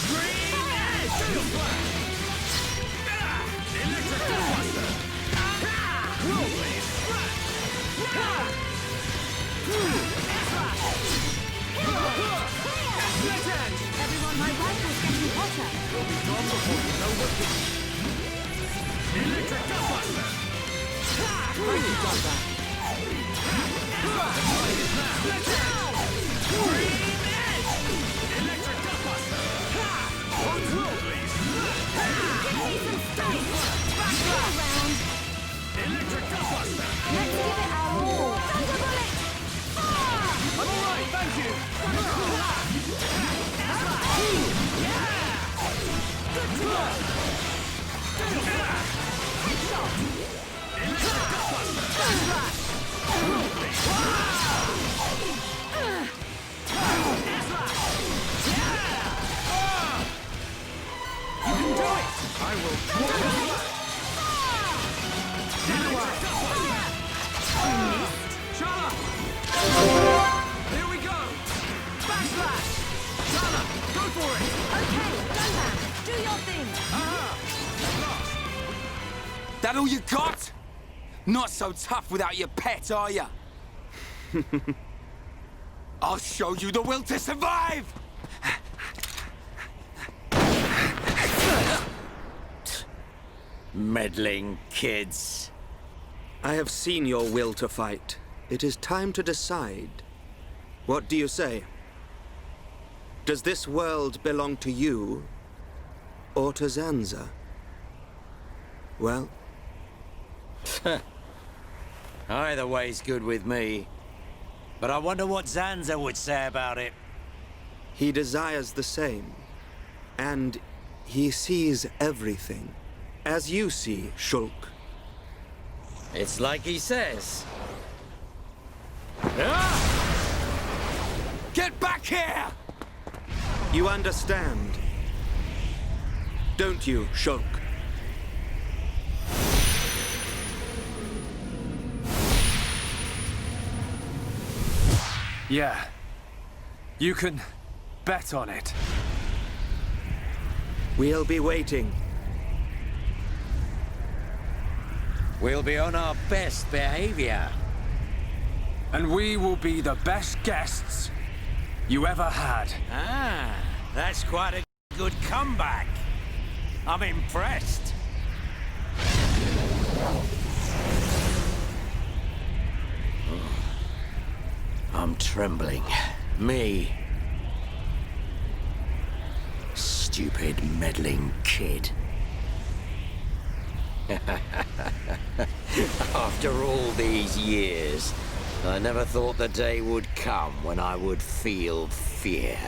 Green Edge! Electric Buster! Whirlblade! That all you got? Not so tough without your pet, are ya? I'll show you the will to survive! Meddling kids. I have seen your will to fight. It is time to decide. What do you say? Does this world belong to you, or to Zanza? Well? Either way's good with me. But I wonder what Zanza would say about it. He desires the same. And he sees everything. As you see, Shulk. It's like he says. Get back here! You understand, don't you, Shulk? Yeah. You can bet on it. We'll be waiting. We'll be on our best behavior. And we will be the best guests you ever had. Ah, that's quite a good comeback. I'm impressed. I'm trembling. Me. Stupid, meddling kid. After all these years, I never thought the day would come when I would feel fear.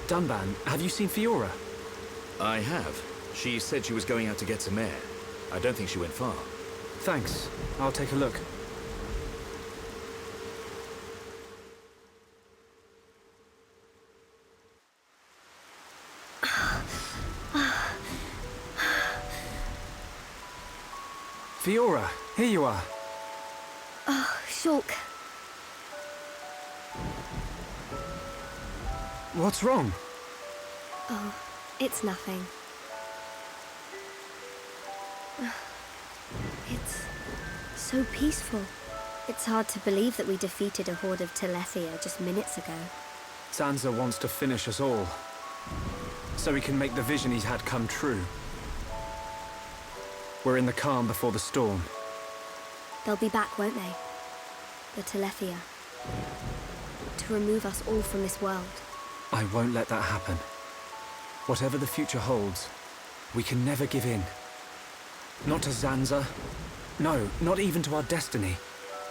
Dunban, have you seen Fiora? I have. She said she was going out to get some air. I don't think she went far. Thanks. I'll take a look. Fiora, here you are. Oh, Shulk. What's wrong? Oh, it's nothing. It's so peaceful. It's hard to believe that we defeated a horde of Telethia just minutes ago. Zanza wants to finish us all, so he can make the vision he's had come true. We're in the calm before the storm. They'll be back, won't they? The Telethia. To remove us all from this world. I won't let that happen. Whatever the future holds, we can never give in. Not to Zanza. No, not even to our destiny.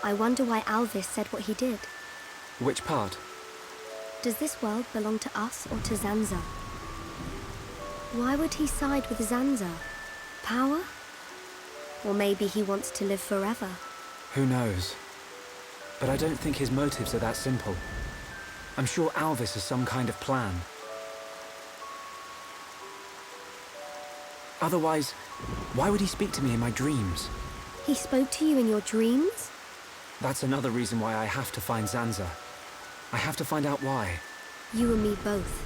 I wonder why Alvis said what he did. Which part? Does this world belong to us or to Zanza? Why would he side with Zanza? Power? Or maybe he wants to live forever. Who knows? But I don't think his motives are that simple. I'm sure Alvis has some kind of plan. Otherwise, why would he speak to me in my dreams? He spoke to you in your dreams? That's another reason why I have to find Zanza. I have to find out why. You and me both.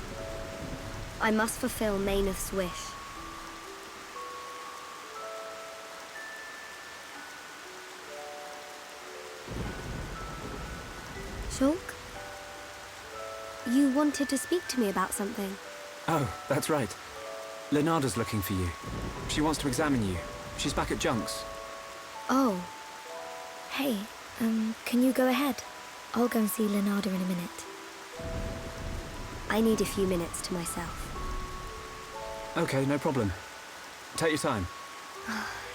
I must fulfill Mechonis' wish. Shulk? You wanted to speak to me about something. Oh, that's right. Leonarda's looking for you. She wants to examine you. She's back at Junk's. Oh. Hey, can you go ahead? I'll go and see Leonarda in a minute. I need a few minutes to myself. Okay, no problem. Take your time.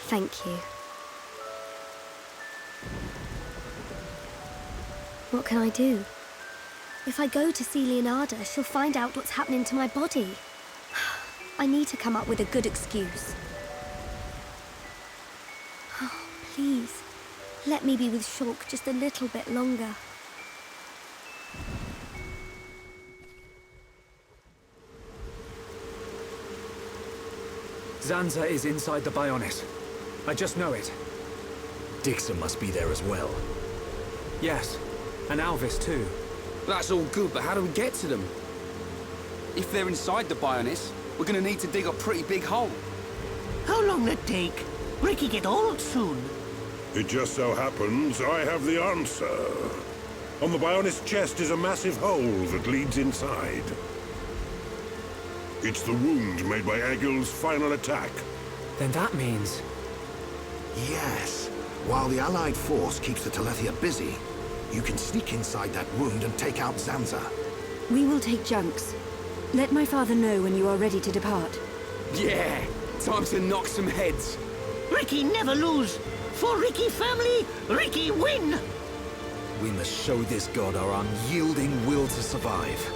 Thank you. What can I do? If I go to see Leonarda, she'll find out what's happening to my body. I need to come up with a good excuse. Oh, please, let me be with Shulk just a little bit longer. Zanza is inside the Bionis. I just know it. Dixon must be there as well. Yes, and Alvis too. That's all good, but how do we get to them? If they're inside the Bionis, we're gonna need to dig a pretty big hole. How long will it take? Ricky get old soon. It just so happens I have the answer. On the Bionis chest is a massive hole that leads inside. It's the wound made by Egil's final attack. Then that means... Yes. While the Allied force keeps the Telethia busy, you can sneak inside that wound and take out Zanza. We will take Junk's. Let my father know when you are ready to depart. Yeah! Time to knock some heads. Ricky never lose. For Ricky family, Ricky win! We must show this god our unyielding will to survive.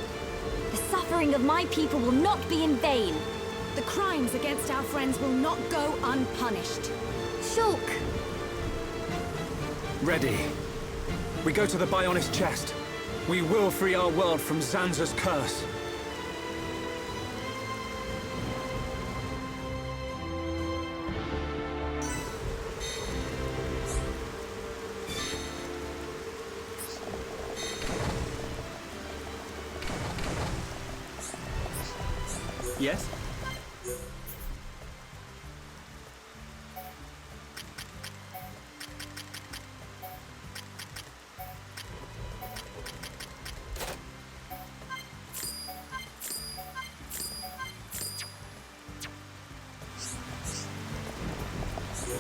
The suffering of my people will not be in vain. The crimes against our friends will not go unpunished. Shulk! Ready. We go to the Bionis chest. We will free our world from Zanza's curse. Yes?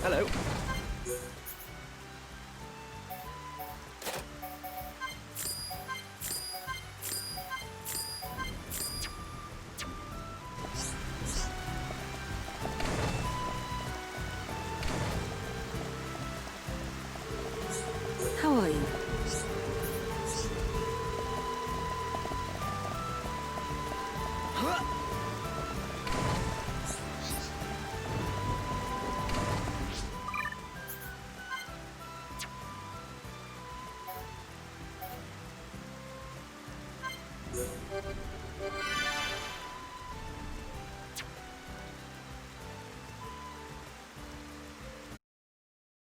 Hello.